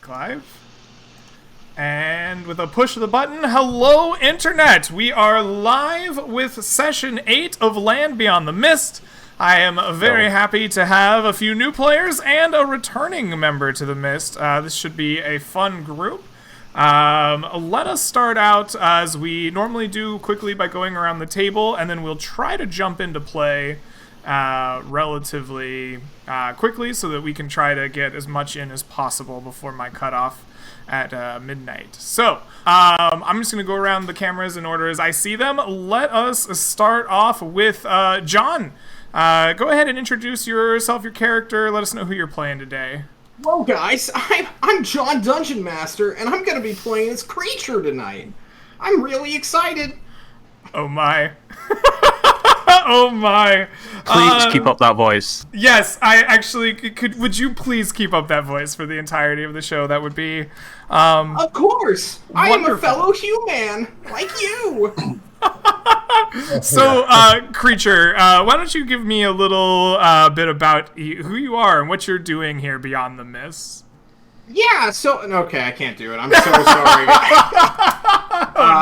live. And with a push of the button, hello Internet! We are live with Session 8 of Land Beyond the Mist. I am very happy to have a few new players and a returning member to the Mist. This should be a fun group. Let us start out as we normally do quickly by going around the table, and then we'll try to jump into play relatively quickly so that we can try to get as much in as possible before my cutoff at midnight. So, I'm just going to go around the cameras in order as I see them. Let us start off with John. Go ahead and introduce yourself, your character. Let us know who you're playing today. Well, guys, I'm John Dungeon Master, and I'm going to be playing this creature tonight. I'm really excited. Oh my. Oh my. Please keep up that voice. Yes, I actually could. Would you please keep up that voice for the entirety of the show? That would be. Of course. Wonderful. I am a fellow human, like you. So, creature, why don't you give me a little bit about who you are and what you're doing here beyond the mists? Yeah, okay, I can't do it. I'm so sorry.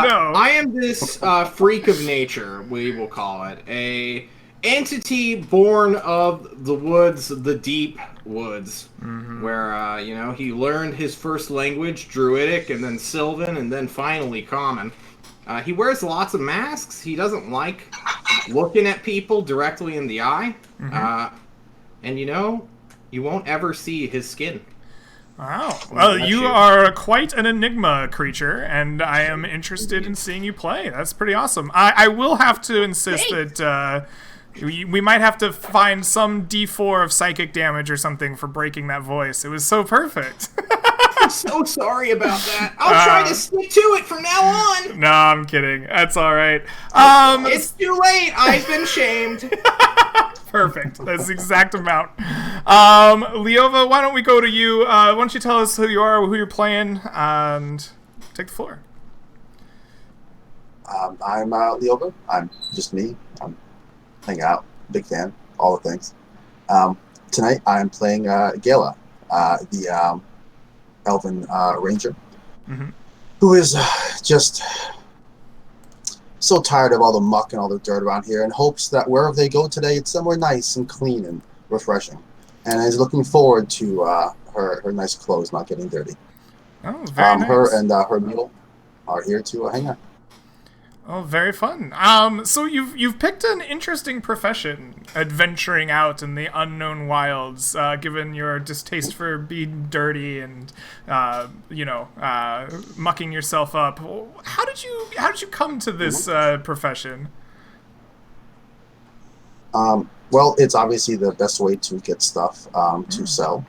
No. I am this freak of nature, we will call it. A entity born of the woods, the deep woods, where, he learned his first language, Druidic, and then Sylvan, and then finally Common. He wears lots of masks. He doesn't like looking at people directly in the eye. And you won't ever see his skin. Wow. Well, you are quite an enigma creature, and I am interested in seeing you play. That's pretty awesome. I will have to insist that we might have to find some D4 of psychic damage or something for breaking that voice. It was so perfect. I'm so sorry about that. I'll try to stick to it from now on. No, I'm kidding. That's all right. It's too late. I've been shamed. Perfect. That's the exact amount. Leova, why don't we go to you? Why don't you tell us who you are, who you're playing, and take the floor. I'm Leova. I'm just me. I'm hanging out. Big fan. All the things. Tonight I'm playing Gala, the Elven Ranger, who is just so tired of all the muck and all the dirt around here and hopes that wherever they go today, it's somewhere nice and clean and refreshing. And is looking forward to her nice clothes not getting dirty. Oh, very nice. Her and her mule are here to hang out. Oh, very fun. So you've picked an interesting profession, adventuring out in the unknown wilds, given your distaste for being dirty and, mucking yourself up. How did you come to this profession? Well, it's obviously the best way to get stuff to sell.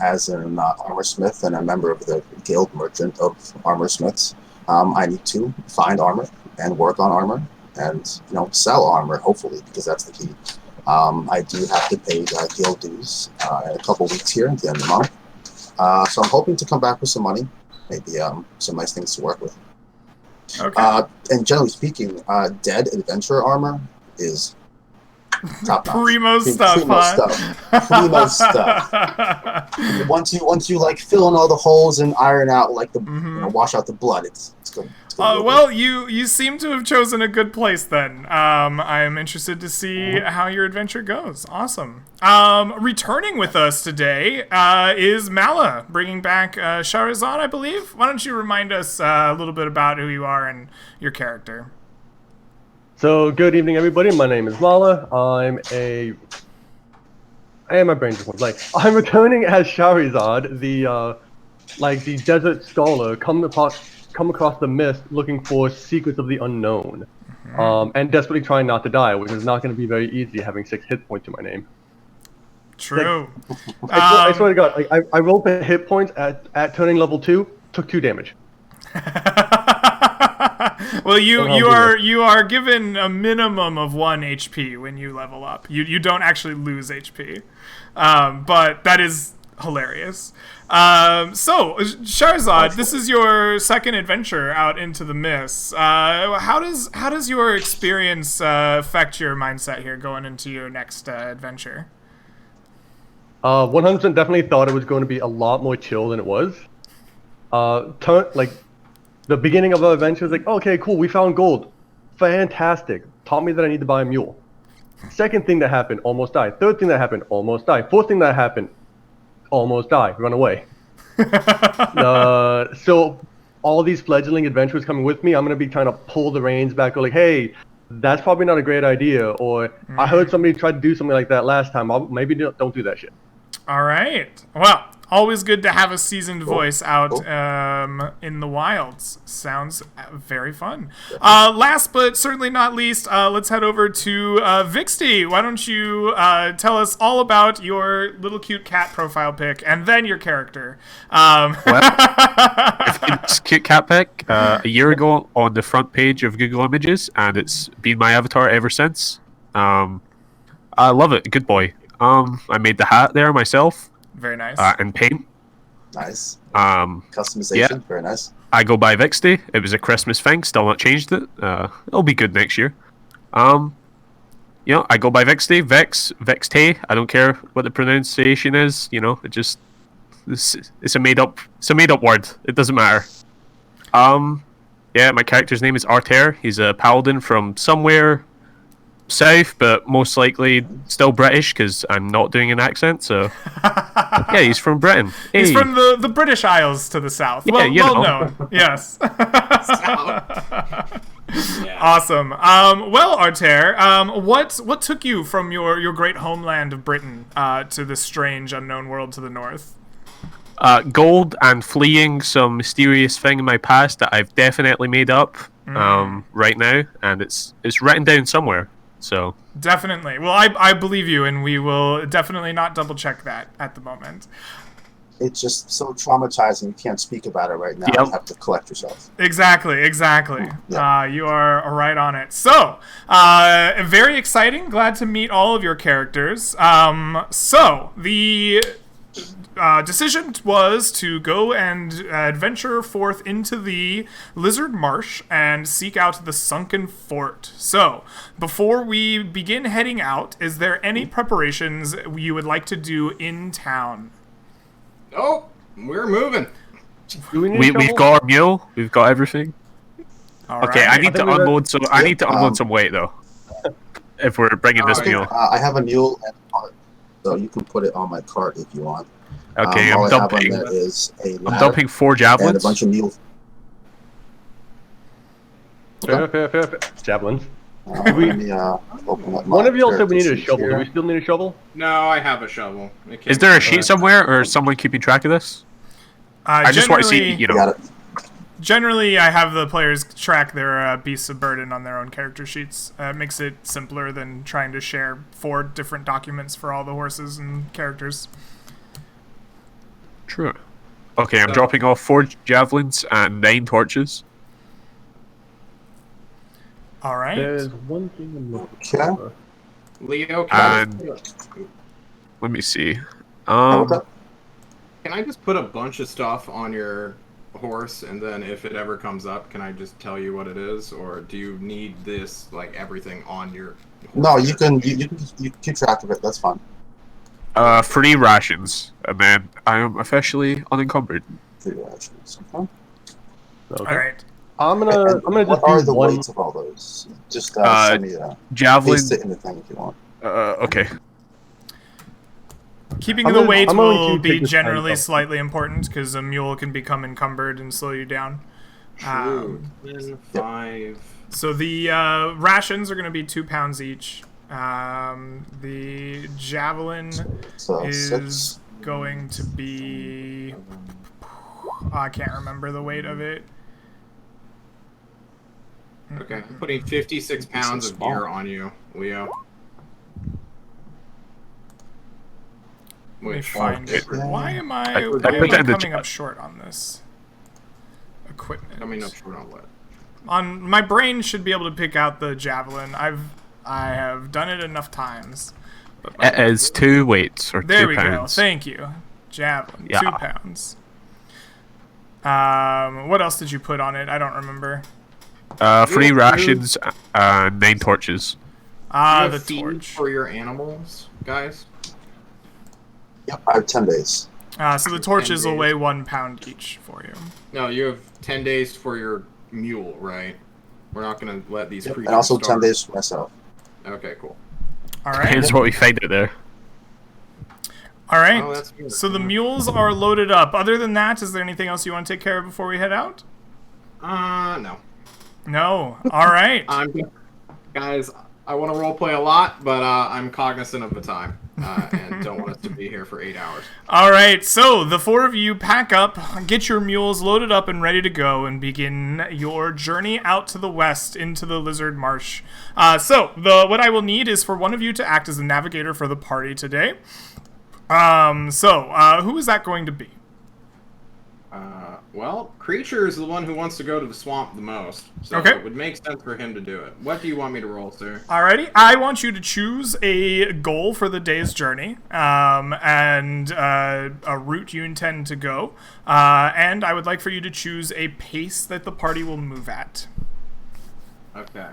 As an armor smith and a member of the Guild Merchant of Armor Smiths, I need to find armor and work on armor and sell armor, hopefully, because that's the key. I do have to pay guild dues in a couple weeks here at the end of the month. So I'm hoping to come back with some money, maybe some nice things to work with. Okay. And generally speaking, dead adventurer armor is top notch. Primo stuff. Primo stuff. Once you like fill in all the holes and iron out like the wash out the blood, it's good. Well, you seem to have chosen a good place then. I am interested to see how your adventure goes. Awesome. Returning with us today is Mala, bringing back Shahrazad, I believe. Why don't you remind us a little bit about who you are and your character? So, good evening, everybody. My name is Mala. My brain just went blank. I'm returning as Shahrazad, the desert scholar come across the mist looking for secrets of the unknown, and desperately trying not to die, which is not going to be very easy having 6 hit points to my name. True. I swear to God, I rolled the hit points at turning level 2, took 2 damage. Well, you are given a minimum of 1 HP when you level up. You don't actually lose HP, but that is hilarious. So Shahrazad, this is your second adventure out into the mists. How does your experience affect your mindset here going into your next adventure? 100% definitely thought it was going to be a lot more chill than it was. The beginning of our adventure is like, okay, cool, we found gold, fantastic. Taught me that I need to buy a mule. Second thing that happened, almost died. Third thing that happened, almost died. Fourth thing that happened, almost died. Run away. So all these fledgling adventurers coming with me, I'm gonna be trying to pull the reins back. Go like, hey, that's probably not a great idea. Or I heard somebody tried to do something like that last time. Maybe don't do that shit. All right. Well, always good to have a seasoned voice out in the wilds. Sounds very fun. Last but certainly not least, let's head over to Vixty. Why don't you tell us all about your little cute cat profile pic and then your character? It's cute cat pic a year ago on the front page of Google Images, and it's been my avatar ever since. I love it. Good boy. I made the hat there myself. Very nice. In paint. Nice. Customization. Yeah. Very nice. I go by Vixty. It was a Christmas thing. Still not changed it. It'll be good next year. I go by Vixty. Vexte. I don't care what the pronunciation is. It's a made up word. It doesn't matter. My character's name is Arter. He's a paladin from somewhere south, but most likely still British because I'm not doing an accent. So yeah, he's from Britain. Hey. He's from the British Isles to the south. Yeah, well known. Yes. Yeah. Awesome. Well, Arter, what took you from your great homeland of Britain to this strange unknown world to the north? Gold and fleeing some mysterious thing in my past that I've definitely made up right now, and it's written down somewhere. So definitely. Well, I believe you, and we will definitely not double check that at the moment. It's just so traumatizing. You can't speak about it right now. Yep. You have to collect yourself. Exactly. Yeah. You are right on it. So, very exciting. Glad to meet all of your characters. So the decision was to go and adventure forth into the Lizard Marsh and seek out the sunken fort. So, before we begin heading out, is there any preparations you would like to do in town? Oh, we're moving. Do we need a we've shovel? got our mule. We've got everything. All Okay, right. I need to unload. So I need to unload some weight though. If we're bringing this mule. I have a mule and a cart, so you can put it on my cart if you want. Okay, all I'm I have on dumping. there is a I'm ladder dumping 4 and a javelins. bunch of mules. Fair. Javelins. Let me open up my One of y'all said we character needed a sheet shovel. here. Do we still need a shovel? No, I have a shovel. It came Is there a from- sheet somewhere, or is someone keeping track of this? I just want to see, generally- Got it. Generally, I have the players track their beasts of burden on their own character sheets. It makes it simpler than trying to share 4 different documents for all the horses and characters. True. Okay, I'm So- dropping off 4 javelins and 9 torches. All right. There's one thing I'm looking Okay. for. Leo, And let me see. What's up? can I just put a bunch of stuff on your horse, and then if it ever comes up, can I just tell you what it is, or do you need this, like everything on your horse? No, you can keep track of it. That's fine. 3 rations, and then I am officially unencumbered. 3 rations. Okay. Okay. All right. I'm gonna What just are do the one. weights of all those? Just send me Javelin. paste it in the thing if you want. Okay. Keeping I'm the gonna- weight I'm going will to be take this generally time up. slightly important because a mule can become encumbered and slow you down. True. 10, 5. So the rations are going to be 2 pounds each. The javelin So is 6. going to be... I can't remember the weight of it. Okay, I'm putting 56 pounds of gear on you, Leo. Let me Wait, find it. Yeah. Why am I I why put am I that in the coming chat. up short on this? Equipment. Coming up short on what? On my brain should be able to pick out the javelin. I have done it enough times. But my- It is 2 weights, or there 2 we pounds. go. Thank you. Javelin, Yeah. 2 pounds. What else did you put on it? I don't remember. 3 rations and 9 torches. Do you have The feed torch. for your animals, guys? Yep, I have 10 days. So the torches 10 will days. weigh 1 pound each for you. No, you have 10 days for your mule, right? We're not going to let these creatures And also 10 starve. days for myself. Okay, cool. All right. Depends what we find out there. All right. Oh, that's good. So the mules are loaded up. Other than that, is there anything else you want to take care of before we head out? No. No. All right. Guys, I want to roleplay a lot, but I'm cognizant of the time and don't want us to be here for 8 hours. All right. So the 4 of you pack up, get your mules loaded up and ready to go, and begin your journey out to the west into the Lizard Marsh. What I will need is for one of you to act as the navigator for the party today. Who is that going to be? Well, Creature is the one who wants to go to the swamp the most, so Okay. it would make sense for him to do it. What do you want me to roll, sir? Alrighty, I want you to choose a goal for the day's journey, and a route you intend to go, and I would like for you to choose a pace that the party will move at. Okay.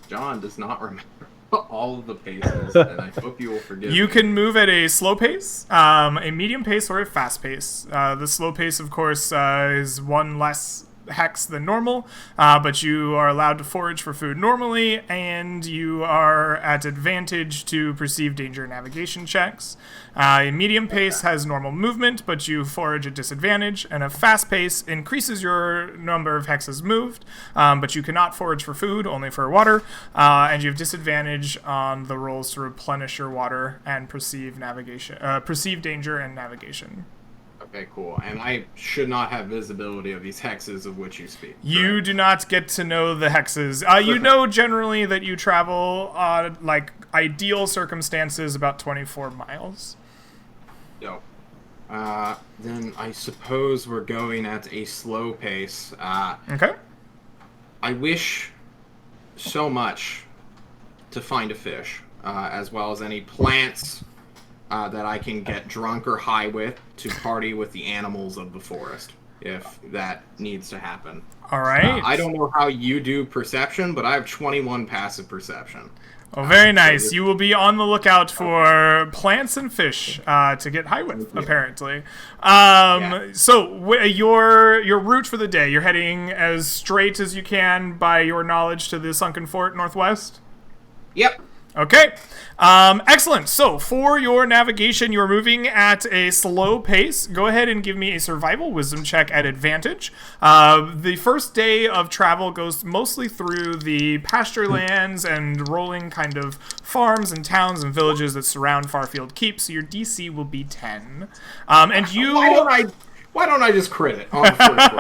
John does not remember all of the paces, and I hope you will forgive You me. can move at a slow pace, a medium pace, or a fast pace. The slow pace, of course, is 1 less hex than normal, but you are allowed to forage for food normally, and you are at advantage to perceive danger navigation checks. A medium pace has normal movement, but you forage at disadvantage, and a fast pace increases your number of hexes moved, but you cannot forage for food, only for water, and you have disadvantage on the rolls to replenish your water and perceive danger and navigation. Okay, cool. And I should not have visibility of these hexes of which you speak. You correct? do not get to know the hexes. You know generally that you travel, ideal circumstances, about 24 miles. Dope. Then I suppose we're going at a slow pace. Okay. I wish so much to find a fish, as well as any plants that I can get drunk or high with to party with the animals of the forest, if that needs to happen. All right. I don't know how you do perception, but I have 21 passive perception. Oh, very nice. You will be on the lookout for plants and fish to get high with, apparently. So your route for the day, you're heading as straight as you can by your knowledge to the Sunken Fort northwest? Yep. Okay. Excellent. So for your navigation, you're moving at a slow pace. Go ahead and give me a survival wisdom check at advantage. The first day of travel goes mostly through the pasture lands and rolling kind of farms and towns and villages that surround Farfield Keep, so your DC will be 10. And you... Why don't I just crit it on the first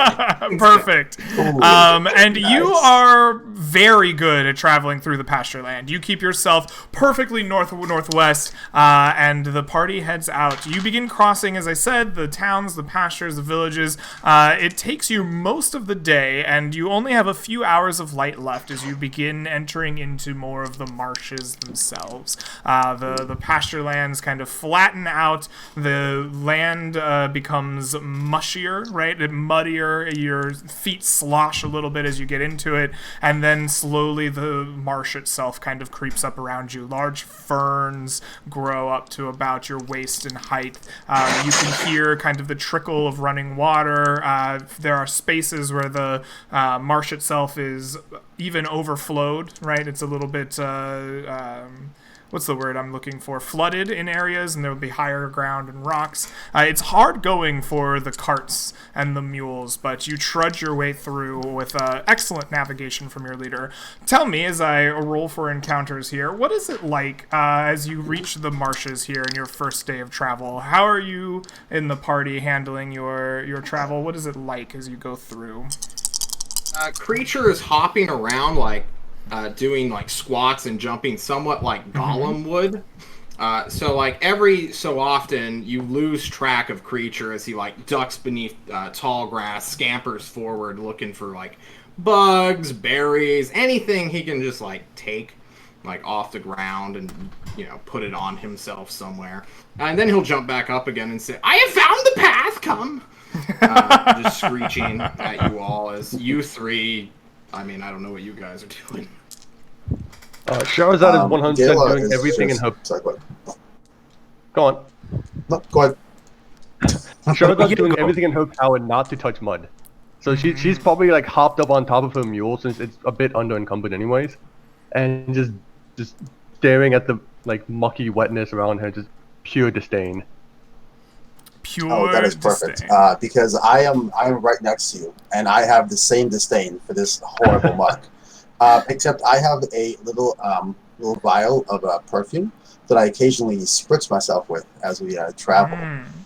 one? Perfect. And you are very good at traveling through the pasture land. You keep yourself perfectly northwest, and the party heads out. You begin crossing, as I said, the towns, the pastures, the villages. It takes you most of the day, and you only have a few hours of light left as you begin entering into more of the marshes themselves. The pasture lands kind of flatten out. The land becomes mushier, right? Muddier. Your feet slosh a little bit as you get into it, and then slowly the marsh itself kind of creeps up around you. Large ferns grow up to about your waist in height. You can hear kind of the trickle of running water. There are spaces where the marsh itself is even overflowed, right? It's a little bit what's the word I'm looking for? Flooded in areas, and there will be higher ground and rocks. It's hard going for the carts and the mules, but you trudge your way through with excellent navigation from your leader. Tell me, as I roll for encounters here, what is it like as you reach the marshes here in your first day of travel? How are you in the party handling your travel? What is it like as you go through? Creature is hopping around like doing like squats and jumping somewhat like Gollum would. So like every so often you lose track of Creature as he like ducks beneath tall grass, scampers forward looking for like bugs, berries, anything he can just like take like off the ground and, you know, put it on himself somewhere. And then he'll jump back up again and say, "I have found the path, come!" Just screeching at you all as you three, I mean, I don't know what you guys are doing. Charizard is 100% Gala doing is everything just- in her... Sorry, what? Go on. No, go ahead. Sherazad's You doing go. everything in her power not to touch mud. So she's probably like hopped up on top of her mule since it's a bit under encumbered anyways, and just staring at the like mucky wetness around her, just pure disdain. Pure Oh, that is perfect. disdain. Because I'm right next to you, and I have the same disdain for this horrible muck. Except I have a little vial of perfume that I occasionally spritz myself with as we travel,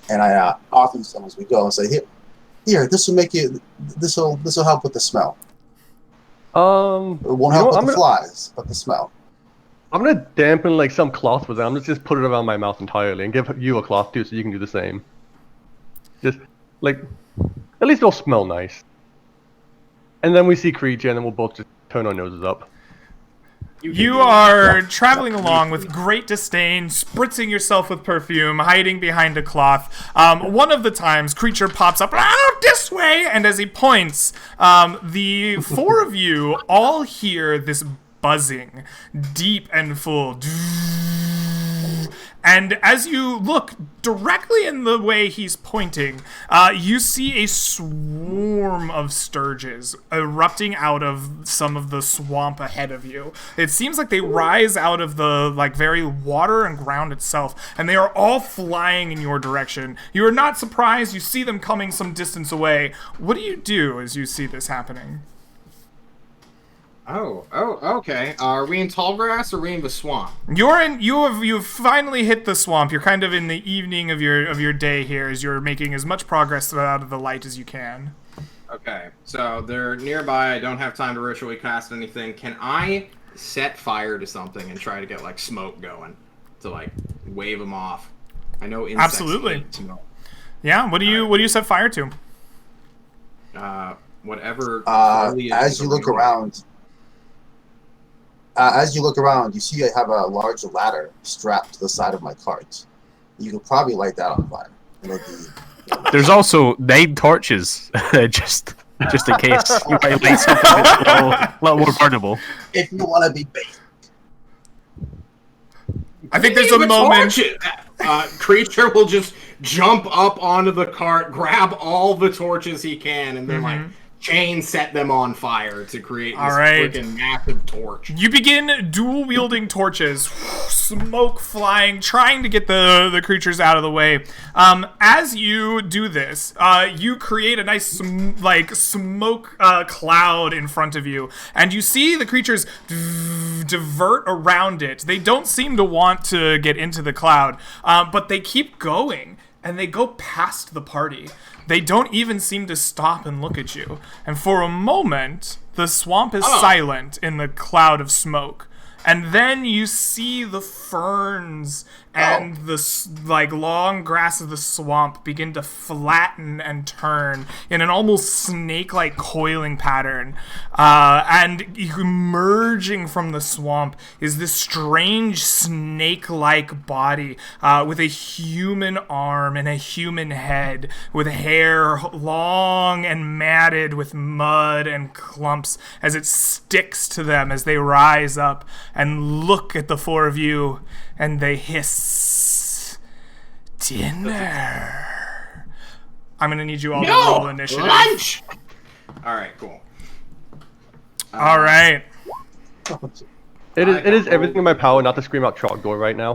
and I offer some as we go and say, here, this will make you. This will help with the smell. It won't help with the flies, but the smell. I'm gonna dampen like some cloth with it. I'm just put it around my mouth entirely and give you a cloth too, so you can do the same. Just like, at least it'll smell nice. And then we see creature, and then we'll both just turn our noses up. You are traveling along with great disdain, spritzing yourself with perfume, hiding behind a cloth. One of the times, creature pops up, this way, and as he points, the four of you all hear this buzzing, deep and full. And as you look directly in the way he's pointing, you see a swarm of sturges erupting out of some of the swamp ahead of you. It seems like they rise out of the very water and ground itself, and they are all flying in your direction. You are not surprised. You see them coming some distance away. What do you do as you see this happening? Oh, okay. Are we in tall grass or are we in the swamp? You've finally hit the swamp. You're kind of in the evening of your day here as you're making as much progress out of the light as you can. Okay, so they're nearby. I don't have time to ritually cast anything. Can I set fire to something and try to get like smoke going to wave them off? I know insects Absolutely. hate smoke. Yeah. What do you set fire to? Whatever. As you look around. As you look around, you see I have a large ladder strapped to the side of my cart. You could probably light that on fire. It'll be, There's also 9 torches, just in case you might light something that's a little more burnable. if you want to be basic. I think there's a moment. Creature will just jump up onto the cart, grab all the torches he can, and then chain set them on fire to create this freaking massive torch. You begin dual-wielding torches, smoke flying, trying to get the creatures out of the way. As you do this, you create a nice smoke cloud in front of you, and you see the creatures divert around it. They don't seem to want to get into the cloud, but they keep going, and they go past the party. They don't even seem to stop and look at you. And for a moment, the swamp is silent in the cloud of smoke. And then you see the ferns and the long grass of the swamp begin to flatten and turn in an almost snake-like coiling pattern. And emerging from the swamp is this strange snake-like body with a human arm and a human head, with hair long and matted with mud and clumps as it sticks to them as they rise up and look at the four of you, and they hiss, "Dinner." I'm gonna need you all to roll initiative. Lunch! Alright, cool. All right. It is everything in my power not to scream out Trogdor right now.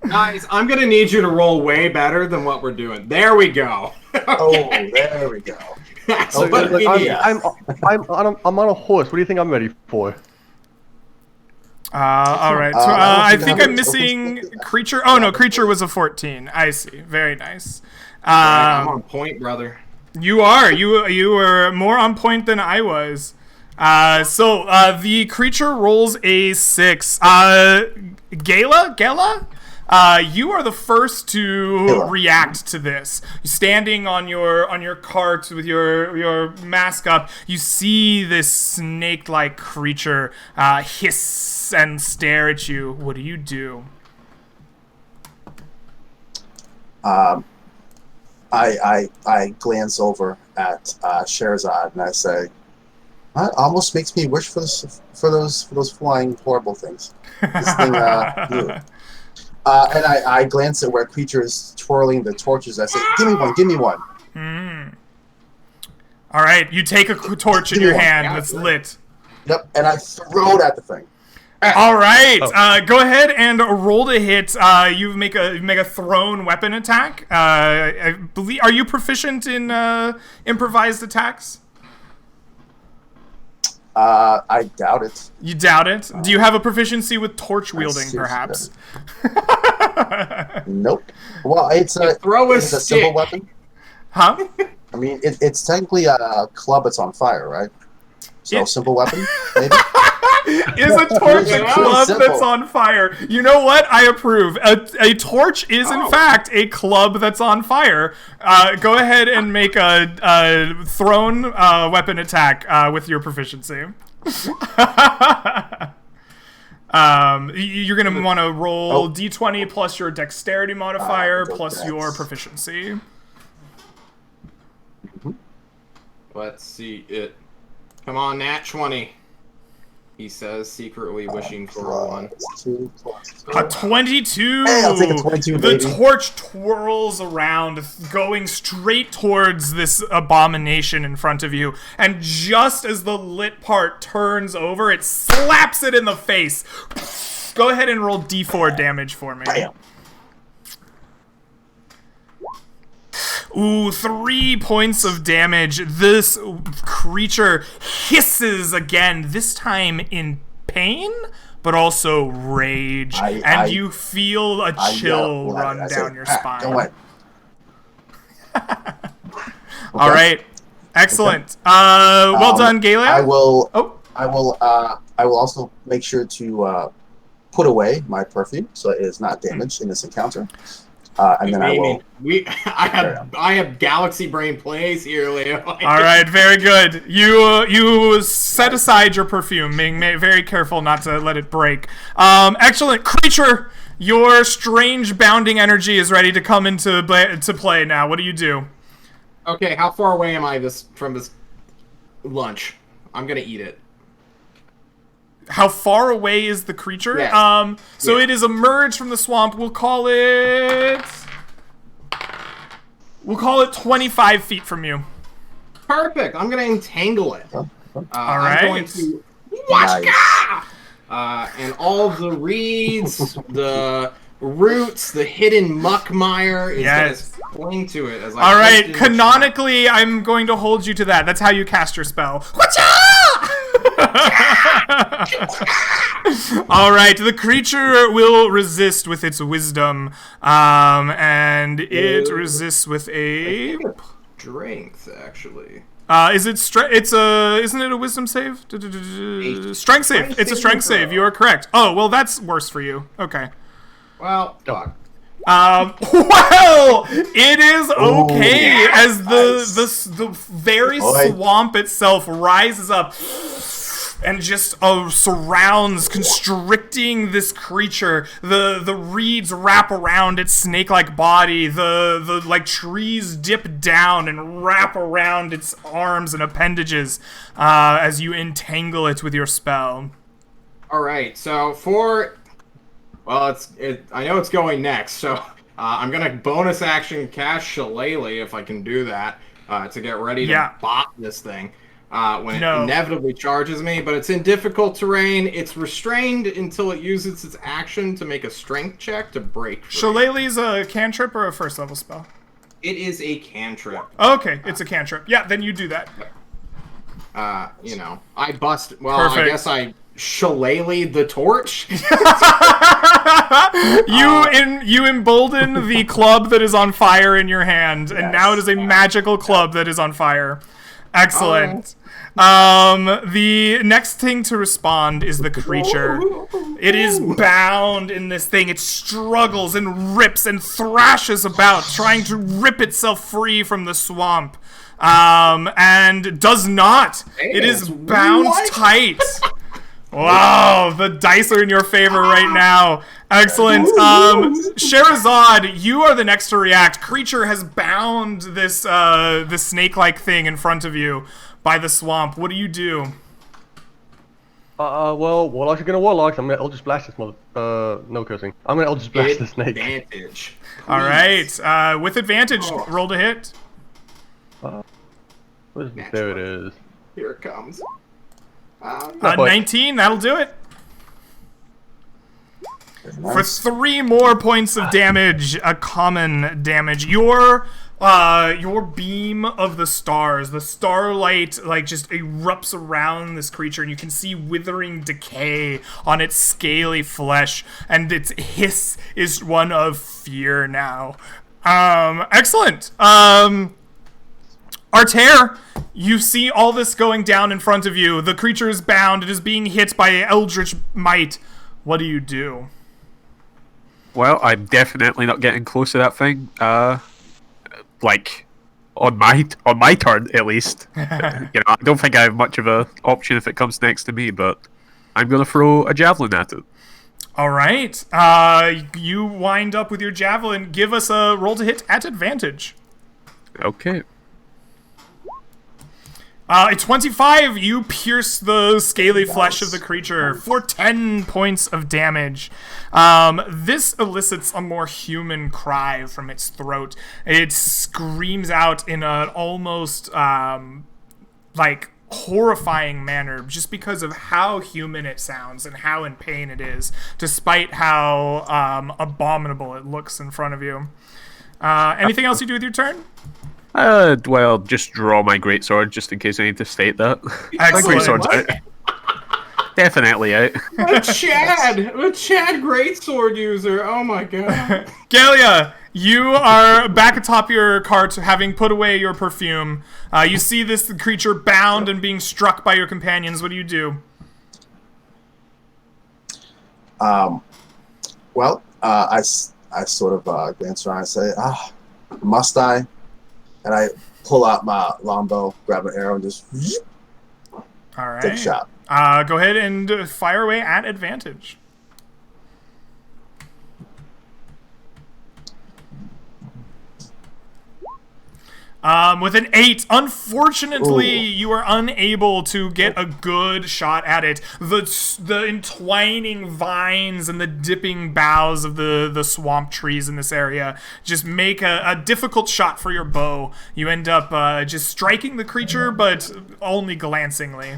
Guys, I'm gonna need you to roll way better than what we're doing. There we go. There we go. That's So, what we need. I'm on a horse. What do you think I'm ready for? All right. So, I think I'm missing creature. Oh no, creature was a 14. I see. Very nice. I'm on point, brother. You are. You were more on point than I was. So the creature rolls a 6. Gala? You are the first to react to this. Standing on your cart with your mask up, you see this snake-like creature hiss and stare at you. What do you do? I glance over at Sherazad and I say, "That almost makes me wish for those flying horrible things." This thing, And I glance at where creature is twirling the torches. I say, "Give me one! Give me one!" All right, you take a torch in your hand that's lit. Yep, and I throw it at the thing. All right, go ahead and roll to hit. You make a thrown weapon attack. I believe. Are you proficient in improvised attacks? I doubt it. You doubt it. Do you have a proficiency with torch wielding, perhaps? Nope. Well, it's a simple weapon. Huh? I mean, it's technically a club that's on fire, right? So simple weapon, maybe. Is a torch a club that's on fire? You know what? I approve. A torch is, in fact, a club that's on fire. Go ahead and make a thrown weapon attack with your proficiency. You're going to want to roll d20 plus your dexterity modifier plus your proficiency. Let's see it. Come on, nat 20. He says, secretly wishing for a 1. A 22! Hey, I'll take a 22, The baby. torch twirls around, going straight towards this abomination in front of you. And just as the lit part turns over, it slaps it in the face. Go ahead and roll d4 damage for me. Bam. Ooh, 3 points of damage. This creature hisses again, this time in pain, but also rage. And you feel a chill run down your spine. Go away. All right. Excellent. Well done, Galia. I will also make sure to put away my perfume so it is not damaged in this encounter. And then I will. I have galaxy brain plays here, Leo. All right, very good. You set aside your perfume, being very careful not to let it break. Excellent, creature. Your strange bounding energy is ready to come into play now. What do you do? Okay, how far away am I from this lunch? I'm gonna eat it. How far away is the creature? Yeah. So it is emerged from the swamp. We'll call it 25 feet from you. Perfect. I'm gonna entangle it. All right. I'm going to Washka! And all the reeds, the roots, the hidden muck mire is gonna cling to it as I all right. Canonically, I'm going to hold you to that. That's how you cast your spell. All right, the creature will resist with its wisdom, and it resists with a strength, actually. Is it isn't it a wisdom save? Strength save. It's a strength save. You are correct. Oh, well, that's worse for you. Okay. Well, fuck. Well, it is okay as the very swamp itself rises up and just surrounds, constricting this creature. The reeds wrap around its snake-like body. The like trees dip down and wrap around its arms and appendages as you entangle it with your spell. All right, so I know it's going next, so I'm gonna bonus action cast Shillelagh if I can do that to get ready to bop this thing. When it inevitably charges me, but it's in difficult terrain. It's restrained until it uses its action to make a strength check to break free. Shillelagh's a cantrip or a first level spell? It is a cantrip. Okay, it's a cantrip. Yeah, then you do that. I bust. Well, Perfect. I guess I Shillelagh the torch. You embolden the club that is on fire in your hand, and now it is a magical club that is on fire. Excellent. The next thing to respond is the creature. It is bound in this thing. It struggles and rips and thrashes about, trying to rip itself free from the swamp. And does not. It is bound tight. Wow, the dice are in your favor right now. Excellent. Sherazad, you are the next to react. Creature has bound this snake-like thing in front of you by the swamp. What do you do? Well, Warlocks are gonna Warlocks. I'm gonna Eldritch Blast this mother... no cursing. I'm gonna Eldritch Blast the snake. Advantage. All right. With advantage, Oh. roll to hit. There it is. Here it comes. Not quite. 19, that'll do it. Very For nice. 3 more points of damage, a common damage. Your beam of the stars, the starlight, like, just erupts around this creature, and you can see withering decay on its scaly flesh, and its hiss is one of fear now. Excellent. Artair, you see all this going down in front of you. The creature is bound. It is being hit by eldritch might. What do you do? Well, I'm definitely not getting close to that thing. Like, on my turn at least. I don't think I have much of a option if it comes next to me, but I'm gonna throw a javelin at it. All right. You wind up with your javelin. Give us a roll to hit at advantage. Okay. At 25, you pierce the scaly flesh of the creature for 10 points of damage. This elicits a more human cry from its throat. It screams out in an almost, like, horrifying manner just because of how human it sounds and how in pain it is, despite how abominable it looks in front of you. Anything else you do with your turn? Well, just draw my greatsword just in case I need to state that. My Excellent. greatsword's out. Definitely out. A Chad greatsword user. Oh my god. Galia, you are back atop your cart, having put away your perfume. You see this creature bound and being struck by your companions. What do you do? Well, I sort of glance around and say, must I? And I pull out my longbow, grab an arrow, and just All right. take a shot. Go ahead and fire away at advantage. With an 8, unfortunately, Ooh. you are unable to get a good shot at it. The entwining vines and the dipping boughs of the swamp trees in this area just make a difficult shot for your bow. You end up just striking the creature, but only glancingly.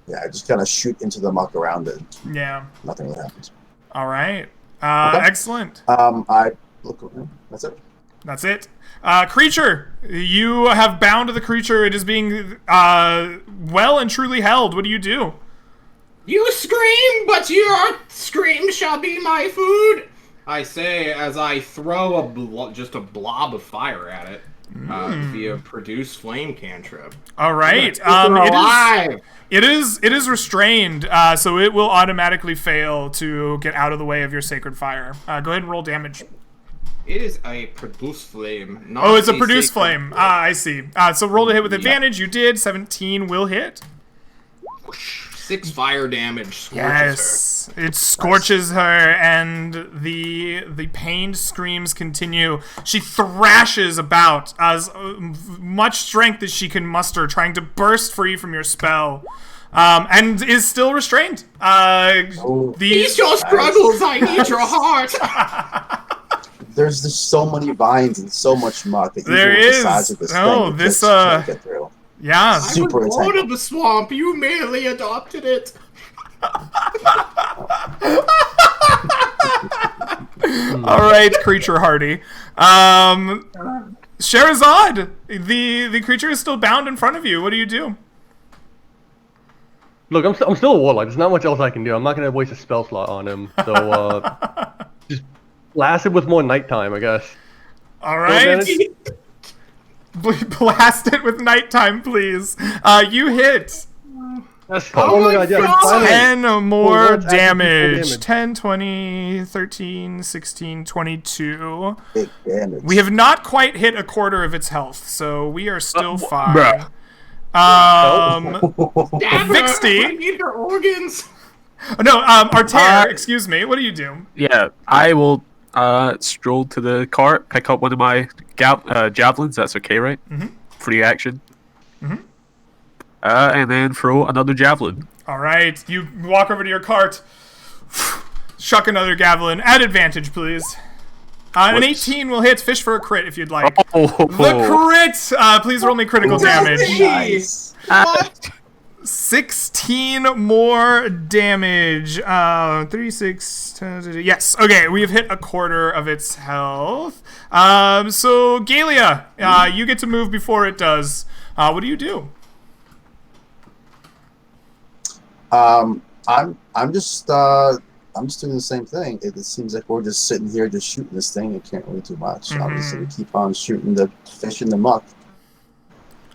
Yeah, I just kind of shoot into the muck around it. Yeah. Nothing really happens. All right. Okay. Excellent. I look around. That's it. That's it. Creature, you have bound the creature. It is being well and truly held. What do you do? You scream, but your scream shall be my food. I say as I throw just a blob of fire at it via produce flame cantrip. All right. Alive. It is restrained, so it will automatically fail to get out of the way of your sacred fire. Go ahead and roll damage. It is a produce flame. Not Oh, it's a produce sacred flame. I see. So roll to hit with advantage. You did. 17 will hit. 6 fire damage. Scorches Yes, it scorches her, and the pained screams continue. She thrashes about as much strength as she can muster, trying to burst free from your spell, and is still restrained. Ease your struggles. I need your heart. There's just so many vines and so much muck that There even with is. the size of this Oh, thing, it this, just can't get through. Yeah. I Super was born entangled. of the swamp. You merely adopted it. All right, creature Hardy. Sherazad, the creature is still bound in front of you. What do you do? Look, I'm still a warlock. There's not much else I can do. I'm not gonna waste a spell slot on him. So just blast it with more nighttime, I guess. All right. Advantage? Blast it with nighttime, please. You hit. That's oh my god, yeah. God. Finally. 10 more Well, what's actually damage. damage? 10, 20, 13, 16, 22. Big damage. We have not quite hit a quarter of its health, so we are still fine. bruh. Dagger, Vixty. I need her organs. No, Artair, excuse me. What do you do? Yeah, I will stroll to the cart, pick up one of my javelins. That's okay, right? Mm-hmm. Free action. Mm-hmm. and then throw another javelin. All right, you walk over to your cart, shuck another javelin. At advantage, please. An 18 will hit. Fish for a crit if you'd like. Oh. The crit! Please roll me critical damage. Nice. What? 16 more damage. 3, 6, 10, yes. Okay, we've hit a quarter of its health. So, Galia, you get to move before it does. What do you do? I'm just doing the same thing. It seems like we're just sitting here just shooting this thing. It can't really do much. I'm just gonna keep on shooting the fish in the muck.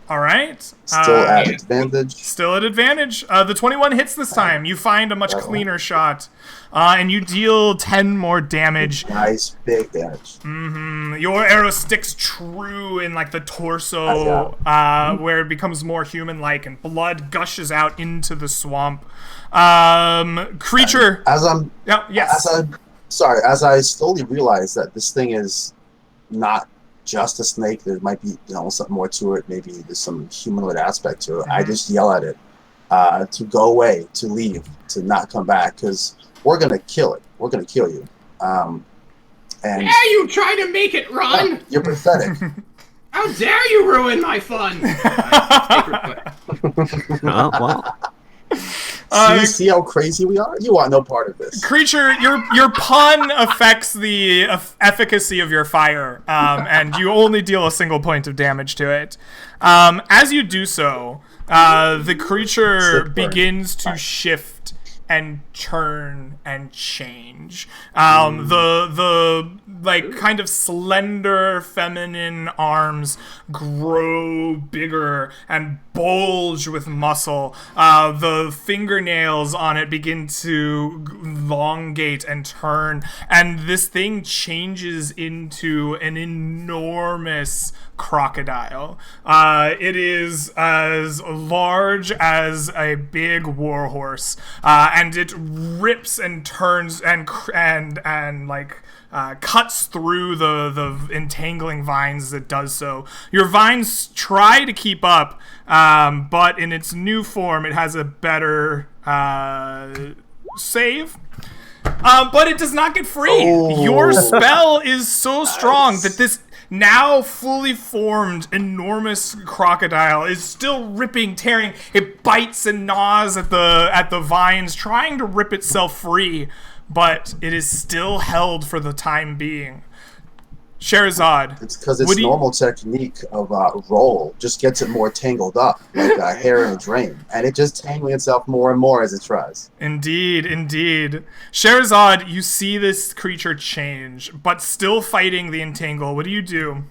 All right. Still at advantage. Still at advantage. The 21 hits this time. You find a much cleaner shot, and you deal 10 more damage. Nice, big damage. Your arrow sticks true in like the torso, where it becomes more human-like, and blood gushes out into the swamp. Creature. As I slowly realize that this thing is not just a snake, there might be something more to it. Maybe there's some humanoid aspect to it. I just yell at it to go away, to leave, to not come back, because we're gonna kill it. We're gonna kill you. And dare you try to make it run? You're pathetic. How dare you ruin my fun? Well. See how crazy we are? You want no part of this. Creature, your pun affects the efficacy of your fire, and you only deal a single point of damage to it. As you do so, the creature begins to shift and turn and change. The like kind of slender feminine arms grow bigger and bulge with muscle. The fingernails on it begin to elongate and turn, and this thing changes into an enormous crocodile. It is as large as a big warhorse, and it rips and turns and like cuts through the entangling vines as it does so. Your vines try to keep up, but in its new form, it has a better save. But it does not get free. Your spell is so strong that this now fully formed enormous crocodile is still ripping, tearing. It bites and gnaws at the vines, trying to rip itself free, but it is still held for the time being. Sherazad. It's because its normal technique of roll just gets it more tangled up, like a hair in a drain, and it just tangling itself more and more as it tries. Indeed, indeed. Sherazad, you see this creature change, but still fighting the entangle. What do you do?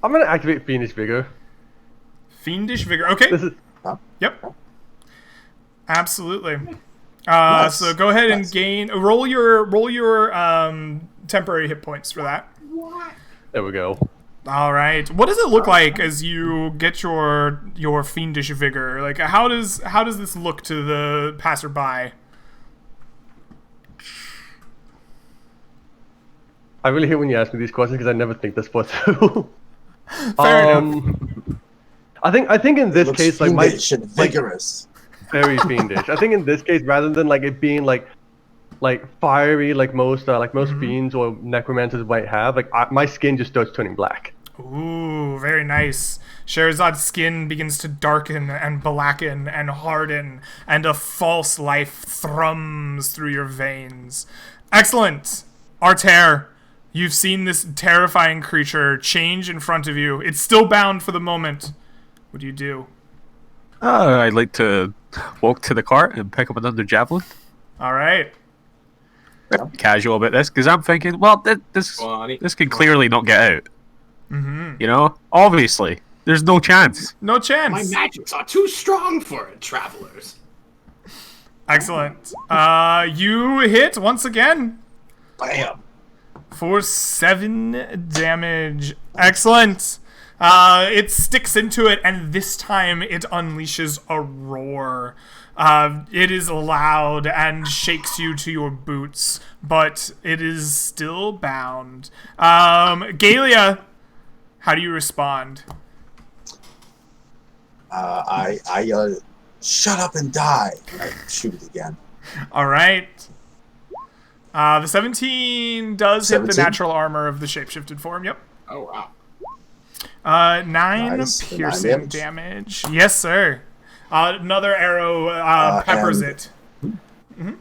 I'm gonna activate Fiendish Vigor. Fiendish Vigor. Okay. This is Yep. Absolutely. Nice. So go ahead and roll your temporary hit points for that. there we go. All right. What does it look like as you get your fiendish vigor? Like how does this look to the passerby? I really hate when you ask me these questions because I never think this through. Fair enough. I think in this Looks case, like fiendish and vigorous. very fiendish. I think in this case, rather than like it being like fiery, like most fiends or necromancers might have, my skin just starts turning black. Ooh, very nice. Sherazad's skin begins to darken and blacken and harden, and a false life thrums through your veins. Excellent. Arter, you've seen this terrifying creature change in front of you. It's still bound for the moment. What do you do? I'd like to walk to the cart and pick up another javelin. All right. Casual about this, because I'm thinking, well, this can clearly not get out. You know, obviously, there's no chance. No chance. My magics are too strong for it, travelers. Excellent. You hit once again. Bam. For 7 damage. Excellent. It sticks into it, and this time it unleashes a roar. It is loud and shakes you to your boots, but it is still bound. Galia, how do you respond? I yell, "Shut up and die!" And I shoot it again. All right. The 17 does hit the 17? natural armor of the shapeshifted form. Yep. Oh wow. 9 Nice. piercing 9 damage. Yes, sir. Another arrow peppers it. And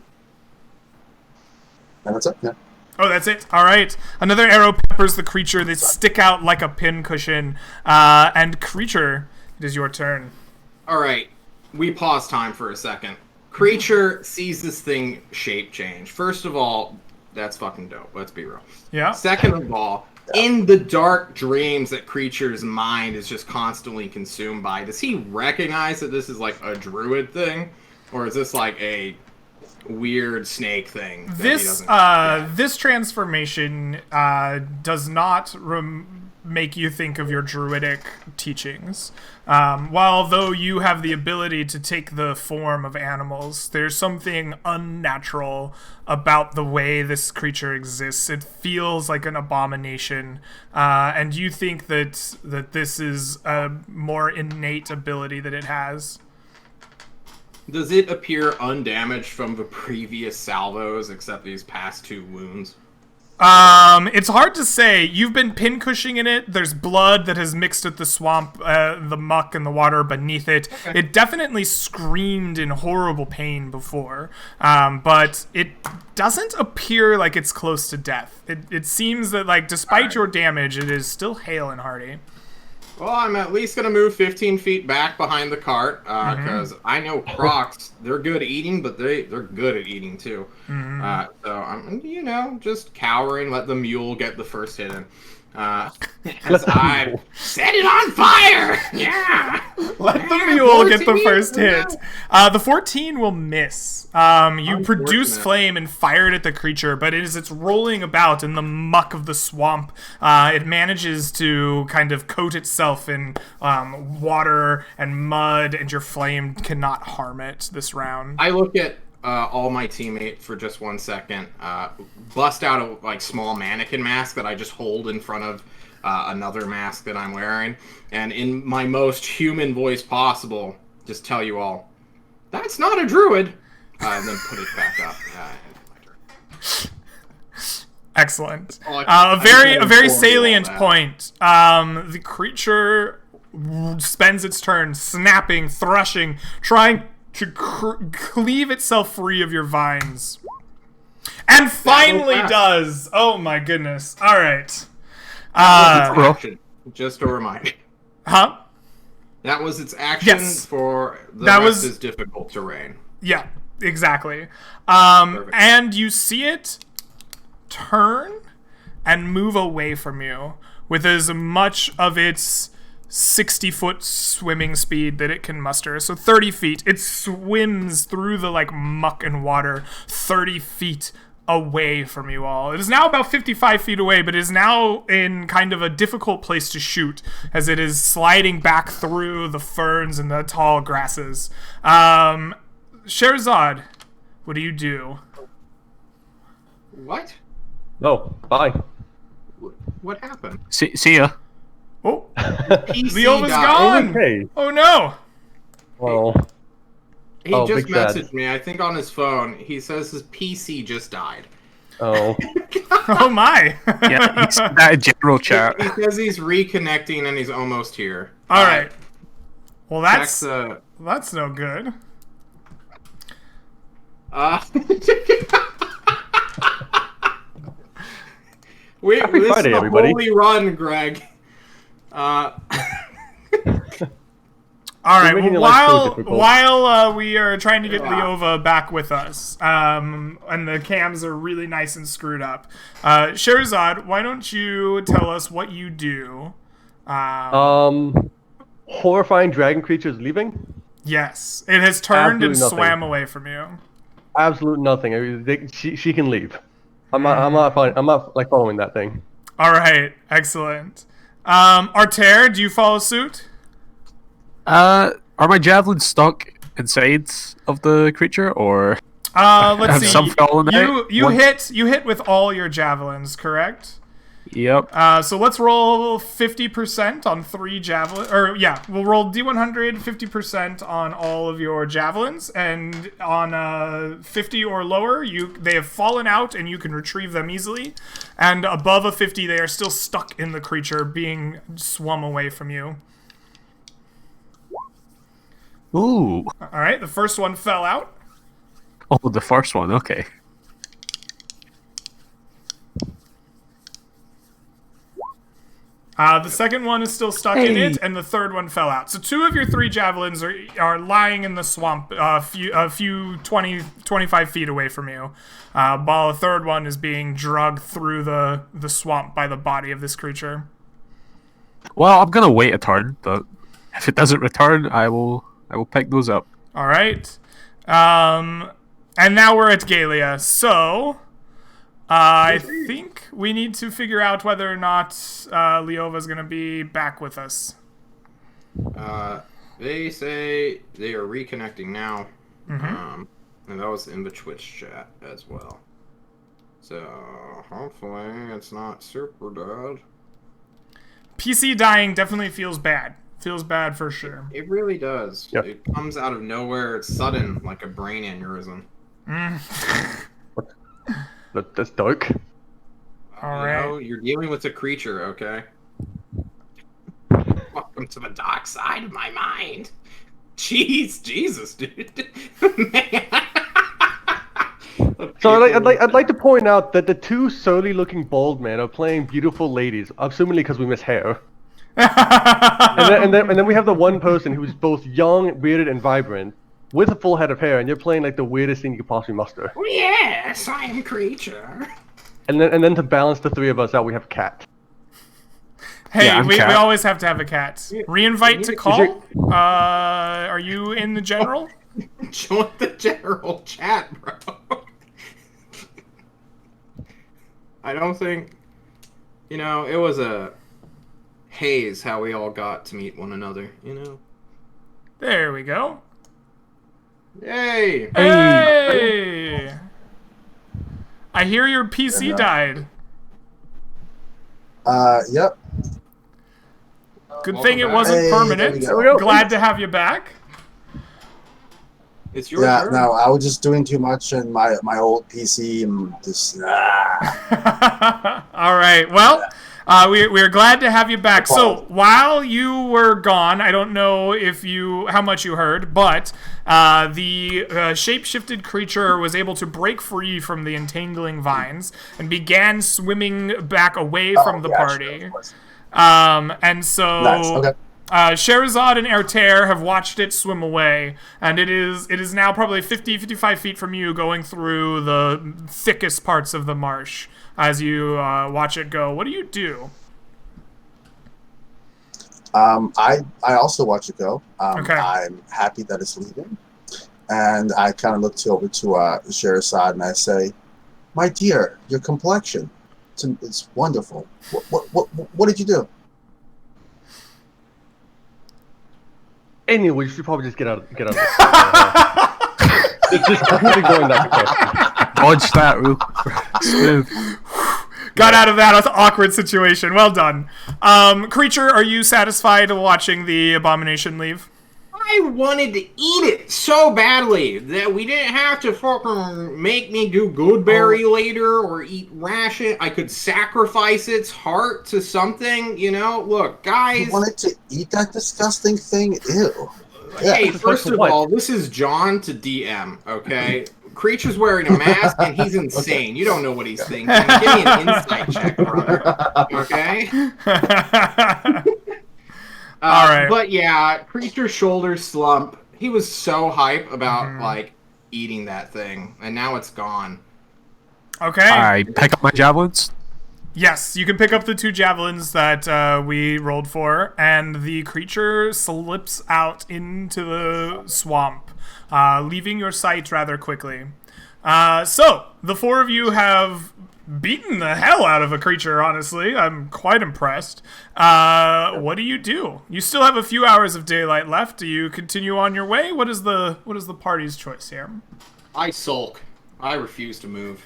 that's it. Yeah. Oh, that's it. All right. Another arrow peppers the creature. They stick out like a pincushion. And creature, it is your turn. All right, we pause time for a second. Creature sees this thing shape change. First of all, that's fucking dope. Let's be real. Yeah. Second of all, in the dark dreams that creature's mind is just constantly consumed by, does he recognize that this is like a druid thing, or is this like a weird snake thing? That This he doesn't this transformation does not make you think of your druidic teachings. While though you have the ability to take the form of animals, there's something unnatural about the way this creature exists. It feels like an abomination, and you think that this is a more innate ability that it has. Does it appear undamaged from the previous salvos, except these past 2 wounds? It's hard to say. You've been pincushioning in it. There's blood that has mixed with the swamp, the muck and the water beneath it. Okay. It definitely screamed in horrible pain before, but it doesn't appear like it's close to death. It seems that, like, despite your damage, it is still hale and hearty. Well, I'm at least going to move 15 feet back behind the cart, because I know crocs, they're good at eating, but they're good at eating, too. So I'm, just cowering, let the mule get the first hit in. As I set it on fire! Yeah! Let the mule get the first hit. The 14 will miss. You produce flame and fire it at the creature, but as it's rolling about in the muck of the swamp, it manages to kind of coat itself in water and mud, and your flame cannot harm it this round. I look at all my teammates for just 1 second, bust out a small mannequin mask that I just hold in front of another mask that I'm wearing, and in my most human voice possible, just tell you all, that's not a druid, and then put it back up. Excellent. A very salient point. The creature spends its turn snapping, thrashing, trying to cleave itself free of your vines. And finally does! Oh my goodness. Alright. Action. Just a reminder. Huh? That was its action for the rest is difficult terrain. Yeah, exactly. And you see it turn and move away from you with as much of its 60-foot swimming speed that it can muster. So 30 feet. It swims through the muck and water 30 feet away from you all. It is now about 55 feet away, but is now in kind of a difficult place to shoot as it is sliding back through the ferns and the tall grasses. Sherazad, what do you do? What? Oh, bye. What happened? See ya. Oh, PC Leo was died. gone. Okay. Oh no. Well, He just big sad. messaged me, I think on his phone. He says his PC just died. oh. Oh my. Yeah, he's that general chat. He says he's reconnecting and he's almost here. All right. Well, that's Check that's no good. Happy this Friday, is a everybody. holy run, Greg. All right. making Well, your life so difficult. while we are trying to get Leova back with us, and the cams are really nice and screwed up, Sherazad, why don't you tell us what you do? Horrifying dragon creatures leaving? Yes, it has turned and Absolutely nothing. swam away from you. Absolute nothing. I mean, she can leave. I'm not following that thing. All right. Excellent. Arter, do you follow suit? Are my javelins stuck inside of the creature, or Let's have see. some fallen out? You hit with all your javelins, correct? Yep. So let's roll 50% on 3 javelins. Or, yeah, we'll roll D100, 50% on all of your javelins. And on 50 or lower, they have fallen out and you can retrieve them easily. And above a 50, they are still stuck in the creature, being swum away from you. Ooh. Alright, the first one fell out. Oh, the first one. Okay. The second one is still stuck in it, and the third one fell out. So 2 of your 3 javelins are lying in the swamp, a few 25 feet away from you. While the third one is being dragged through the swamp by the body of this creature. Well, I'm gonna wait a turn, but if it doesn't return, I will pick those up. All right. And now we're at Galia. So I think we need to figure out whether or not Leova's going to be back with us. They say they are reconnecting now. Mm-hmm. And that was in the Twitch chat as well. So hopefully it's not super bad. PC dying definitely feels bad. Feels bad for sure. It really does. Yep. It comes out of nowhere. It's sudden, like a brain aneurysm. That's dark. All right. You know, you're dealing with a creature, okay? Welcome to the dark side of my mind. Jesus, dude. Man. So I'd like to point out that the 2 surly-looking bald men are playing beautiful ladies, assumingly because we miss hair. and then we have the one person who's both young, bearded, and vibrant, with a full head of hair, and you're playing like the weirdest thing you could possibly muster. Oh, yes, I am creature. And then to balance the 3 of us out, we have Cat. Hey, Yeah, we Cat. always have to have a cat. Reinvite to call? Are you in the general? Join the general chat, bro. I don't think, it was a haze how we all got to meet one another, There we go. Yay! Hey! I hear your PC died. Yep. Good thing it back. wasn't Hey, permanent. there we go. Glad to have you back. It's your Yeah, turn. no, I was just doing too much in my old PC and just All right. Well, we're glad to have you back. So while you were gone, I don't know how much you heard, but the shape-shifted creature was able to break free from the entangling vines and began swimming back away from the party. Sure. And so Nice. Okay. Sherazade and Ertair have watched it swim away, and it is now probably 50-55 feet from you, going through the thickest parts of the marsh as you watch it go. What do you do? I also watch it go. Okay. I'm happy that it's leaving, and I kind of look over to Sherazade and I say, "My dear, your complexion, it's wonderful. What did you do?" Anyway, you should probably just get out of this. It's just definitely going that way. Dodge that, real smooth. Got out of that awkward situation. Well done. Creature, are you satisfied watching the abomination leave? I wanted to eat it so badly that we didn't have to fucking make me do goodberry later or eat ration. I could sacrifice its heart to something, Look, guys. You wanted to eat that disgusting thing? Ew. Yeah. Hey, first of all, this is John to DM, okay? Creature's wearing a mask and he's insane. You don't know what he's thinking. Give me an insight check, brother. Okay? All right. But yeah, Creature's shoulders slump. He was so hype about, eating that thing. And now it's gone. Okay. I pick up my javelins. Yes, you can pick up the 2 javelins that we rolled for, and the creature slips out into the swamp, leaving your sight rather quickly. So, the 4 of you have beaten the hell out of a creature, honestly. I'm quite impressed. What do? You still have a few hours of daylight left. Do you continue on your way? What is the party's choice here? I sulk. I refuse to move.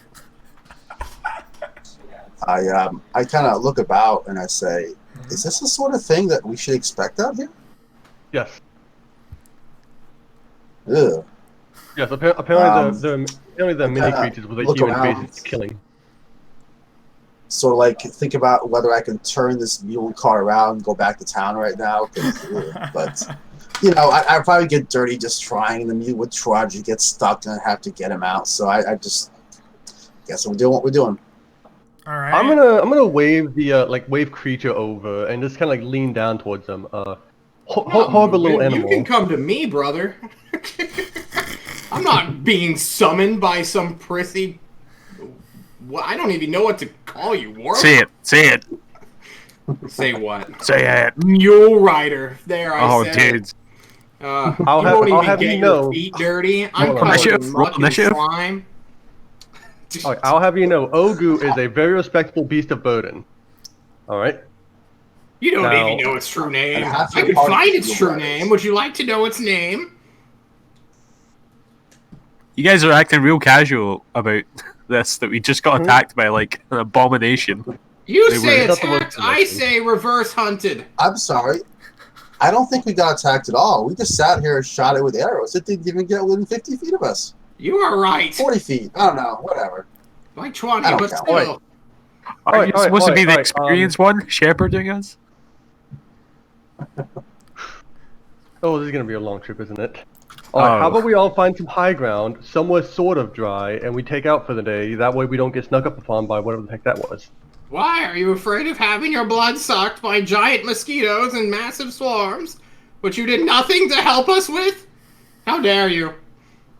I kind of look about and I say, is this the sort of thing that we should expect out here? Yes. Ugh. Yes. Apparently the mini creatures with a look human around. face is killing. So, like, think about whether I can turn this mule car around and go back to town right now. But, you know, I'd probably get dirty just trying. The mule would trudge and get stuck, and I'd have to get him out. So I just guess we're doing what we're doing. All right. I'm gonna wave the wave creature over and just kind of like lean down towards them. Horrible little animal. You can come to me, brother. I'm not being summoned by some prissy. Well, I don't even know what to call you, Warp. Say it. Say it. Say what? Say it. Mule Rider. There, I said. Dude. You won't even get your feet dirty. I'm covered in muck and slime. Alright, I'll have you know, Ogu is a very respectable beast of burden. Alright? You don't Now- even know its true name. And half I your could party find is its true Mule name. Riders. Would you like to know its name? You guys are acting real casual about this, that we just got attacked by, like, an abomination. You They say were- That's the word attacked, I say reverse hunted. I'm sorry. I don't think we got attacked at all. We just sat here and shot it with arrows. It didn't even get within 50 feet of us. You are right. 40 feet. I don't know. Whatever. Like 20, I don't but count. still. Are you supposed to be the alright, experienced one, shepherding us? Oh, this is gonna be a long trip, isn't it? Alright, how about we all find some high ground, somewhere sort of dry, and we take out for the day. That way we don't get snuck up upon by whatever the heck that was. Why are you afraid of having your blood sucked by giant mosquitoes in massive swarms, which you did nothing to help us with? How dare you?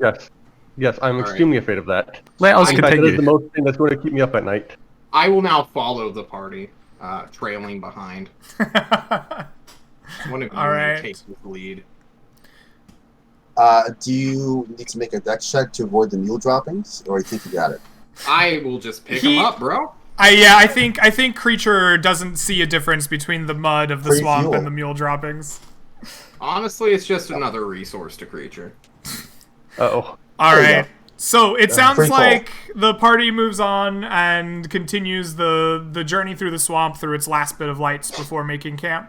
Yes. Yes, I'm Alright. extremely afraid of that. Let us In fact, it is the continue. most thing that's going to keep me up at night. I will now follow the party, trailing behind. One of you All right. will take the lead. Do you need to make a dex check to avoid the mule droppings, or you think you got it? I will just pick He- him up, bro. I think creature doesn't see a difference between the mud of the Free swamp fuel. and the mule droppings. Honestly, it's just another resource to creature. Uh-oh. All There you right. go. So it sounds pretty cool. like the party moves on and continues the journey through the swamp through its last bit of lights before making camp.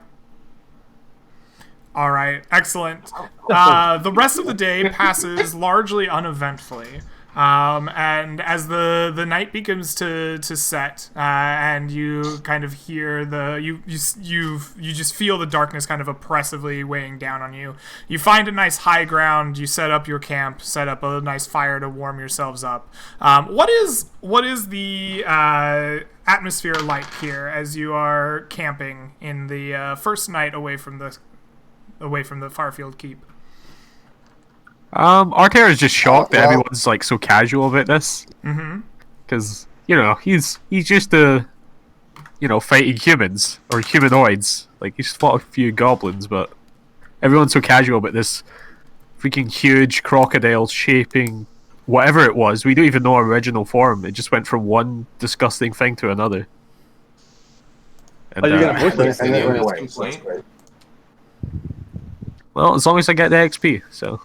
All right, excellent. The rest of the day passes largely uneventfully. And as the night begins to set, and you kind of hear you just feel the darkness kind of oppressively weighing down on you. You find a nice high ground. You set up your camp, set up a nice fire to warm yourselves up. What is the atmosphere like here as you are camping in the first night away from the Farfield Keep? Arter is just shocked that well- everyone's like so casual about this. Because, you know, he's just fighting humans or humanoids. Like, he's fought a few goblins, but everyone's so casual about this freaking huge crocodile shaping whatever it was. We don't even know our original form. It just went from one disgusting thing to another. And, Oh, you're gonna Uh, push it. And it went That's away, so that's complaint. great. well, as long as I get the XP, so.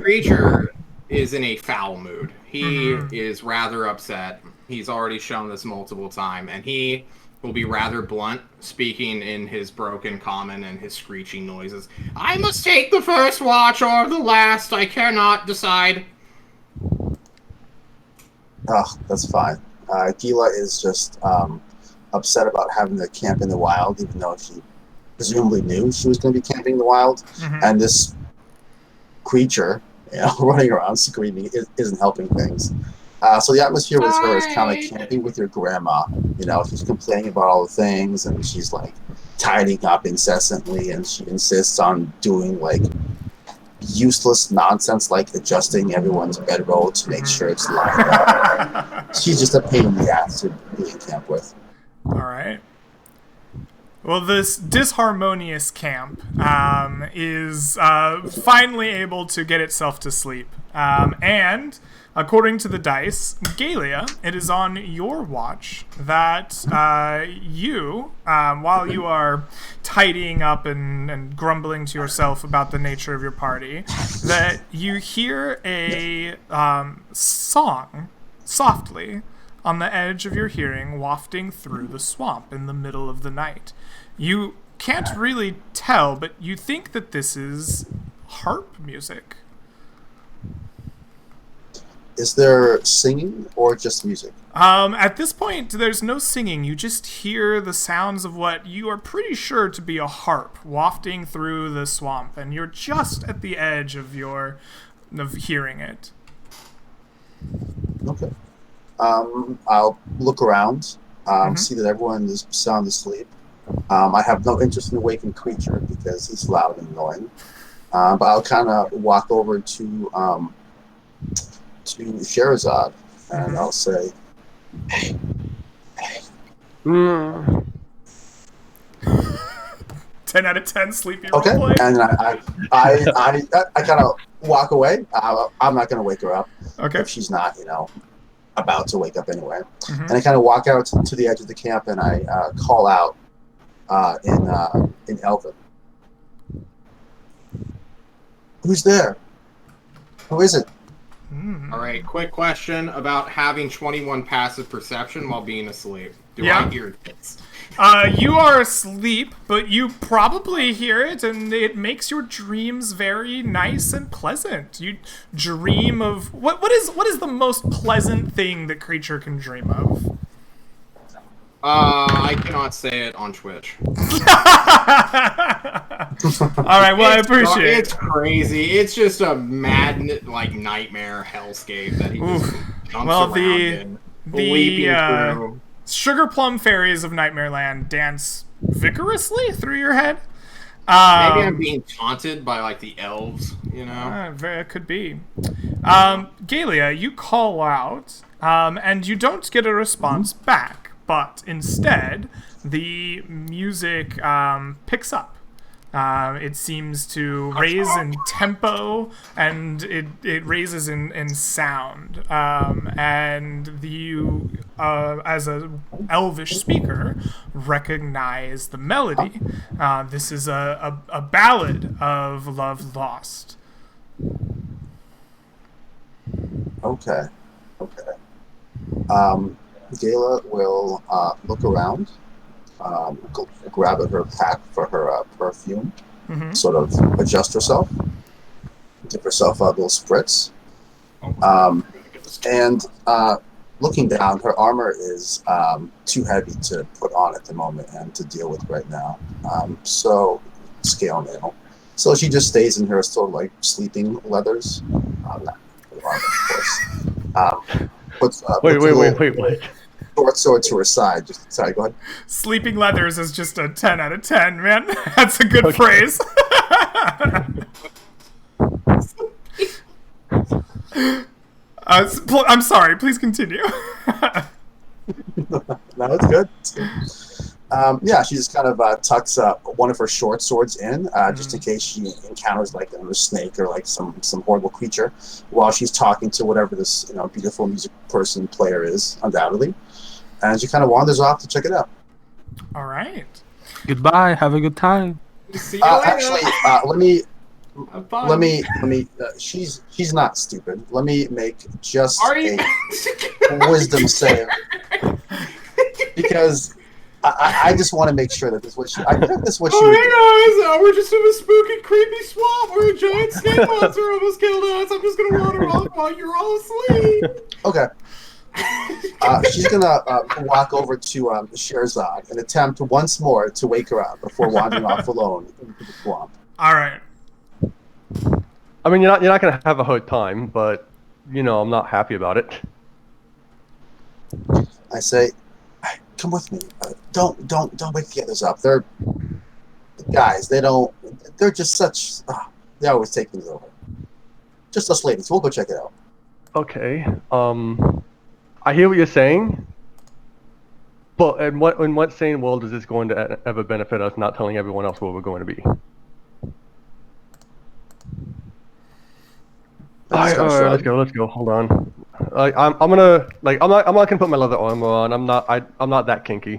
Creature is in a foul mood. He is rather upset. He's already shown this multiple times, and he will be rather blunt, speaking in his broken common and his screeching noises. I must take the first watch or the last. I cannot decide. Oh, that's fine. Gila is just upset about having to camp in the wild, even though she presumably knew she was going to be camping in the wild. And this creature, running around screaming isn't helping things. So the atmosphere with her is kind of like camping with your grandma. She's complaining about all the things, and she's like tidying up incessantly, and she insists on doing like useless nonsense like adjusting everyone's bedroll to make sure it's lined up. She's just a pain in the ass to be in camp with. All right. Well, this disharmonious camp is finally able to get itself to sleep. And According to the dice, Galia, it is on your watch that while you are tidying up and grumbling to yourself about the nature of your party, that you hear a song softly on the edge of your hearing wafting through the swamp in the middle of the night. You can't really tell, but you think that this is harp music. Is there singing or just music? At this point, there's no singing. You just hear the sounds of what you are pretty sure to be a harp wafting through the swamp, and you're just at the edge of hearing it. Okay. I'll look around, see that everyone is sound asleep. I have no interest in the waking creature because he's loud and annoying. But I'll kind of walk over to Sherazade, and I'll say, "Hey, 10 out of 10 sleepy okay." roleplay. And I kind of walk away. I'm not going to wake her up Okay. if she's not, about to wake up anyway. And I kind of walk out to the edge of the camp, and I call out in Elven. Who's there? Who is it? All right, quick question about having 21 passive perception while being asleep. Do Yeah. I hear this? You are asleep, but you probably hear it, and it makes your dreams very nice and pleasant. You dream of what is the most pleasant thing the creature can dream of? I cannot say it on Twitch. All right, well, I appreciate it. It's crazy. It's just a mad, nightmare hellscape that he just jumps around in, leaping through. Sugar plum fairies of Nightmare Land dance vigorously through your head. Maybe I'm being taunted by, the elves, It could be. Galia, you call out, and you don't get a response back. But instead, the music picks up. It seems to raise in tempo, and it raises in sound. And you, as an elvish speaker, recognize the melody. This is a ballad of love lost. Okay. Gala will look around, grab at her pack for her perfume, sort of adjust herself, give herself a little spritz, and looking down, her armor is too heavy to put on at the moment and to deal with right now. So scale mail. So she just stays in her sort of sleeping leathers. Not armor, of course. Puts Wait. short sword to her side. Sorry, go ahead. Sleeping leathers is just a 10 out of 10, man. That's a good phrase. I'm sorry. Please continue. No, it's good. Yeah, she just kind of tucks one of her short swords in, just in case she encounters a snake or some horrible creature, while she's talking to whatever this beautiful music player is, undoubtedly, and she kind of wanders off to check it out. All right. Goodbye. Have a good time. See you later. Actually, let me. She's not stupid. Let me make just a wisdom save because. I just want to make sure that this is what she. I think this is what she. Hey guys, we're just in a spooky, creepy swamp where a giant snake monster almost killed us. I'm just gonna wander off while you're all asleep. Okay. She's gonna walk over to Sherazade and attempt once more to wake her up before wandering off alone into the swamp. All right. I mean, you're not gonna have a hard time, but I'm not happy about it. I say, come with me. Don't wake the others up. They're guys. They're just such. They always take things over. Just us ladies. We'll go check it out. Okay. I hear what you're saying, but in what sane world is this going to ever benefit us? Not telling everyone else where we're going to be. All right, let's go. Hold on. Like I'm gonna I'm not gonna put my leather armor on. I'm not that kinky.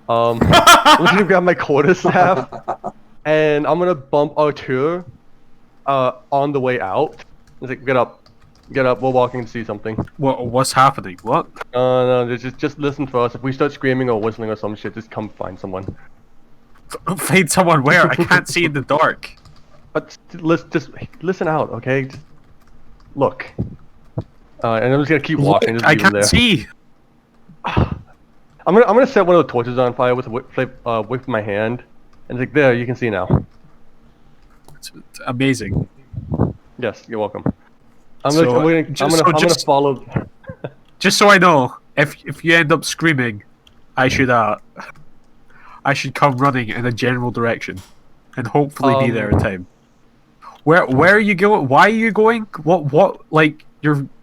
I'm just gonna grab my quarterstaff, and I'm gonna bump Artur on the way out. He's like, get up, we're walking to see something. What's happening? What? No, just listen for us. If we start screaming or whistling or some shit, just come find someone. Find someone where? I can't see in the dark. But just listen out, okay? Just look. And I'm just gonna keep walking. Just I leave him can't there. see. I'm gonna set one of the torches on fire with with my hand, and it's like, there, you can see now. It's amazing. Yes, you're welcome. I'm So, gonna follow. Just so I know, if you end up screaming, I should come running in a general direction, and hopefully be there in time. Where are you going? Why are you going? What like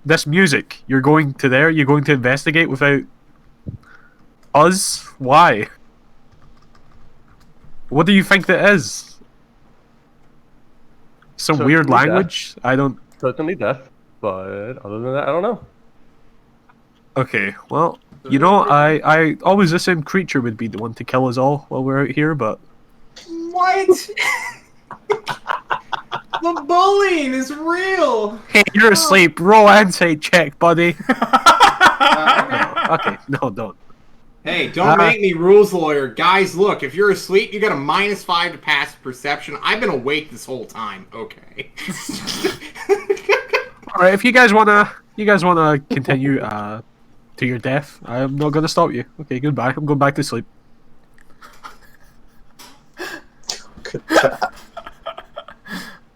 this music? You're going to there? You're going to investigate without us? Why? What do you think that is? Some So weird do that. language? I don't. Certainly death, but other than that, I don't know. Okay, well, you know, I always assumed Creature would be the one to kill us all while we're out here, but... What? The bullying is real. Hey, you're asleep. Roll insight check, buddy. Okay, no, don't. Hey, don't make me rules lawyer. Guys, look, if you're asleep, you got a -5 to passive perception. I've been awake this whole time. Okay. Alright, if you guys wanna continue to your death, I'm not gonna stop you. Okay, goodbye. I'm going back to sleep.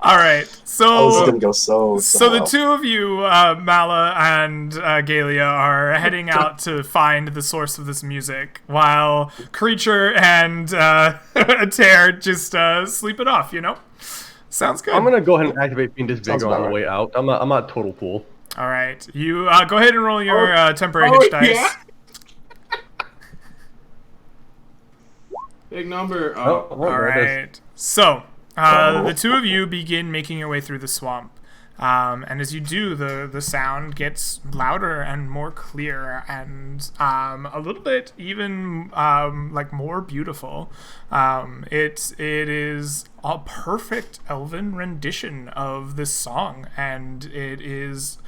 All right, so Oh, this is gonna go so So the well. two of you, Mala and Galia, are heading out to find the source of this music, while Creature and Tear just sleep it off. You know, sounds good. I'm gonna go ahead and activate Fiendish Sounds Vigor on about the way out. I'm not total fool. All right, you go ahead and roll your temporary hitch dice. Yeah? Big number. Oh. All right. So, the two of you begin making your way through the swamp. And as you do, the sound gets louder and more clear and a little bit even like more beautiful. It is a perfect elven rendition of this song, and it is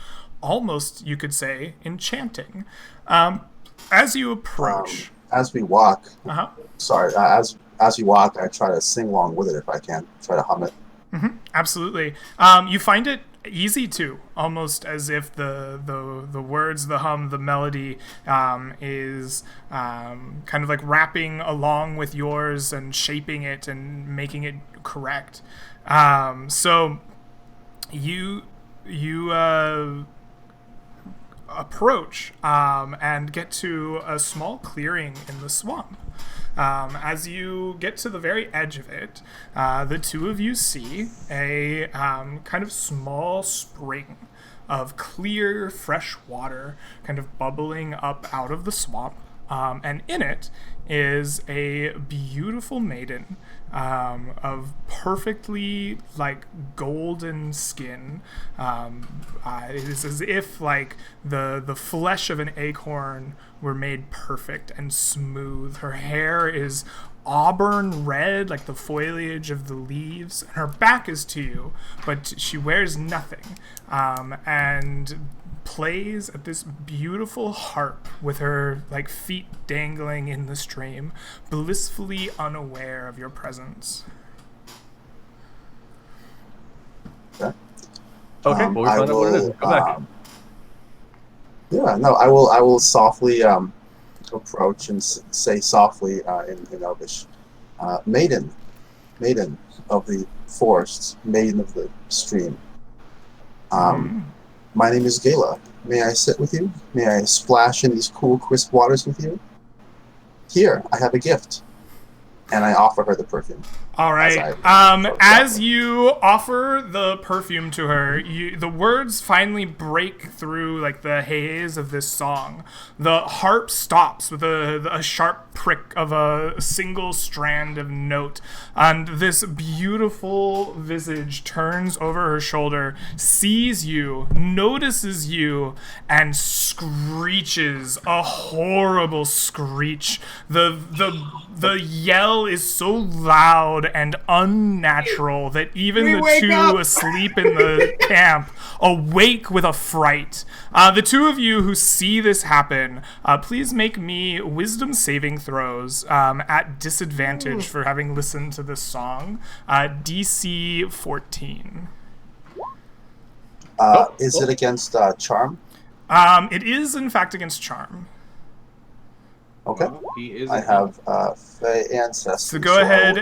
almost, you could say, enchanting. As you approach... As we walk, Uh-huh. sorry, as we walk, I try to sing along with it if I can. Try to hum it. Absolutely. You find it easy to, almost as if the words, the hum, the melody is kind of like rapping along with yours and shaping it and making it correct. So you approach and get to a small clearing in the swamp. As you get to the very edge of it, the two of you see a kind of small spring of clear, fresh water kind of bubbling up out of the swamp. And in it is a beautiful maiden of perfectly like golden skin. It is as if like the flesh of an acorn were made perfect and smooth. Her hair is auburn red like the foliage of the leaves, and her back is to you, but she wears nothing, and plays at this beautiful harp with her like feet dangling in the stream, blissfully unaware of your presence. Okay, well, we I found out what it is. will, Go back. Yeah, no, I will softly approach and say softly in Elvish, maiden of the forests, maiden of the stream. My name is Gala. May I sit with you? May I splash in these cool, crisp waters with you? Here, I have a gift. And I offer her the perfume. All right. As you offer the perfume to her, the words finally break through like the haze of this song. The harp stops with a sharp prick of a single strand of note, and this beautiful visage turns over her shoulder, sees you, notices you, and screeches a horrible screech. The yell is so loud and unnatural that even the two asleep in the camp awake with a fright. The two of you who see this happen, please make me wisdom saving throws at disadvantage for having listened to this song. DC 14. Is it against charm? It is in fact against charm. Okay. I have Fey ancestry. So go ahead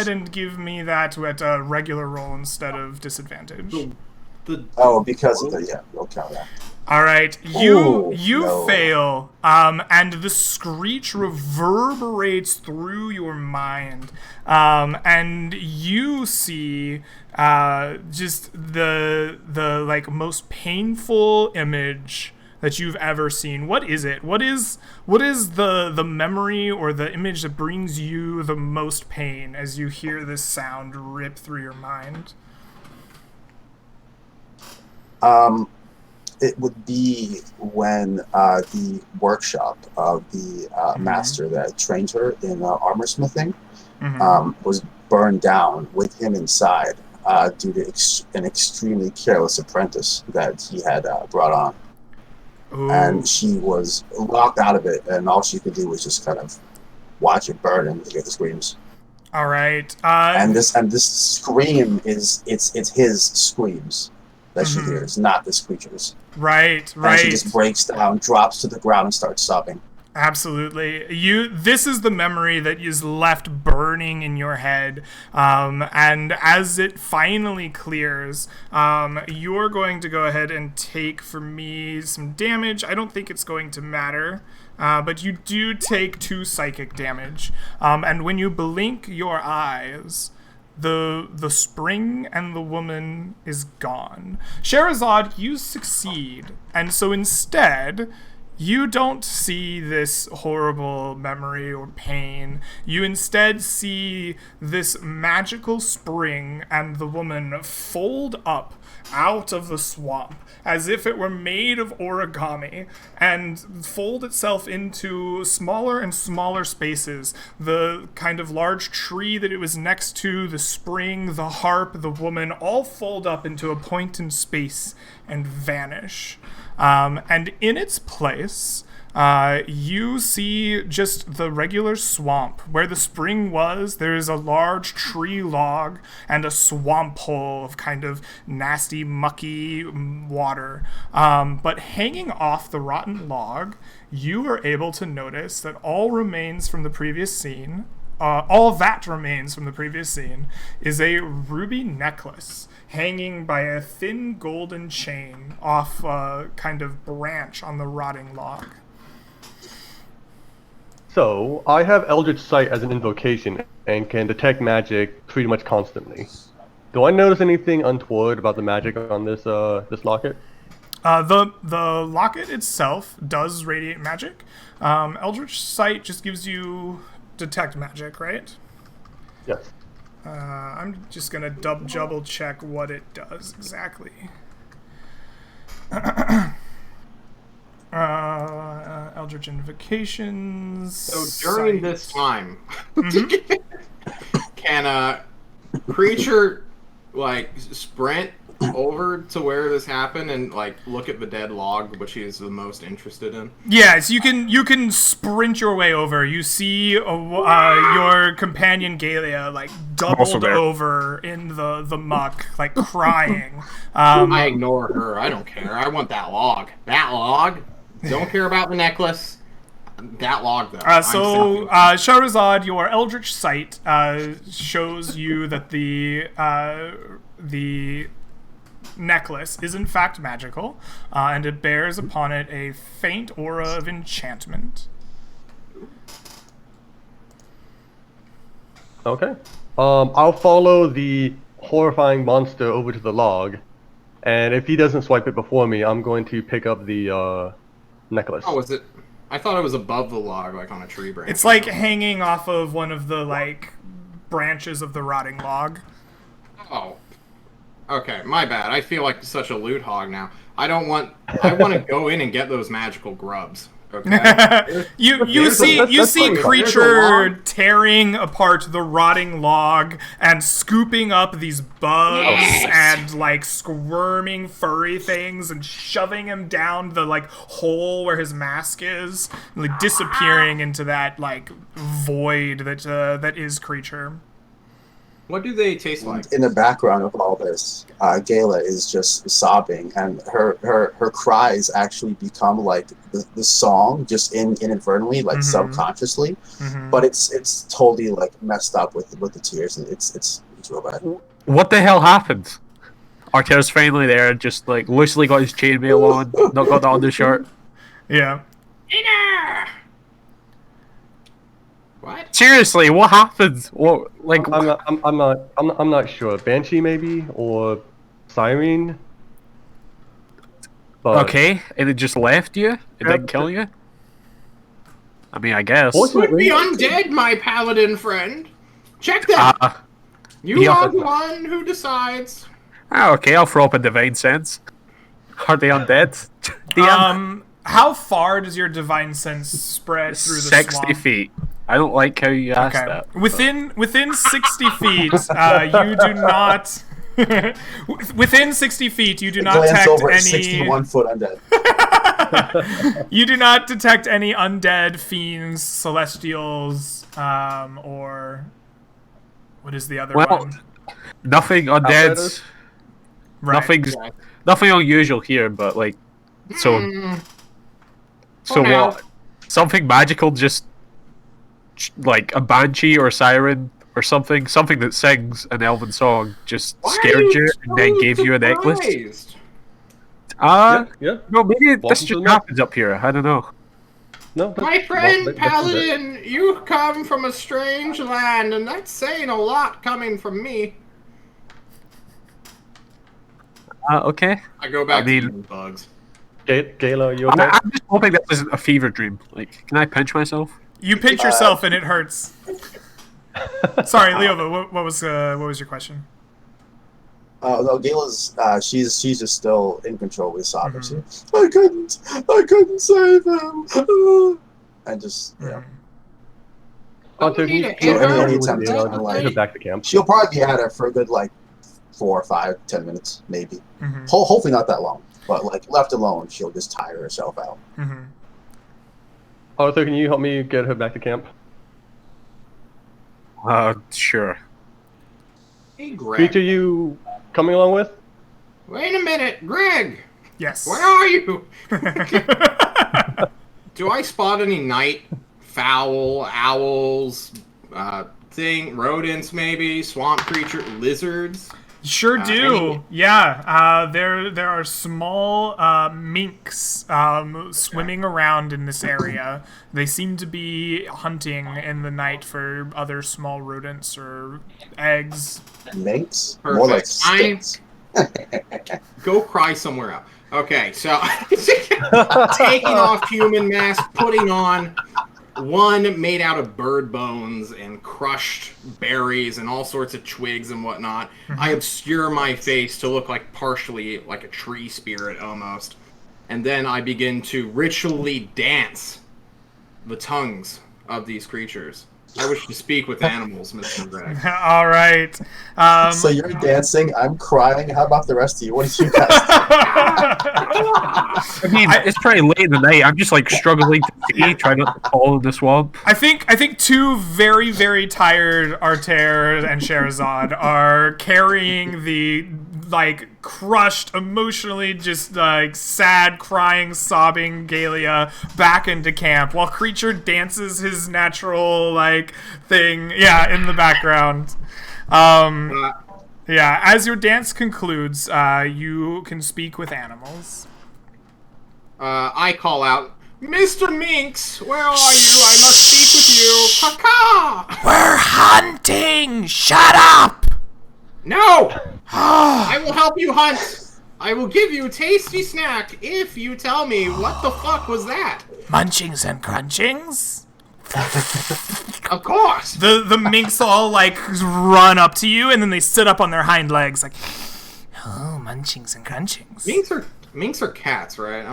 and give me that at a regular roll instead of disadvantage. Because of the we'll count that. All right, you fail, and the screech reverberates through your mind, and you see just the like most painful image that you've ever seen. What is it? What is the memory or the image that brings you the most pain as you hear this sound rip through your mind? It would be when the workshop of the master that trained her in armor smithing was burned down with him inside due to an extremely careless apprentice that he had brought on. Ooh. And she was locked out of it, and all she could do was just kind of watch it burn and hear the screams. All right. And this scream is it's his screams that she hears, not this creature's. Right. And she just breaks down, drops to the ground, and starts sobbing. Absolutely. This is the memory that is left burning in your head, and as it finally clears, you're going to go ahead and take, for me, some damage. I don't think it's going to matter, but you do take 2 psychic damage, and when you blink your eyes, the spring and the woman is gone. Sherazad, you succeed, and so instead, you don't see this horrible memory or pain. You instead see this magical spring and the woman fold up out of the swamp as if it were made of origami and fold itself into smaller and smaller spaces. The kind of large tree that it was next to, the spring, the harp, the woman, all fold up into a point in space and vanish. And in its place, you see just the regular swamp. Where the spring was, there is a large tree log and a swamp hole of kind of nasty, mucky water. But hanging off the rotten log, you are able to notice that all that remains from the previous scene is a ruby necklace hanging by a thin golden chain off a kind of branch on the rotting log. So, I have Eldritch Sight as an invocation and can detect magic pretty much constantly. Do I notice anything untoward about the magic on this locket? The locket itself does radiate magic. Eldritch Sight just gives you detect magic, right? Yes. I'm just gonna double check what it does exactly. Eldritch Invocations. So during this time, can a creature like sprint over to where this happened and like look at the dead log, which he is the most interested in? Yes, you can sprint your way over. You see your companion Galia like doubled over in the muck, like crying. I ignore her. I don't care. I want that log. That log. Don't care about the necklace. That log, though. Shahrazad, your Eldritch Sight shows you that the necklace is in fact magical, and it bears upon it a faint aura of enchantment. Okay. I'll follow the horrifying monster over to the log, and if he doesn't swipe it before me, I'm going to pick up the necklace. Oh, was it? I thought it was above the log, like on a tree branch. It's like hanging off of one of the like branches of the rotting log. Oh. Okay, my bad. I feel like such a loot hog now. I want to go in and get those magical grubs. Okay. you see that's funny. creature tearing apart the rotting log and scooping up these bugs and like squirming furry things and shoving him down the like hole where his mask is, like disappearing into that like void that is creature. What do they taste like? In the background of all this, Gala is just sobbing, and her cries actually become like the song, just inadvertently, like subconsciously. But it's totally like messed up with the tears, and it's real bad. What the hell happened? Arter's finally there, just like loosely got his chainmail on, not got the undershirt. Yeah. What? Seriously, what happened? What, like? I'm not sure. Banshee maybe, or Siren. But Okay, and it just left you? It didn't kill you? I mean, I guess. Would be undead, my paladin friend. Check that. You yeah. are the one who decides. Okay, I'll throw up a divine sense. Are they undead? How far does your divine sense spread through the 60 swamp? feet. I don't like how you asked that. Within 60 feet, you do not. Within 60 feet, you do not Glance detect over at any. 61-foot undead. You do not detect any undead fiends, celestials, or what is the other one? Nothing undead. Outriders? Right. Nothing unusual here, but like, so now. what? Something magical, just like a banshee or siren or something that sings an elven song, just scared you and then gave you a necklace. Surprised? Yeah. No, maybe this Welcome to just the happens up here. I don't know. No. My friend that's it. Paladin, you come from a strange land, and that's saying a lot coming from me. Okay. I go back I mean- to eating bugs. Gala, you okay? I'm just hoping that isn't a fever dream. Like, can I pinch myself? You pinch yourself and it hurts. Sorry, Leo. What was your question? No, Gala's she's just still in control with sobbing. I couldn't save him. And just Hunter, need can to you hit her. Any attempt to I'll like- take her back to camp. she'll probably be at it for a good like 4 or 5, 10 minutes maybe. Hopefully not that long, but like left alone, she'll just tire herself out. Arthur, can you help me get her back to camp? Sure. Hey, Greg. Creature, you coming along with? Wait a minute, Greg. Yes. Where are you? Do I spot any night fowl, owls, rodents maybe, swamp creature, lizards? Sure do. Any- Yeah. There are small minks swimming around in this area. They seem to be hunting in the night for other small rodents or eggs. Minks? More like Perfect. sticks. Go cry somewhere else. Okay, so taking off human mask, putting on one made out of bird bones and crushed berries and all sorts of twigs and whatnot. I obscure my face to look like partially like a tree spirit almost. And then I begin to ritually dance the tongues of these creatures. I wish to speak with animals, Mr. Greg. All right. So you're dancing, I'm crying. How about the rest of you? What do you guys I mean, it's pretty late in the night. I'm just like struggling to see, trying not to fall in the swamp. I think two very, very tired Arter and Sherazade are carrying the like crushed, emotionally just like sad, crying, sobbing Galia back into camp while Creature dances his natural like thing, in the background. Yeah, as your dance concludes, you can speak with animals. I call out, Mr. Minx, where are you? I must speak with you. Caw-caw! We're hunting! Shut up! No! I will help you hunt. I will give you a tasty snack if you tell me what the fuck was that. Munchings and crunchings? Of course. The minks all, like, run up to you, and then they sit up on their hind legs, like, oh, munchings and crunchings. Minks are cats, right?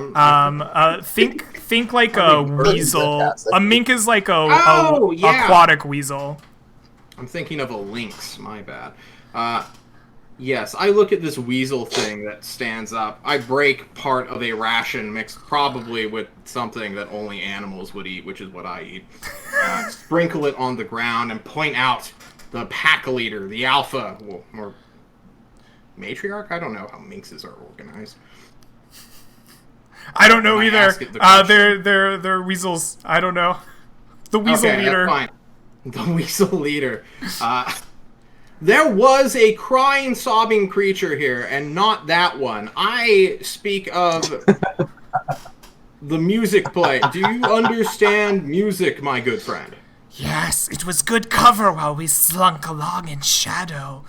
Think like a weasel. A mink is like a yeah. aquatic weasel. I'm thinking of a lynx, my bad. Yes, I look at this weasel thing that stands up. I break part of a ration mixed probably with something that only animals would eat, which is what I eat. Sprinkle it on the ground and point out the pack leader, the alpha, or matriarch? I don't know how minxes are organized. I don't know either. They're weasels. I don't know. The Weasel Leader. That's fine. The Weasel Leader. There was a crying, sobbing creature here, and not that one. I speak of the music play. Do you understand music, my good friend? Yes, it was good cover while we slunk along in shadow.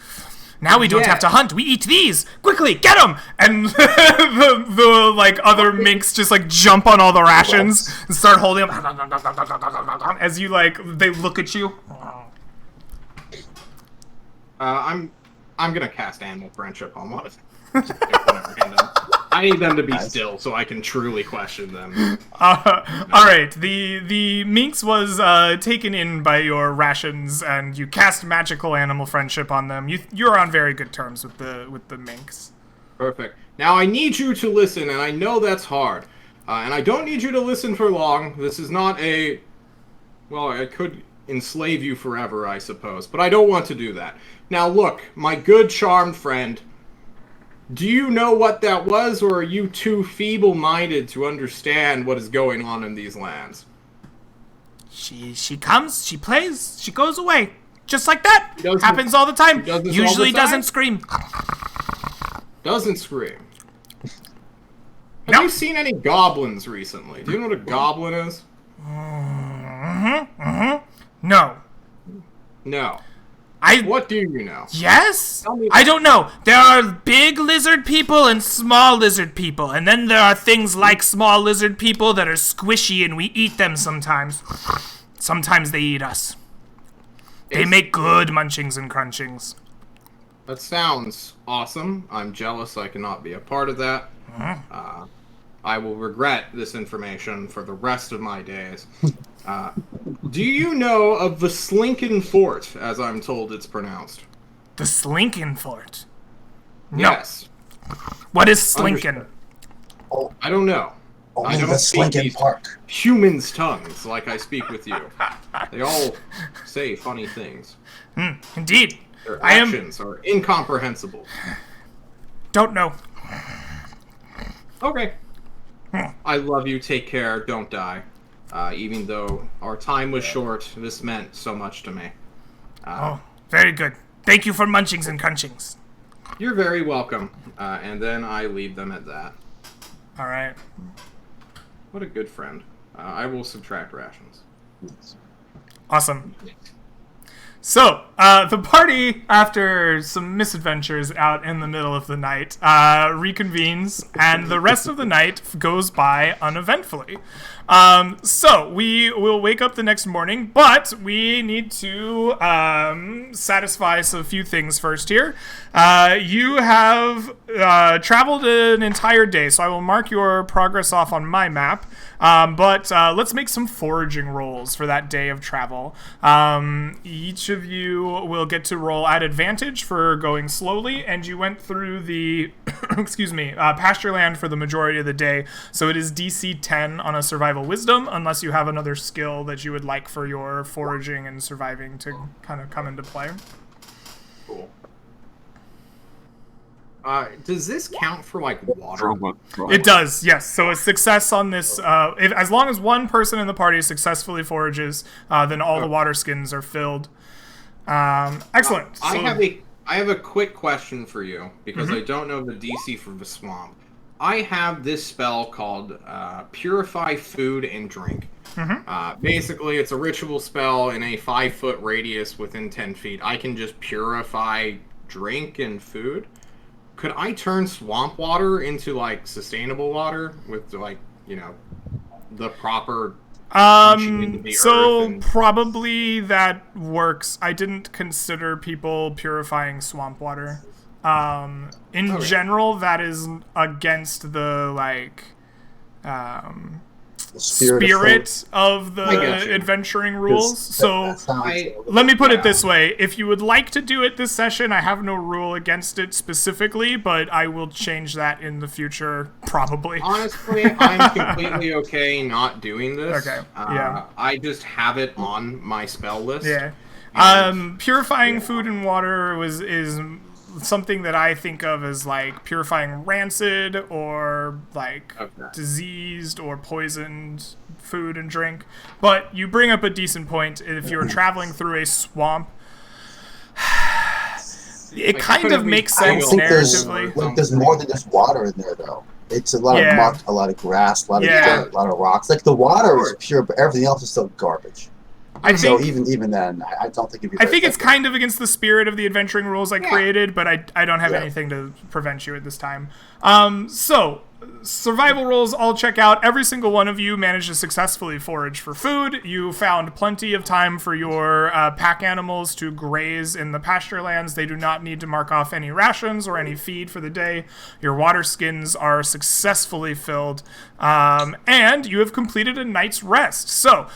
Now we don't have to hunt. We eat these. Quickly, get them! And the like other minks just like jump on all the rations and start holding them as you like they look at you. I'm gonna cast Animal Friendship on one of them. I need them to be still so I can truly question them. All right, the minx was taken in by your rations, and you cast magical Animal Friendship on them. You're on very good terms with the minx. Perfect. Now I need you to listen, and I know that's hard, and I don't need you to listen for long. This is not a... Well, I could enslave you forever, I suppose, but I don't want to do that. Now look, my good charmed friend, do you know what that was, or are you too feeble-minded to understand what is going on in these lands? She comes, she plays, she goes away. Just like that. Happens all the time. Usually doesn't scream. Doesn't scream. Have you seen any goblins recently? Do you know what a goblin is? No. No. What do you know? Yes? I don't know. There are big lizard people and small lizard people. And then there are things like small lizard people that are squishy and we eat them sometimes. Sometimes they eat us. They make good munchings and crunchings. That sounds awesome. I'm jealous I cannot be a part of that. I will regret this information for the rest of my days. Do you know of the Slinkin Fort, as I'm told it's pronounced? The Slinkin Fort? No. Yes. What is Slinkin? I don't know. Only the Slinkin Park. Humans' tongues, like I speak with you. They all say funny things. Indeed. Their actions are incomprehensible. Don't know. Okay. I love you. Take care. Don't die. Even though our time was short, this meant so much to me. Very good. Thank you for munchings and crunchings. You're very welcome. And then I leave them at that. All right. What a good friend. I will subtract rations. Awesome. So, the party, after some misadventures out in the middle of the night, reconvenes, and the rest of the night goes by uneventfully. So, we will wake up the next morning, but we need to satisfy a few things first here. You have traveled an entire day, so I will mark your progress off on my map. But let's make some foraging rolls for that day of travel. Each of you will get to roll at advantage for going slowly, and you went through the pasture land for the majority of the day, so it is DC 10 on a survival wisdom, unless you have another skill that you would like for your foraging and surviving to kind of come into play. Cool. Does this count for, like, water? It does, yes. So a success on this, as long as one person in the party successfully forages, then all the water skins are filled. Excellent. I have a quick question for you, because I don't know the DC for the swamp. I have this spell called Purify Food and Drink. Basically, it's a ritual spell in a 5-foot radius within 10 feet. I can just purify drink and food. Could I turn swamp water into, like, sustainable water with, like, you know, the proper punching into the So earth and... probably that works. I didn't consider people purifying swamp water. In general, that is against the, like, spirit of the adventuring rules. So let me put it this way. If you would like to do it this session, I have no rule against it specifically, but I will change that in the future, probably. Honestly, I'm completely okay not doing this. Okay, yeah. I just have it on my spell list. Yeah. Purifying food and water is something that I think of as, like, purifying rancid or, like, diseased or poisoned food and drink. But you bring up a decent point. If you're traveling through a swamp, it kind of makes sense narratively. There's more than just water in there, though. It's a lot of muck, a lot of grass, a lot of dirt, a lot of rocks. Like, the water is pure, but everything else is still garbage. So even then, I don't think it'd be. I think it's kind of against the spirit of the adventuring rules I created, but I don't have anything to prevent you at this time. So survival rolls, all check out. Every single one of you managed to successfully forage for food. You found plenty of time for your pack animals to graze in the pasture lands. They do not need to mark off any rations or any feed for the day. Your water skins are successfully filled, and you have completed a night's rest. So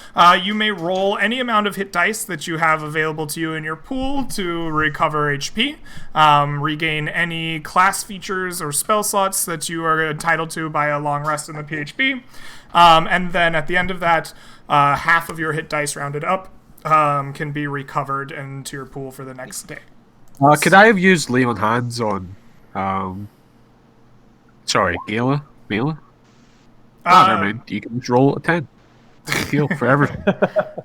you may roll any amount of hit dice that you have available to you in your pool to recover HP, regain any class features or spell slots that you are entitled to by a long rest in the PHP, and then at the end of that, half of your hit dice rounded up can be recovered into your pool for the next day. Could I have used lay on hands on Gala? Never mind. You can just roll a 10. Heal forever.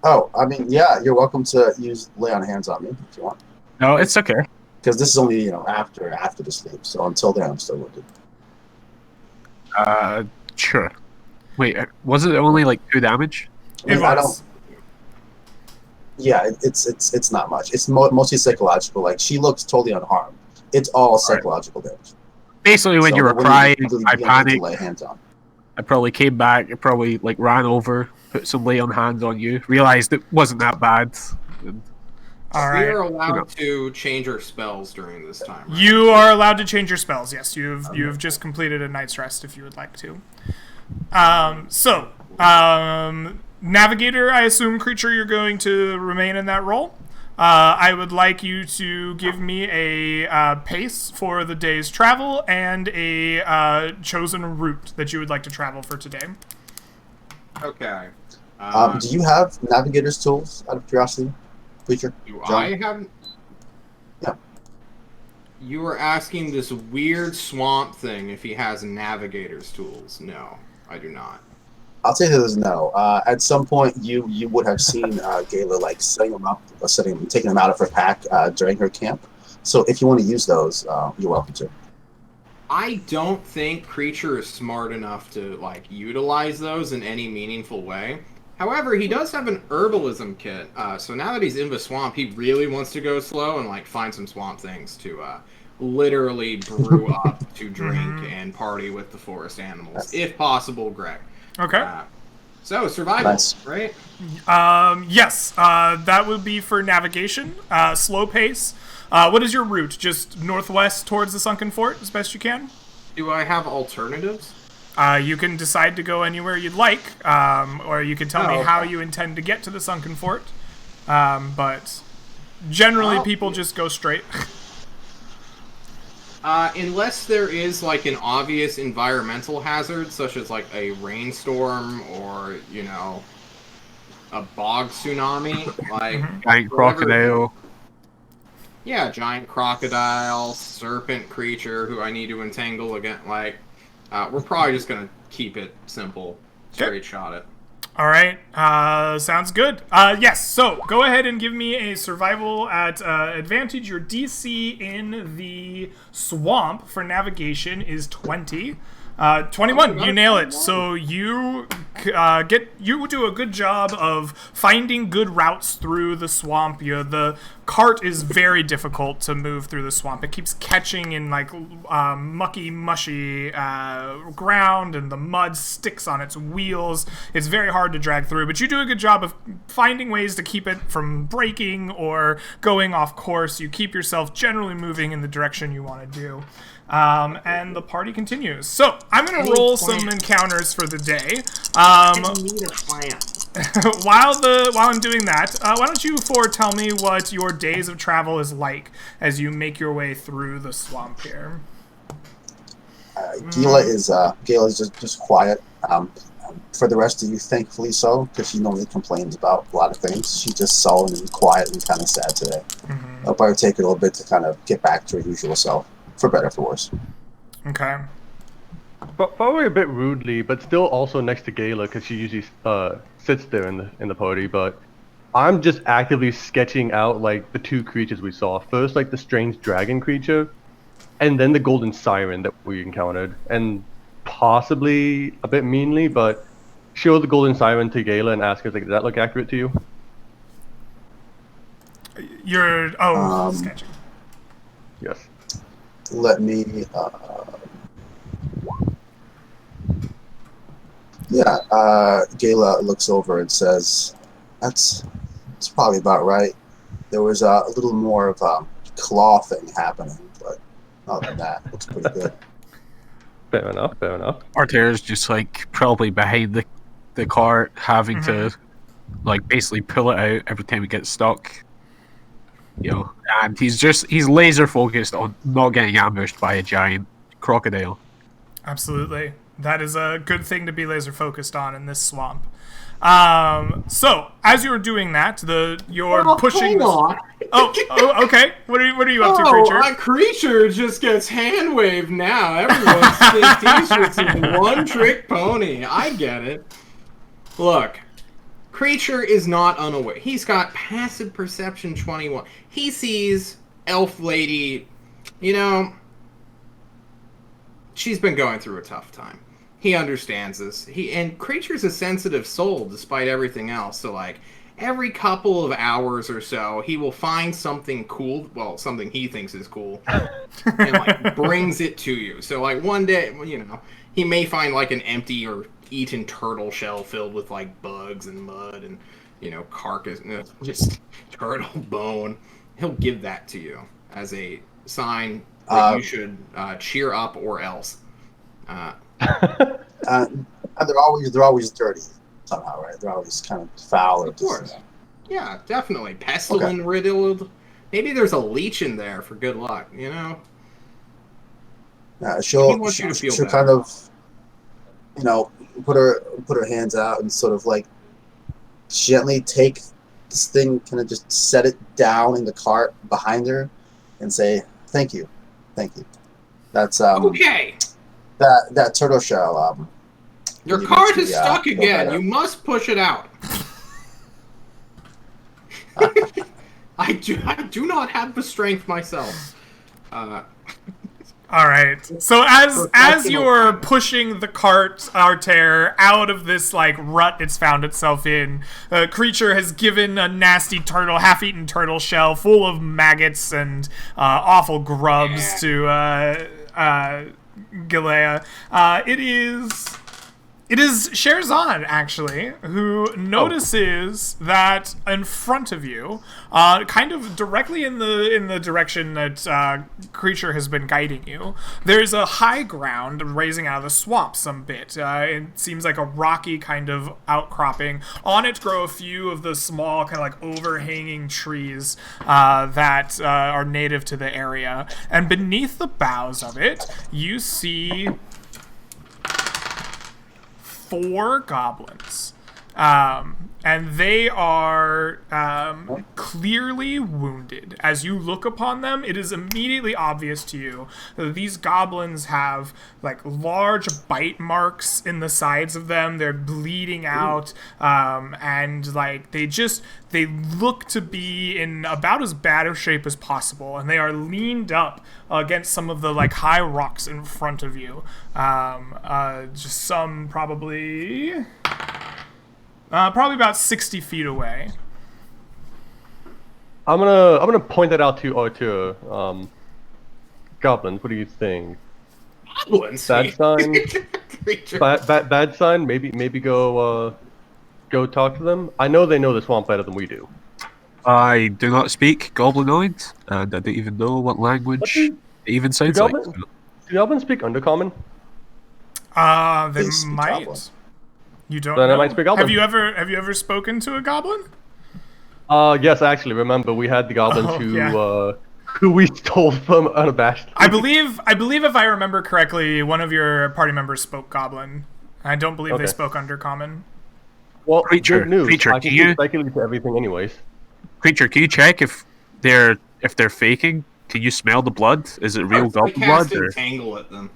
Oh, I mean, yeah, you're welcome to use lay on hands on me if you want. No, it's okay. Because this is only, after the sleep, so until then I'm still wounded. Sure. Wait, was it only like 2 damage? It was. Yeah, it's not much. It's mostly psychological. Like, she looks totally unharmed. It's all psychological damage. Basically, when you were crying, I panicked. Lay hands on. I probably came back. I probably like ran over, put some lay on hands on you. Realized it wasn't that bad. And, all right. We're allowed to change our spells during this time. Right? You are allowed to change your spells. Yes, you've just completed a night's rest if you would like to. Navigator, I assume, creature, you're going to remain in that role. I would like you to give me a pace for the day's travel and a chosen route that you would like to travel for today. Okay. Do you have Navigator's tools, out of curiosity, creature? Do John? I have... Yeah. You were asking this weird swamp thing if he has Navigator's tools. No, I do not. I'll say this no. At some point, you would have seen Gala like setting him up, taking him out of her pack during her camp. So if you want to use those, you're welcome to. I don't think Creature is smart enough to like utilize those in any meaningful way. However, he does have an herbalism kit. So now that he's in the swamp, he really wants to go slow and like find some swamp things to literally brew up to drink and party with the forest animals, if possible, Greg. Okay. So, survival, right? Yes. That would be for navigation. Slow pace. What is your route? Just northwest towards the sunken fort as best you can? Do I have alternatives? You can decide to go anywhere you'd like, or you can tell me how you intend to get to the sunken fort. But generally, people just go straight. Unless there is, like, an obvious environmental hazard, such as, like, a rainstorm or, you know, a bog tsunami, like... Giant crocodile. Yeah, giant crocodile, serpent creature who I need to entangle again, like... we're probably just gonna keep it simple. Straight shot it. All right. Sounds good. Yes, so go ahead and give me a survival at advantage. Your DC in the swamp for navigation is 20. 21, you nail it. So you do a good job of finding good routes through the swamp. The cart is very difficult to move through the swamp. It keeps catching in like mucky, mushy ground, and the mud sticks on its wheels. It's very hard to drag through, but you do a good job of finding ways to keep it from breaking or going off course. You keep yourself generally moving in the direction you want to do. And the party continues. So I'm going to roll some encounters for the day. Need a plant. While I'm doing that, why don't you tell me what your days of travel is like as you make your way through the swamp here. Gila is just quiet. For the rest of you, thankfully so, because she normally complains about a lot of things. She's just sullen and quiet and kind of sad today. It'll probably take her a little bit to kind of get back to her usual self, for better or for worse. Okay. But probably a bit rudely, but still also next to Gala, because she usually sits there in the party. But I'm just actively sketching out like the two creatures we saw. First, like the strange dragon creature, and then the golden siren that we encountered. And possibly a bit meanly, but show the golden siren to Gala and ask her, like, does that look accurate to you? You're sketching. Yes. Let me. Gala looks over and says, "That's probably about right. There was a little more of a claw thing happening, but other than that, looks pretty good." Fair enough. Arter's just like probably behind the cart, having to like basically pull it out every time he gets stuck. You know, and he's laser focused on not getting ambushed by a giant crocodile. Absolutely. That is a good thing to be laser focused on in this swamp. So as you're doing that, you're pushing. Hold on. Okay. What are you up to, creature? My creature just gets hand waved now. Everyone thinks he's just a one-trick pony. I get it. Look, creature is not unaware. He's got passive perception 21. He sees elf lady. You know, she's been going through a tough time. He understands this. And creature's a sensitive soul despite everything else. So like every couple of hours or so, he will find something cool, well, something he thinks is cool, and like brings it to you. So like one day, you know, he may find like an empty or eaten turtle shell filled with like bugs and mud and, you know, carcass, just turtle bone. He'll give that to you as a sign that you should cheer up or else. They're always dirty somehow, right? They're always kind of foul. Of course. Yeah, definitely. Pestilent riddled. Maybe there's a leech in there for good luck, you know? She'll kind of, you know, put her hands out and sort of like gently take this thing, kind of just set it down in the cart behind her and say, thank you. That's okay. That turtle shell. Your cart is stuck again. You must push it out. I do not have the strength myself. All right. So as you're pushing the cart, Arter, out of this like rut it's found itself in, a creature has given a nasty turtle, half-eaten turtle shell full of maggots and awful grubs to Galea. It is Sherzan, actually, who notices that in front of you, kind of directly in the direction that creature has been guiding you, there's a high ground raising out of the swamp some bit. It seems like a rocky kind of outcropping. On it grow a few of the small kind of like overhanging trees that are native to the area. And beneath the boughs of it, you see 4 goblins. and they are clearly wounded. As you look upon them, it is immediately obvious to you that these goblins have like large bite marks in the sides of them. They're bleeding out, and like they look to be in about as bad of shape as possible, and they are leaned up against some of the like high rocks in front of you. Just some probably about 60 feet away. I'm gonna point that out to Arthur. Goblins, what do you think? Goblins. Bad sign. Creature. Bad sign. Maybe go talk to them. I know they know the swamp better than we do. I do not speak Goblinoids, and I don't even know what language it even sounds like. Do goblins speak Undercommon? They speak might. Goblin. You don't Then I know? might speak Goblin. Have you ever spoken to a goblin? Yes, I actually remember we had the goblins who we stole from unabashed. I believe if I remember correctly, one of your party members spoke goblin. I don't believe they Okay. spoke undercommon. Well, Creature, good news. creature, I can can you- speculate to everything anyways. Creature, can you check if they're faking? Can you smell the blood? Is it real I goblin cast blood? Or... Entangle at them.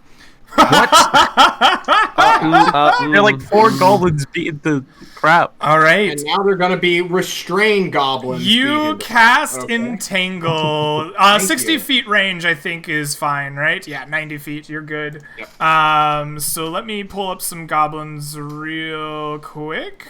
They're like 4 goblins beating the crap. All right. And now they're gonna be restrained goblins. You beating- cast Okay. Entangle. 60 you. feet range, I think, is fine, right? Yeah, 90 feet. You're good. Yep. So let me pull up some goblins real quick.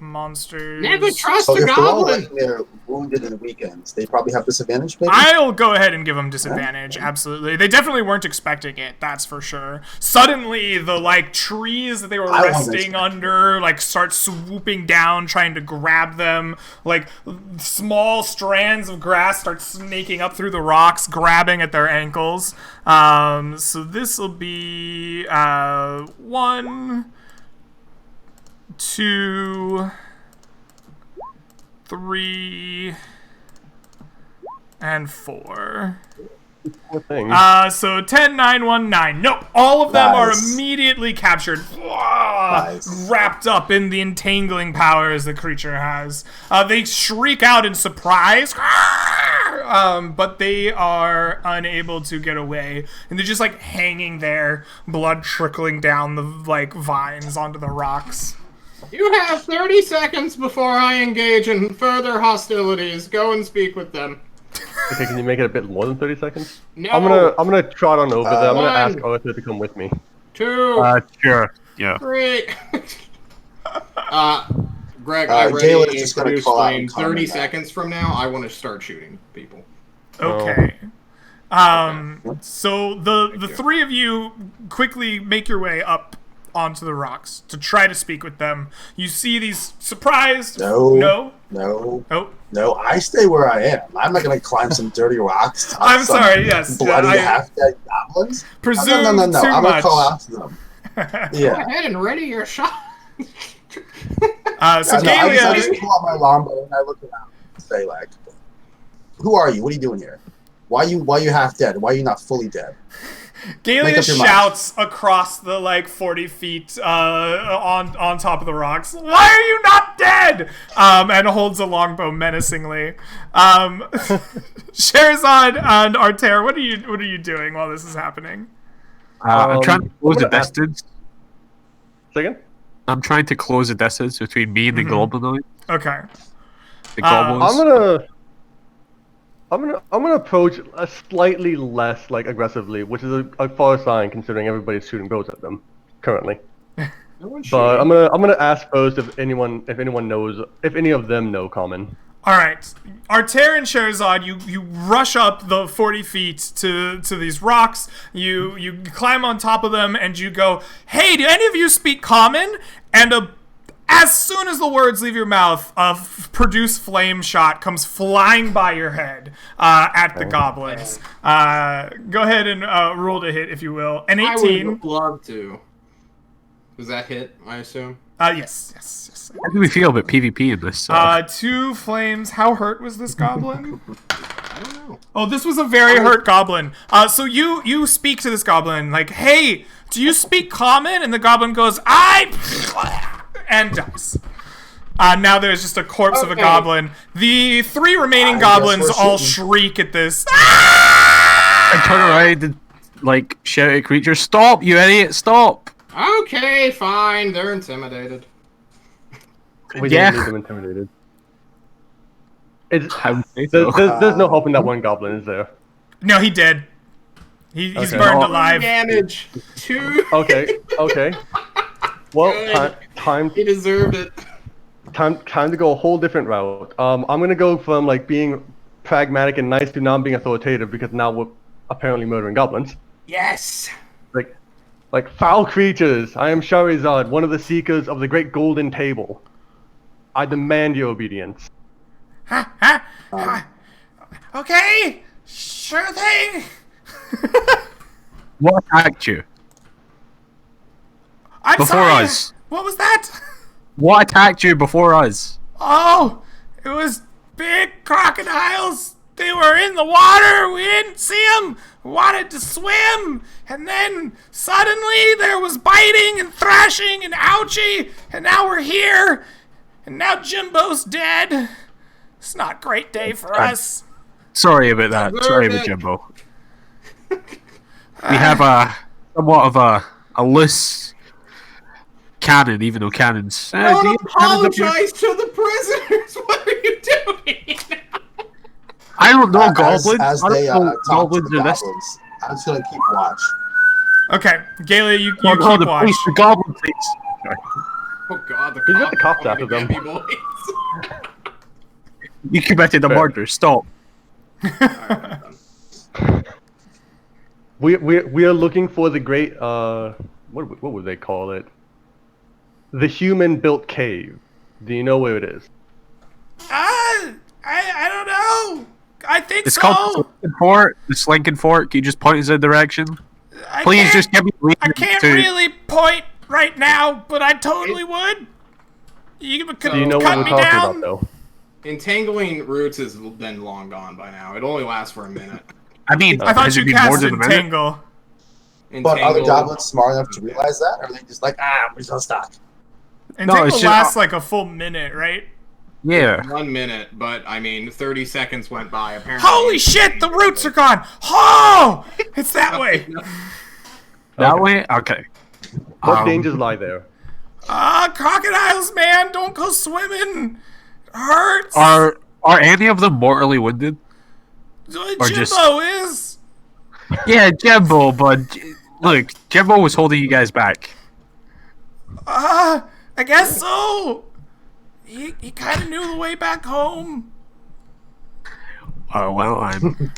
Monsters. Never trust So a if they're all goblin. like they're wounded in weekends, they probably have disadvantage. Maybe. I'll go ahead and give them disadvantage. Absolutely. They definitely weren't expecting it. That's for sure. Suddenly, the like trees that they were I wasn't resting expecting under like start swooping down, trying to grab them. Like small strands of grass start snaking up through the rocks, grabbing at their ankles. So this will be 1, 2, 3, and 4. Poor thing. So 10, 9, 1, 9. Nope. All of them are Nice. immediately captured. Nice. Wrapped up in the entangling powers the creature has. They shriek out in surprise. But they are unable to get away. And they're just like hanging there, blood trickling down the like vines onto the rocks. You have 30 seconds before I engage in further hostilities. Go and speak with them. Okay, can you make it a bit more than 30 seconons? No. I'm gonna trot on over there. I'm gonna ask 1, Arthur to come with me. 2, Sure. Yeah. 3. Greg, I Galen already is just gonna introduced call out flame. and 30 comment seconds from now, I want to start shooting people. Okay. So the three of you quickly make your way up onto the rocks to try to speak with them. You see these surprised. No. No. No. Oh. No, I stay where I am. I'm not going to climb some dirty rocks. To I'm some sorry, yes, Bloody I half-dead goblins. presumed No. too I'm going much. to call out to them. Go Yeah. ahead and ready your shot. So I Galia, just pull out my longbow and I look around and say, like, who are you? What are you doing here? Why you half dead? Why are you not fully dead? Make Galia up your mind. shouts across the like 40 feet on top of the rocks. Why are you not dead? And holds a longbow menacingly. Sherazad and Arter, what are you doing while this is happening? I'm trying to close the I'm gonna ask- distance. Second? I'm trying to close the distance between me and the Goblinoid. Okay. The goblins. I'm gonna approach a slightly less like aggressively, which is a far sign considering everybody's shooting bows at them currently. No one's But shooting. I'm gonna ask first if anyone knows if any of them know common. All right, Arter and Sherazad, you rush up the 40 feet to these rocks. You climb on top of them and you go, "Hey, do any of you speak common?" And as soon as the words leave your mouth, a produce flame shot comes flying by your head at the goblins. Go ahead and roll to hit, if you will. An I 18. would love to. Does that hit, I assume? Yes. How do we feel about PvP in this? 2 flames. How hurt was this goblin? I don't know. Oh, this was a very hurt goblin. So you speak to this goblin like, "Hey, do you speak common?" And the goblin goes, and dies. Now there's just a corpse of a Okay. goblin. The 3 remaining I guess goblins we're all shooting. shriek at this. I turn around and like shout at creatures, "Stop, you idiot! Stop!" Okay, fine. They're intimidated. We Yeah. didn't need them intimidated. It's, I would say so. there's no helping that one goblin, is there? No, he did. He's Okay. burned No. alive. Damage. 2. Okay, okay. Well, Good. time He deserved it. time to go a whole different route. I'm gonna go from like being pragmatic and nice to now being authoritative because now we're apparently murdering goblins. Yes. Like foul creatures. I am Charizard, one of the seekers of the great golden table. I demand your obedience. Okay, sure thing. What attacked you? I'm Before sorry. us. What was that? What attacked you before us? Oh, it was big crocodiles. They were in the water. We didn't see them. We wanted to swim. And then suddenly there was biting and thrashing and ouchie. And now we're here. And now Jimbo's dead. It's not a great day for us. Sorry about that. Sorry about it. Jimbo. We have a somewhat of a loose cannon, even though cannons. do Don't you have cannons up here? apologize to the prisoners. What are you doing? I don't know goblins. As I they don't know talk to goblins the are this. goblins, I'm just gonna keep watch. Okay, Galia, you Oh, no, keep the watch. police, the goblin police. Oh God, You got the cops after them. Get me, boys. You committed a Fair. murder. Stop. We are looking for the great what would they call it? The human built cave. Do you know where it is? I don't know. I think It's so. called the Slinking Fort. The Slinking Fort. Can you just point us in the direction? I Please can't- just give me a reason I can't to... really point right now, but I totally would. You could Do you know what cut we're me talking down. about though? Entangling roots has been long gone by now. It only lasts for a minute. I mean, I thought has you it been more cast than a minute? Entangle. But are the Entangle- goblins smart enough to realize that, or are they just like, we're just gonna stop? Entangle it's just- lasts like a full minute, right? Yeah. 1 minute, but I mean, 30 seconds went by. Apparently. Holy shit, the roots are gone. Oh, it's that way. That Okay. way? Okay. What dangers lie there? Crocodiles, man, don't go swimming. It hurts. Are any of them mortally wounded? or Jimbo just- is. Yeah, Jimbo, but look, Jimbo was holding you guys back. I guess so. He kind of knew the way back home. Oh well, I'm.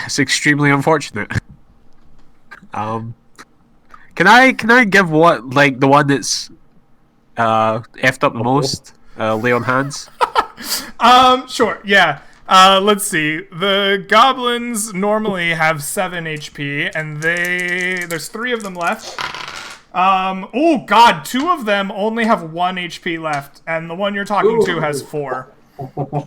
It's extremely unfortunate. Can I give what like the one that's effed up the most? Lay on hands. Sure, yeah. Let's see. The goblins normally have 7 HP, and there's 3 of them left. Oh god, 2 of them only have 1 HP left, and the one you're talking to has 4.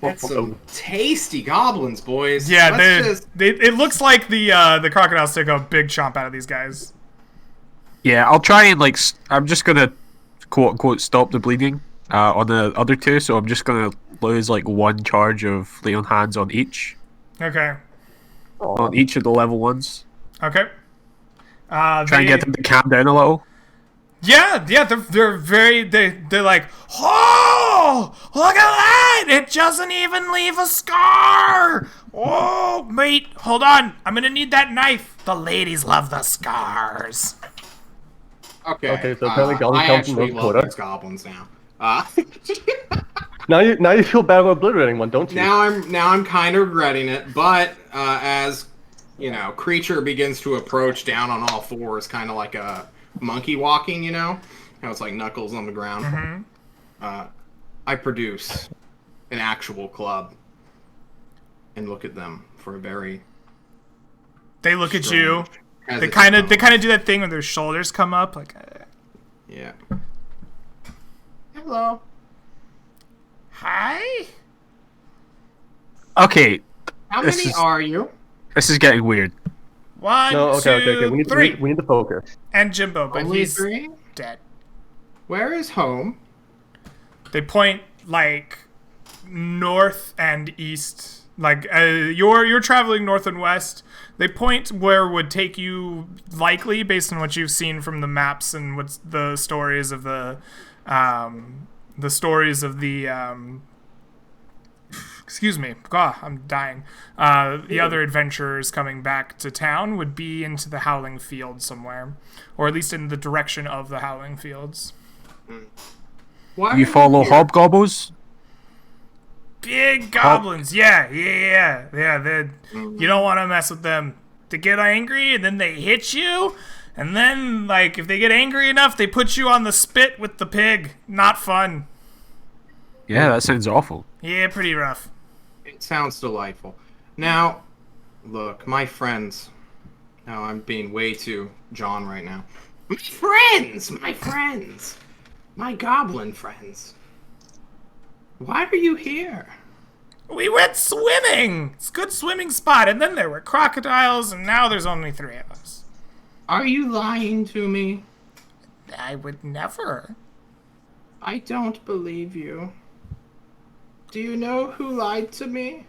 That's some tasty goblins, boys. Yeah, Let's it looks like the crocodiles took a big chomp out of these guys. Yeah, I'll try and like. I'm just gonna quote unquote stop the bleeding on the other 2, so I'm just gonna lose like 1 charge of lay on hands on each Okay. of the level 1s. Okay. Try and get them to calm down a little. Yeah, they're very they're like, oh, look at that! It doesn't even leave a scar. Oh, wait, hold on, I'm gonna need that knife. The ladies love the scars. Okay, so apparently goblins I come from actually North love Dakota. these goblins now. Now you feel bad about obliterating one, don't you? now I'm kind of regretting it, but as you know, creature begins to approach down on all fours, kind of like a monkey walking. You know, how it's like knuckles on the ground. I produce an actual club and look at them for a very. They look at you. strange They kind of do that thing when their shoulders come up, like. Yeah. Hello. Hi. Okay, How This many is- are you? this is getting weird. 1, No, 2, okay. We need 3. to focus. And Jimbo, but Only he's 3? dead. Where is home? They point like north and east. Like you're traveling north and west. They point where would take you likely based on what you've seen from the maps and what's the stories of the excuse me. God, I'm dying. The other adventurers coming back to town would be into the Howling Fields somewhere, or at least in the direction of the Howling Fields. Why You follow hobgoblins? Big goblins, yeah. You don't want to mess with them. They get angry and then they hit you, and then like if they get angry enough, they put you on the spit with the pig. Not fun. Yeah, that sounds awful. Yeah, pretty rough. It sounds delightful. Now, look, my friends. Now I'm being way too John right now. My friends, my goblin friends. Why are you here? We went swimming. It's a good swimming spot, and then there were crocodiles, and now there's only 3 of us. Are you lying to me? I would never. I don't believe you. Do you know who lied to me?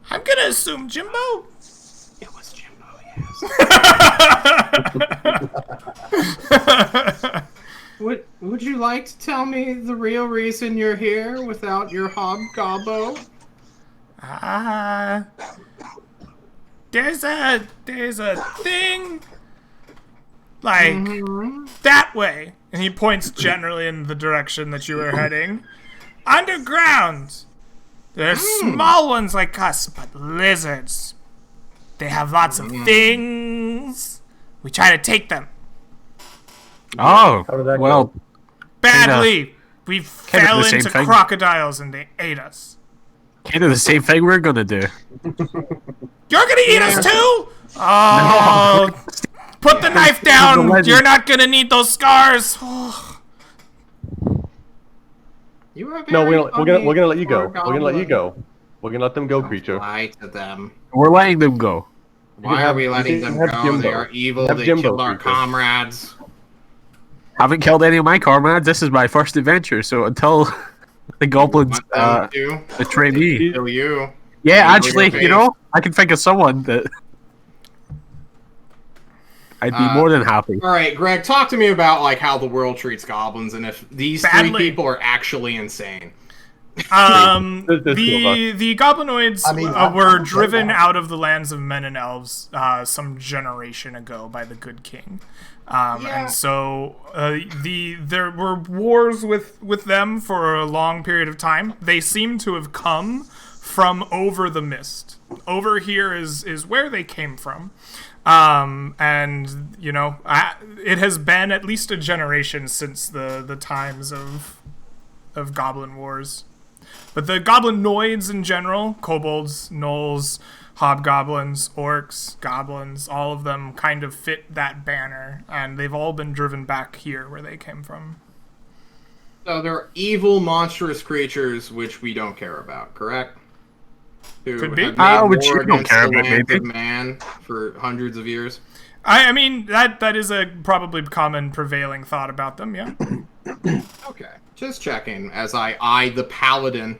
I'm gonna assume Jimbo. It was Jimbo, yes. Would you like to tell me the real reason you're here without your hobgobbo? There's a thing like that way, and he points generally in the direction that you were heading. Underground. There's small ones like us, but lizards. They have lots of things. We try to take them. Oh, How did that well, go? Badly. We kind of fell the same into thing. crocodiles and they ate us. kind of the same thing we're gonna do. You're gonna eat us too? Oh, put the knife The down. legend. You're not gonna need those scars. You are No, very we're gonna let you go. funny, We're gonna let you goblin. go. We're gonna let them go, creature. Lie to them. We're letting them go. Why have- are we letting you them can go? have Jimbo. They are evil. Have They Jimbo, killed our creature. comrades. Haven't killed any of my comrades. This is my first adventure, so until the goblins Let them do. betray me. Kill you. Yeah, Kill actually, your you know, I can think of someone that I'd be more than happy. All right, Greg, talk to me about like how the world treats goblins and if these Badly. 3 people are actually insane. There's two of The Goblinoids I mean, were I'm driven okay. out of the lands of men and elves some generation ago by the Good King. And so there were wars with them for a long period of time. They seem to have come from over the mist. Over here is where they came from. And, you know, it has been at least a generation since the times of Goblin Wars. But the Goblinoids in general, kobolds, gnolls, hobgoblins, orcs, goblins, all of them kind of fit that banner, and they've all been driven back here where they came from. So they're evil, monstrous creatures which we don't care about, correct? Who Could be. have made Which war you don't against care the about, lands maybe. of man for hundreds of years. I mean, that is a probably common prevailing thought about them, yeah. Okay, just checking as I eye the paladin.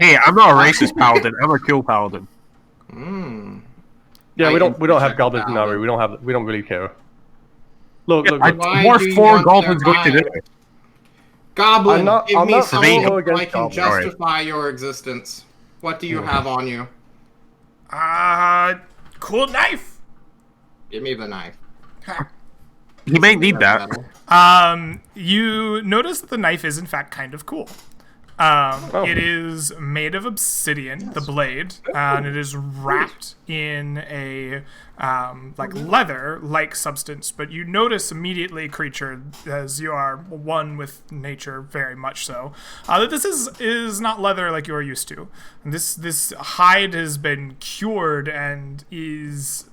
Hey, I'm not a racist paladin. I'm a cool paladin. Yeah, we don't check have it goblins in out. our we don't really care. Look, look, I look. Why dwarfed do you 4 want goblins their going to do eye? it. Goblin, give I'm me not something so so against I can goblins. Alright. justify your existence. What do you have on you? Cool knife. Give me the knife. He might need that. You notice that the knife is in fact kind of cool. It is made of obsidian, the blade, and it is wrapped in a like leather-like substance. But you notice immediately, creature, as you are one with nature, very much so, that this is not leather like you are used to. This hide has been cured and is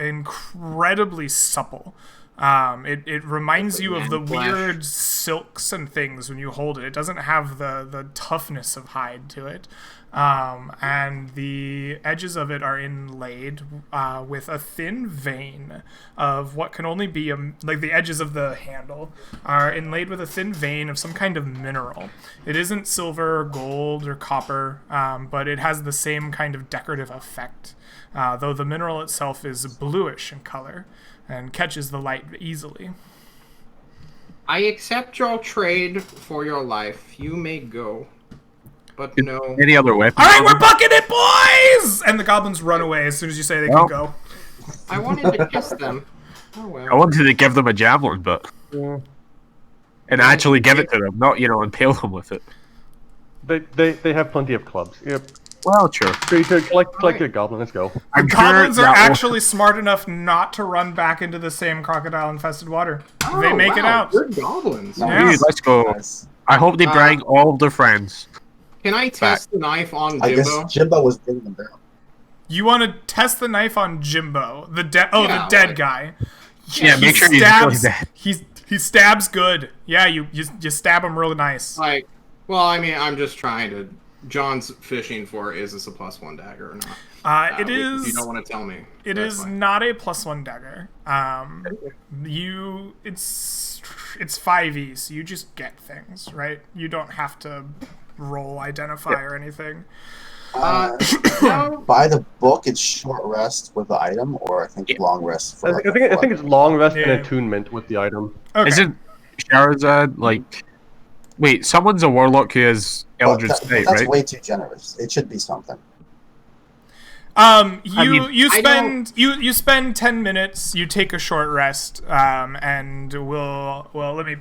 incredibly supple. It reminds you of the Man flesh. weird silks and things when you hold it. It doesn't have the toughness of hide to it. And the edges of it are inlaid with a thin vein of what can only be like the edges of the handle are inlaid with a thin vein of some kind of mineral. It isn't silver or gold or copper, but it has the same kind of decorative effect, though the mineral itself is bluish in color and catches the light easily. I accept your trade for your life. You may go. But no. Any other weapon? All right, we're bucking it, boys! And the goblins run away as soon as you say they can go. I wanted to kiss them. Oh well. I wanted to give them a javelin, but and actually give it to them, not impale them with it. They have plenty of clubs. Yep. Well, sure. So you could collect your goblin. Let's go. I'm Goblins sure are that actually smart enough not to run back into the same crocodile-infested water. Oh, They make it wow, out. Good goblins. Yeah. Dude, let's go. Nice. I hope they bring all of their friends. Can I test the knife on I guess Jimbo? Jimbo was bringing them down. You want to test the knife on Jimbo, the dead Yeah, dead like- guy. Yeah, He make sure he's really stabs. dead. He stabs good. Yeah, you stab him really nice. Like, well, I mean, I'm just trying to. John's fishing for is this a +1 dagger or not? It If is. you don't want to tell me. It that's is fine. not a +1 dagger. It's 5e, so you just get things, right? You don't have to roll identify or anything. No, By the book, it's short rest with the item, or I think long rest for. I think it's long rest and Yeah. attunement with the item. Okay. Isn't Charizard like? Wait, someone's a warlock who has Eldritch Sight, That's right? way too generous. It should be something. You I spend you spend 10 minutes. You take a short rest, and let me.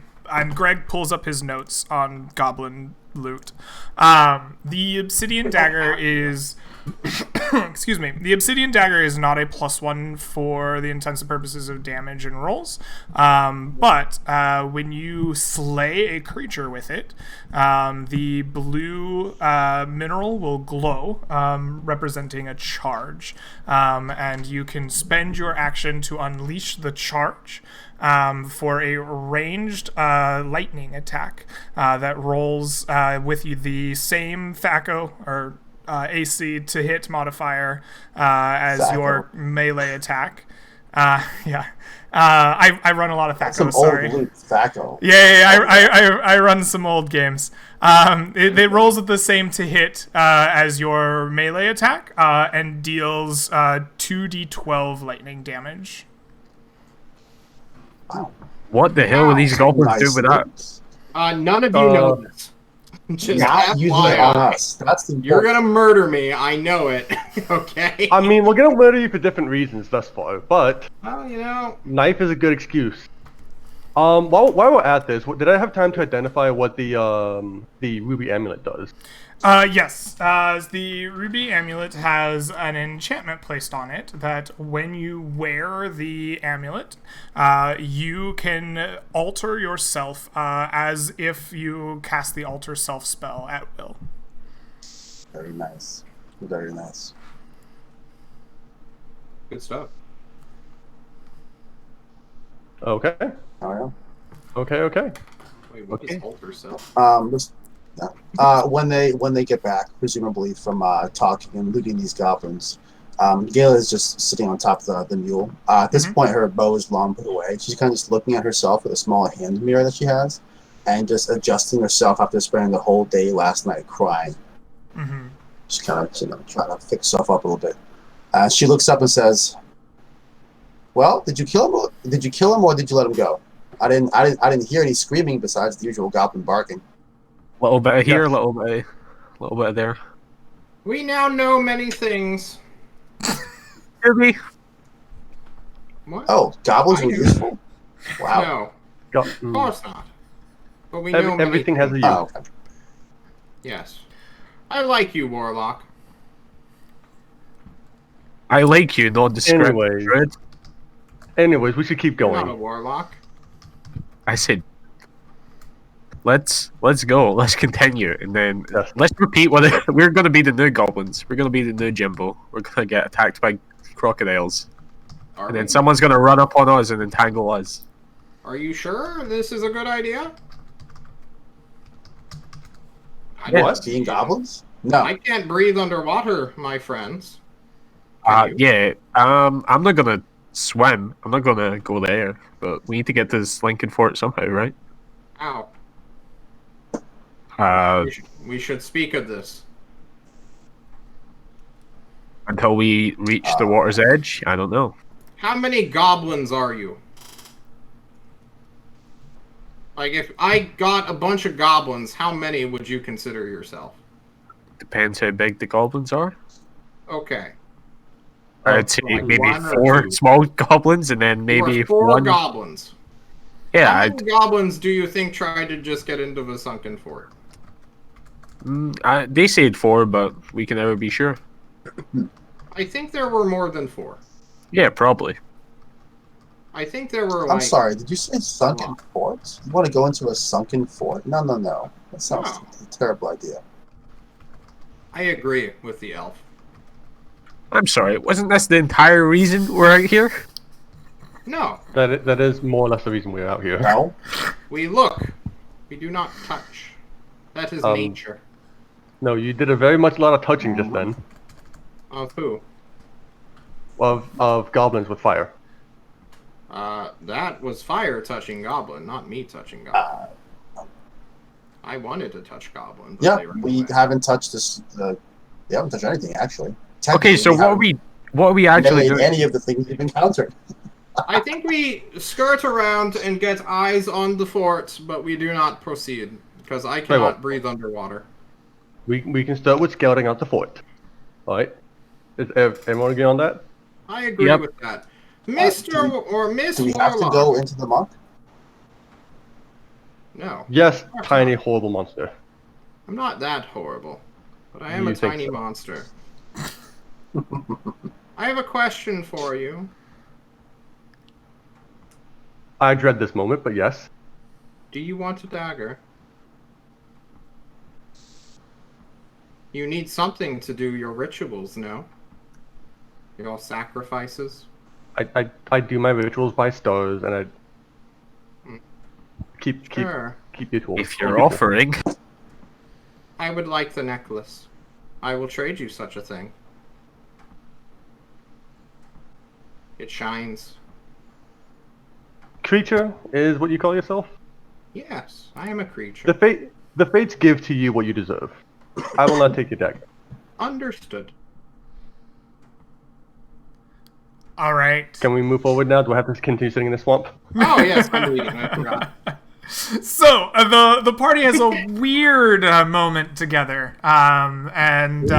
Greg pulls up his notes on goblin loot. The Obsidian Dagger is. Excuse me. The Obsidian Dagger is not a +1 for the intents and purposes of damage and rolls. But when you slay a creature with it, the blue mineral will glow, representing a charge. And you can spend your action to unleash the charge for a ranged lightning attack that rolls with you the same THAC0 or AC to hit modifier as THAC0. your melee attack. Yeah. I run a lot of That's THAC0, some sorry. old loot, THAC0. Yeah, I run some old games. It rolls with the same to hit as your melee attack and deals 2d12 lightning damage. Wow. What the hell are these goblins doing with that? loot. none of you know this. Just Not using it on FYI. us. That's the You're gonna murder me. I know it. Okay. I mean, we're gonna murder you for different reasons thus far, but Well, knife is a good excuse. While we're at this, did I have time to identify what the ruby amulet does? Yes. The ruby amulet has an enchantment placed on it that when you wear the amulet, you can alter yourself as if you cast the alter self spell at will. Very nice. Very nice. good stuff. Okay. Oh Okay. Wait, what is alter self? yeah. When they get back, presumably from talking and looting these goblins, Gayla is just sitting on top of the mule. At this point, her bow is long put away. She's kind of just looking at herself with a small hand mirror that she has, and just adjusting herself after spending the whole day last night crying. Mm-hmm. Just kind of trying to fix herself up a little bit. She looks up and says, "Well, did you kill him? Did you kill him, or did you let him go? I didn't hear any screaming besides the usual goblin barking." Little bit of here, Yeah. little bit of there. We now know many things. Kirby. What? Oh, goblins I were knew. useful. Wow. No, Go, of course not. But we know many everything has a things. use. Oh, okay. Yes. I like you, Warlock. I like you, nondescript. Anyways. Fred. Anyways, we should keep You're not a going. Warlock. I said, let's go. Let's continue, and then Yes. let's repeat what we're going to be the new goblins. We're going to be the new Jimbo. We're going to get attacked by crocodiles. Are And then we? someone's gonna run up on us and entangle us. Are you sure this is a good idea? I Yeah. What? Being goblins? No. I can't breathe underwater, my friends. Can you? Yeah. I'm not gonna swim. I'm not gonna go there. But we need to get to this Lincoln Fort somehow, right? Ow. Uh, We should speak of this. until we reach the water's edge. I don't know. How many goblins are you? Like, if I got a bunch of goblins, how many would you consider yourself? Depends how big the goblins are. Okay. I'd say like maybe one or 4 two? small goblins, and then You maybe are 4 one. goblins. Yeah, How many goblins do you think tried to just get into the sunken fort? they said 4, but we can never be sure. I think there were more than 4. Yeah, probably. I think there were I'm like... sorry, did you say sunken fort? You want to go into a sunken fort? No, no, no. That sounds No. like a terrible idea. I agree with the elf. I'm sorry, wasn't this the entire reason we're out here? No. That is more or less the reason we're out here. No? We look. We do not touch. That is nature. No, you did a very much lot of touching just then. Of who? Of goblins with fire. That was fire touching goblin, not me touching goblin. I wanted to touch goblin. But Yeah, they ran we away. haven't touched this. We haven't touched anything, actually. Okay, so Technically, what are we actually haven't doing? any of the things we've encountered. I think we skirt around and get eyes on the fort, but we do not proceed because I Very well. cannot breathe underwater. We can start with scouting out the fort. Alright? Is everyone agree on that? I agree Yep. with that. Mr. or Miss Do we have to Warlock. go into the muck? No, Yes, tiny horrible monster. I'm not that horrible, but I am You a think tiny so? monster. I have a question for you. I dread this moment, but yes. Do you want a dagger? You need something to do your rituals, no? Your sacrifices? I do my rituals by stars, and I keep Sure. your tools. If you're offering, I would like the necklace. I will trade you such a thing. It shines. Creature is what you call yourself. Yes, I am a creature. The fates give to you what you deserve. I will not take your dagger. Understood. All right. Can we move forward now? Do I have to continue sitting in the swamp? Oh yes, I'm leaving. I forgot. So the party has a weird moment together, and We need to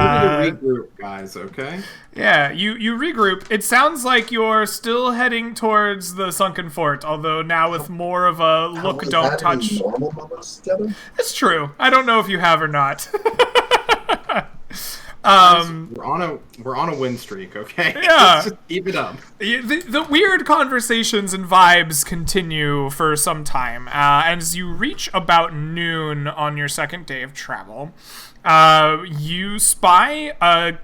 regroup, guys. Okay. yeah, you regroup. It sounds like you're still heading towards the sunken fort, although now with more of a look, Has don't had touch. any normal moments together? It's true. I don't know if you have or not. We're on a win streak. Okay. Yeah. Just keep it up. The weird conversations and vibes continue for some time. As you reach about noon on your second day of travel, you spy a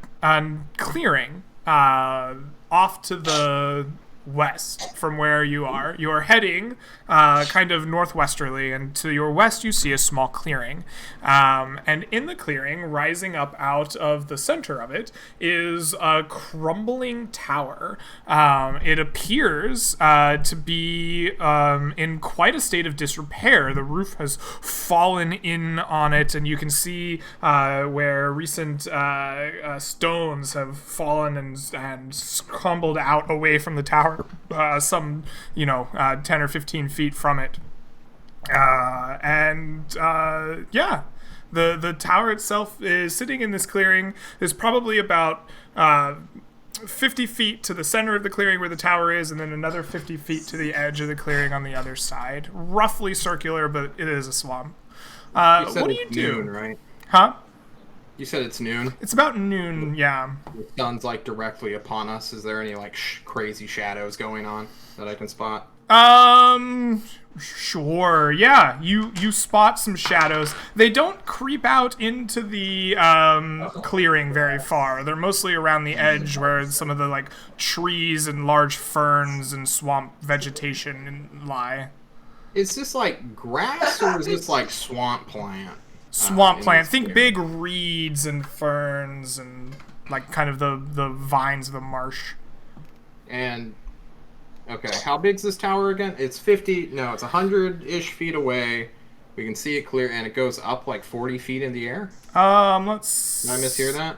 clearing off to the west from where you are. You're heading kind of northwesterly, and to your west you see a small clearing. And in the clearing, rising up out of the center of it, is a crumbling tower. It appears to be in quite a state of disrepair. The roof has fallen in on it, and you can see where recent stones have fallen and crumbled out away from the tower, some 10 or 15 feet from it. Yeah, the tower itself is sitting in this clearing. There's probably about 50 feet to the center of the clearing where the tower is, and then another 50 feet to the edge of the clearing on the other side. Roughly circular, but it is a swamp. You said What do you it's do? noon, right? Huh? You said it's noon. It's about noon, yeah. The sun's like directly upon us. Is there any like crazy shadows going on that I can spot? Sure. Yeah, you spot some shadows. They don't creep out into the clearing very far. They're mostly around the edge where some of the like trees and large ferns and swamp vegetation lie. Is this like grass or is this like swamp plant? Swamp in plant. this Think clearing? big reeds and ferns and like kind of the vines of the marsh. And okay, how big's this tower again? It's 50. No, it's 100-ish feet away. We can see it clear, and it goes up like 40 feet in the air. Let's. Did I mishear that?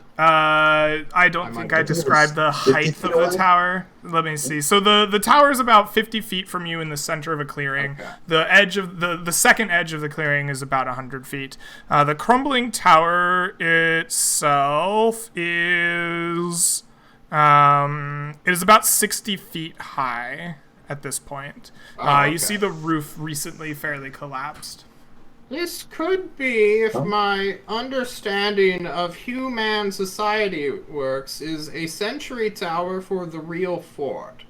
I don't think I described the height of the tower. Let me see. So the tower is about 50 feet from you in the center of a clearing. Okay. The edge of the second edge of the clearing is about 100 feet. The Crumbling Tower itself is it is about 60 feet high at this point. Oh, You okay. see the roof recently fairly collapsed. This could be, if my understanding of human society works, is a sentry tower for the real fort.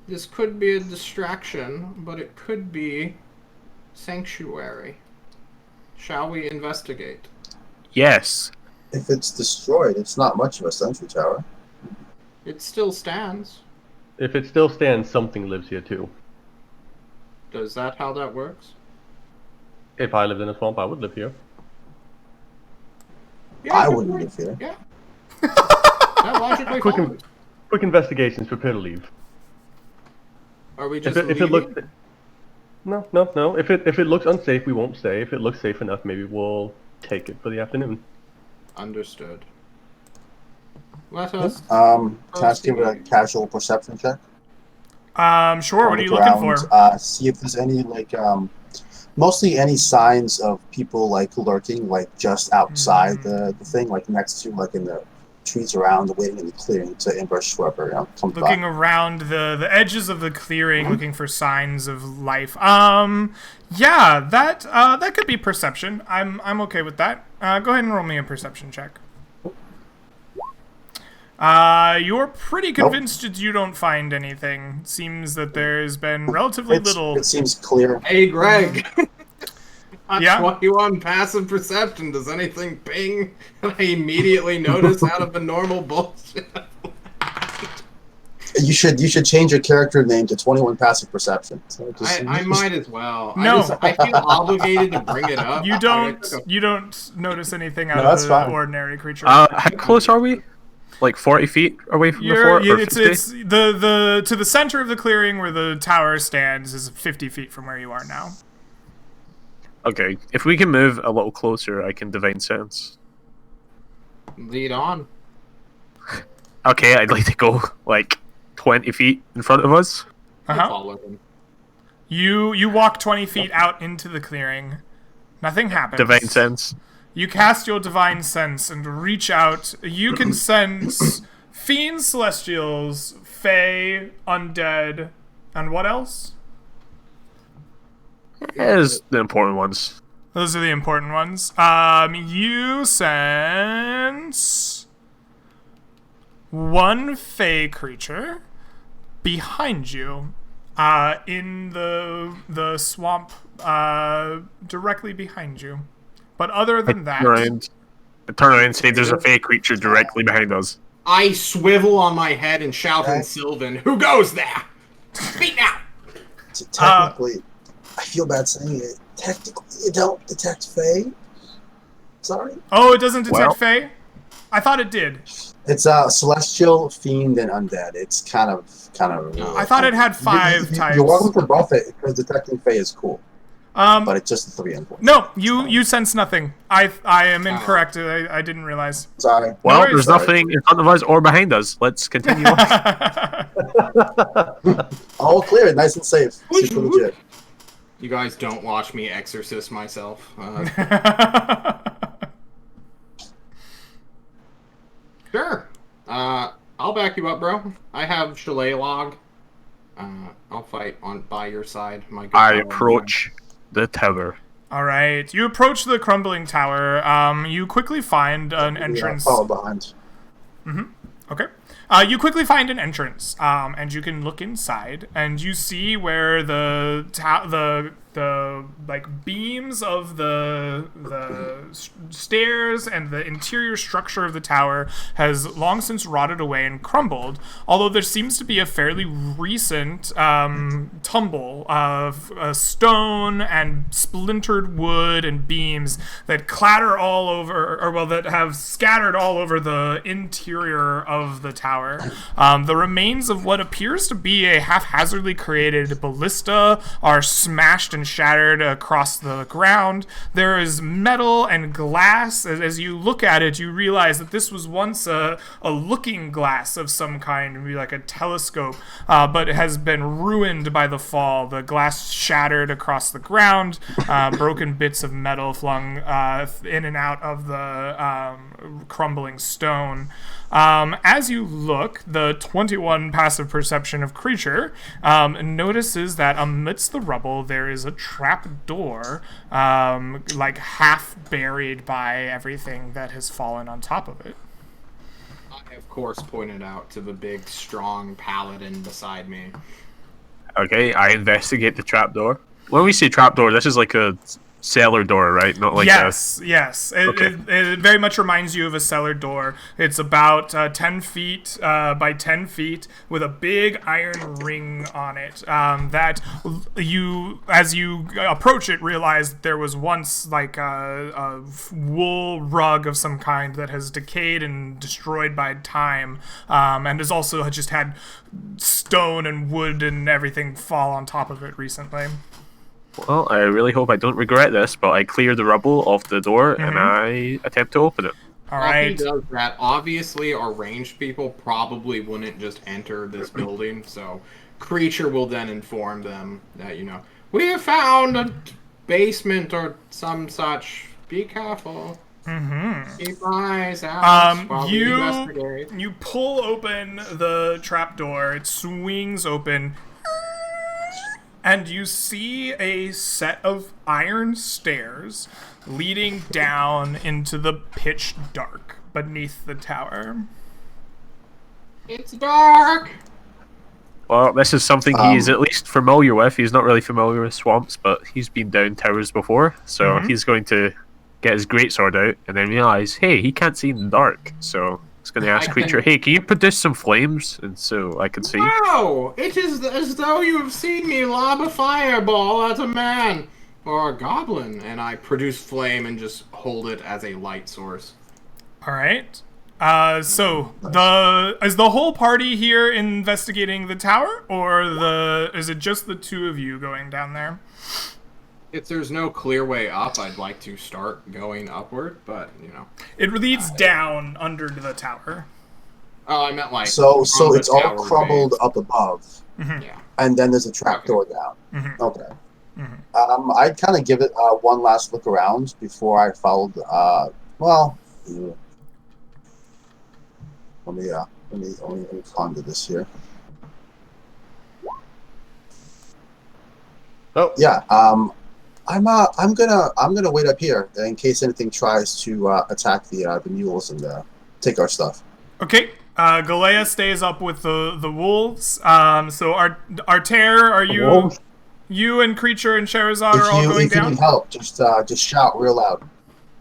This could be a distraction, but it could be sanctuary. Shall we investigate? Yes. If it's destroyed, it's not much of a sentry tower. It still stands. If it still stands, something lives here too. Does that how that works? If I lived in a swamp, I would live here. Yeah, I good wouldn't point. live here. Yeah. That logically Quick, follows. quick investigations. Prepare to leave. Are we just If it leaving? looks, no. If it looks unsafe, we won't stay. If it looks safe enough, maybe we'll take it for the afternoon. Understood. Let us... Can I just give it a casual perception check? Sure. What are you Look looking around, for? See if there's any mostly any signs of people like lurking, like just outside the thing, like next to, like in the trees around, waiting in the clearing to ambush whoever comes by. Looking around the edges of the clearing, looking for signs of life. Yeah, that could be perception. I'm okay with that. Go ahead and roll me a perception check. You're pretty convinced that you don't find anything. Seems that there's been relatively little. It seems clear. Hey, Greg. That's Yeah? why you on passive perception. Does anything ping? And I immediately notice out of the normal bullshit. You should change your character name to 21 Passive Perception. So I might as well. No. I feel obligated to bring it up. You don't notice anything out No, of that's the fine. ordinary creature. How close are we? Like 40 feet away from the fort? Or It's 50? the to the center of the clearing where the tower stands is 50 feet from where you are now. Okay, if we can move a little closer, I can divine sense. Lead on. Okay, I'd like to go like 20 feet in front of us. Uh-huh. Follow them. You walk 20 feet out into the clearing. Nothing happens. Divine sense. You cast your divine sense and reach out. You can sense fiends, celestials, fae, undead, and what else? Is the important ones. Those are the important ones. You sense one fae creature behind you, in the swamp, directly behind you. But other than that, I turn around and say there's a fake creature directly behind us. I swivel on my head and shout in Okay. Sylvan, "Who goes there? Speak now!" Technically, I feel bad saying it. Technically, you don't detect Fae. Sorry. oh, it doesn't detect Well- fae? I thought it did. It's celestial, fiend, and undead. It's kind of. I thought it had 5 types. You're welcome to buff it because detecting Fae is cool, but it's just the 3 endpoints. No, you sense nothing. I am incorrect. I didn't realize. Sorry. Well, worries. there's nothing in front of us or behind us. Let's continue on. All clear, nice and safe. Super legit. You guys don't watch me exorcist myself. Sure. I'll back you up, bro. I have Chalet log. I'll fight by your side. My good I fellow. approach the tower. All right, you approach the Crumbling Tower. You quickly find an entrance. Follow behind. Okay. You quickly find an entrance, and you can look inside, and you see where the like beams of the stairs and the interior structure of the tower has long since rotted away and crumbled. Although there seems to be a fairly recent tumble of stone and splintered wood and beams that clatter all over, or well, that have scattered all over the interior of the tower. The remains of what appears to be a haphazardly created ballista are smashed and shattered across the ground. There is metal and glass. As you look at it, you realize that this was once a looking glass of some kind, maybe like a telescope, but it has been ruined by the fall. The glass shattered across the ground, broken bits of metal flung in and out of the crumbling stone. As you look, the 21 passive perception of creature notices that amidst the rubble there is a trap door, like half buried by everything that has fallen on top of it. I, of course, pointed out to the big, strong paladin beside me. Okay, I investigate the trapdoor. When we say trapdoor, this is like a cellar door, right? Not like yes. Okay. It very much reminds you of a cellar door. It's about 10 feet by 10 feet with a big iron ring on it. That you, as you approach it, realize that there was once like a wool rug of some kind that has decayed and destroyed by time, and has also just had stone and wood and everything fall on top of it recently. Well, I really hope I don't regret this, but I clear the rubble off the door and I attempt to open it. All While he right. does that, obviously our ranged people probably wouldn't just enter this building, so creature will then inform them that, we have found a basement or some such. Be careful. Keep eyes out while we investigate. You pull open the trapdoor. It swings open. And you see a set of iron stairs leading down into the pitch dark beneath the tower. It's dark! Well, this is something he's at least familiar with. He's not really familiar with swamps, but he's been down towers before, so he's going to get his greatsword out and then realize, hey, he can't see in the dark, so he's going to ask creature, hey, can you produce some flames and so I can see? Wow! It is as though you have seen me lob a fireball at a man or a goblin, and I produce flame and just hold it as a light source. All right. So is the whole party here investigating the tower, or is it just the two of you going down there? If there's no clear way up, I'd like to start going upward, but, It leads down under the tower. Oh, I meant like... So from the it's all tower crumbled base. up above, Yeah. and then there's a trap door down. Okay. I'd kind of give it one last look around before I followed. Let me ponder this here. Oh Yeah. I'm gonna wait up here in case anything tries to attack the mules and take our stuff. Okay. Galea stays up with the wolves. So Arter, are you? wolves? You and Creature and Sherazade are all going If you down? need help, just shout real loud.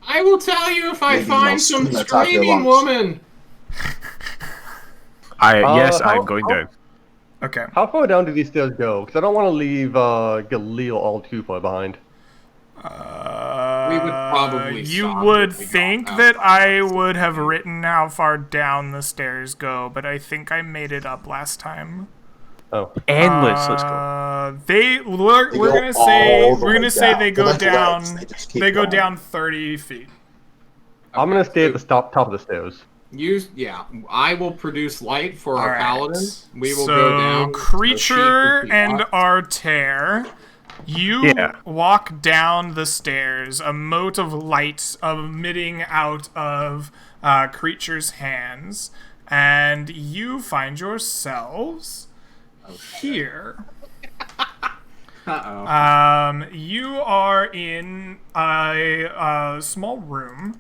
I will tell you if I Maybe find no some scream attack your screaming lungs. woman. Yes, how- I'm going down. Okay. How far down do these stairs go? Because I don't want to leave Galil all too far behind. We would probably You stop would if we got think out that far. I would have written how far down the stairs go, but I think I made it up last time. Oh. Endless, let's go. We're go gonna say all the we're way gonna say down. they go They're like down. legs, they just keep They go going. down 30 feet. I'm going to stay at the top of the stairs. I will produce light for All our right. paladin. We will so go down. Creature so she can and keep up. Arter, you Yeah. walk down the stairs, a mote of light emitting out of Creature's hands, and you find yourselves here. Uh-oh. You are in a small room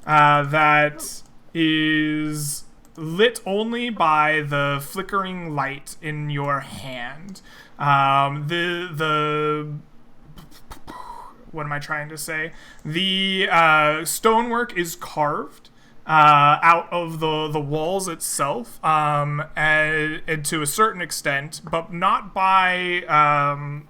that is lit only by the flickering light in your hand. What am I trying to say? The stonework is carved out of the walls itself, and to a certain extent, but not by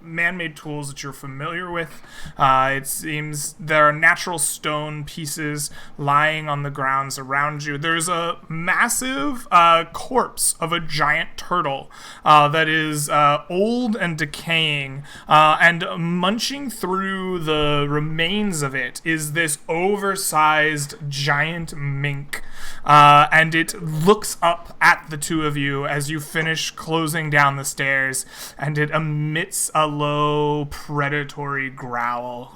man-made tools that you're familiar with. It seems there are natural stone pieces lying on the grounds around you. There's a massive corpse of a giant turtle that is old and decaying, and munching through the remains of it is this oversized giant mink. And it looks up at the two of you as you finish closing down the stairs, and it emits a low predatory growl.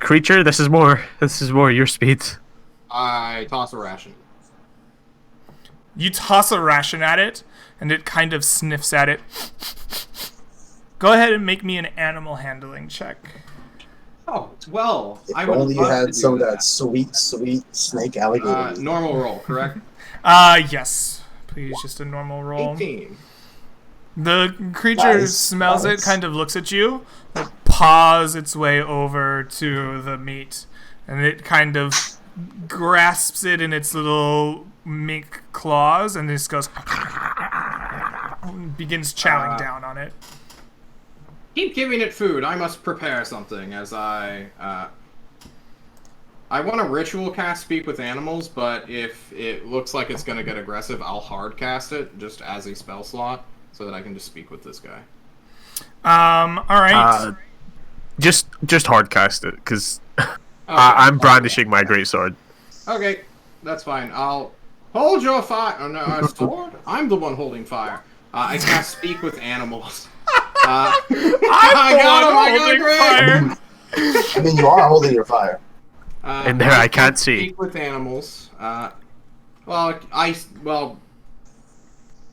Creature, this is more your speed. I toss a ration. You toss a ration at it, and it kind of sniffs at it. Go ahead and make me an animal handling check. Oh, well, If I would only you love to had do some of that sweet snake alligator. Normal roll, correct? Yes. Please, just a normal roll. 18. The creature Nice, smells nice. it, kind of looks at you, it paws its way over to the meat, and it kind of grasps it in its little mink claws, and just goes begins chowing down on it. Keep giving it food. I must prepare something as I want to ritual cast Speak with Animals, but if it looks like it's going to get aggressive, I'll hard cast it just as a spell slot so that I can just speak with this guy. All right. Just hard cast it, because I'm brandishing my greatsword. Okay, that's fine. I'll hold your fire. Oh no, sword? I'm the one holding fire. I cast Speak with Animals. I got him, great. Fire. I mean, you are holding your fire. In there, I can't see. Speak with Animals. Well,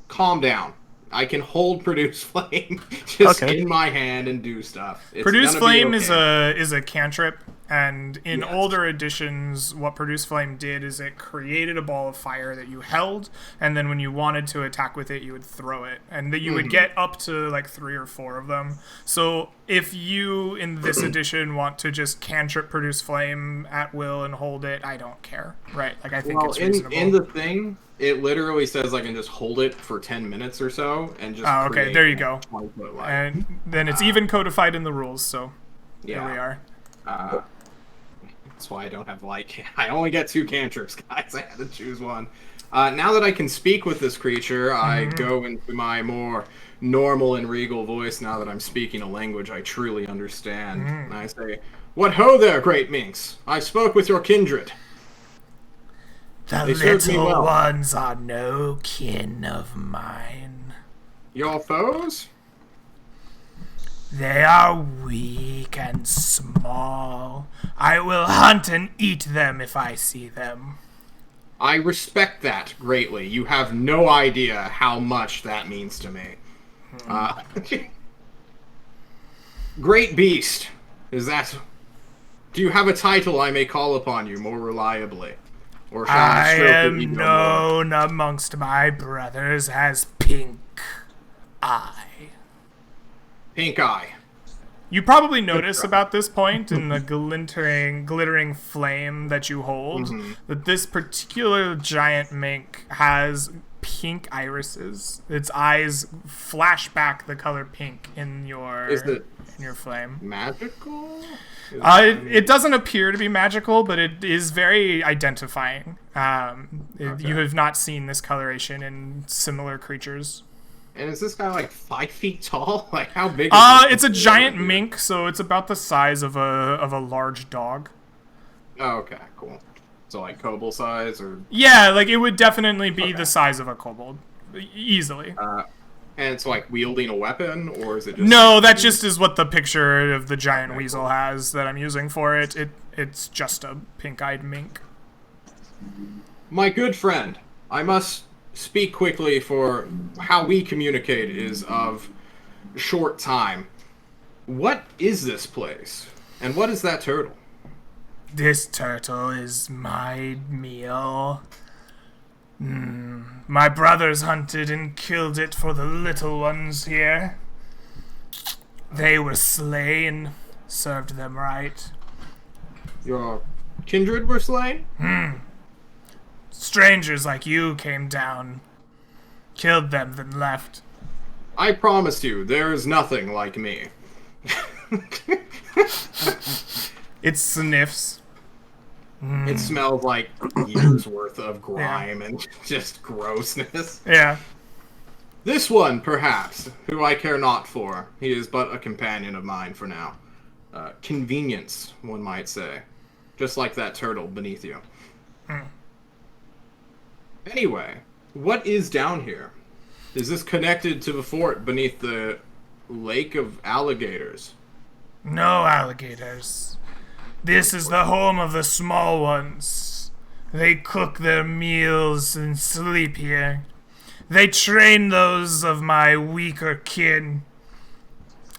calm down. I can hold Produce Flame just Okay. in my hand and do stuff. It's Produce gonna be Flame okay. is a cantrip, and in Yes. older editions, what Produce Flame did is it created a ball of fire that you held, and then when you wanted to attack with it, you would throw it, and that you would get up to like 3 or 4 of them. So if you in this edition want to just cantrip Produce Flame at will and hold it, I don't care, right? Like I think Well, it's reasonable. in the thing, it literally says I can just hold it for 10 minutes or so and just. Oh, okay, create there you go. 20-foot light. And then it's even codified in the rules, so Yeah. there we are. That's why I don't have I only get 2 cantrips, guys. I had to choose one. Now that I can speak with this creature, I go into my more normal and regal voice. Now that I'm speaking a language I truly understand, and I say, "What ho there, great minx! I spoke with your kindred. The They served me little well. ones are no kin of mine. Your foes? They are weak and small. I will hunt and eat them if I see them. I respect that greatly. You have no idea how much that means to me. Great beast. Is that... Do you have a title I may call upon you more reliably? Or shall I I stroke your am ego more? known amongst my brothers as Pink Eye. Pink Eye. You probably notice about this point in the glittering flame that you hold that this particular giant mink has pink irises. Its eyes flash back the color pink in your Is it flame. magical? It doesn't appear to be magical, but it is very identifying. You have not seen this coloration in similar creatures. And is this guy like 5 feet tall? Like how big? Is It's a giant mink, so it's about the size of a large dog. Oh, okay, cool. So like kobold size, or Yeah, like it would definitely be the size of a kobold, easily. and it's like wielding a weapon, or is it just? No, that just is what the picture of the giant weasel has that I'm using for it. It's just a pink-eyed mink. My good friend, I must speak quickly, for how we communicate is of short time. What is this place? And what is that turtle? This turtle is my meal. My brothers hunted and killed it for the little ones here. They were slain, served them right. Your kindred were slain? Strangers like you came down, killed them, then left. I promise you, there is nothing like me. It sniffs. It smells like years worth of grime and just grossness. Yeah. This one, perhaps, who I care not for. He is but a companion of mine for now. Convenience, one might say. Just like that turtle beneath you. Anyway, what is down here? Is this connected to the fort beneath the Lake of Alligators? No alligators. This is the home of the small ones. They cook their meals and sleep here. They train those of my weaker kin.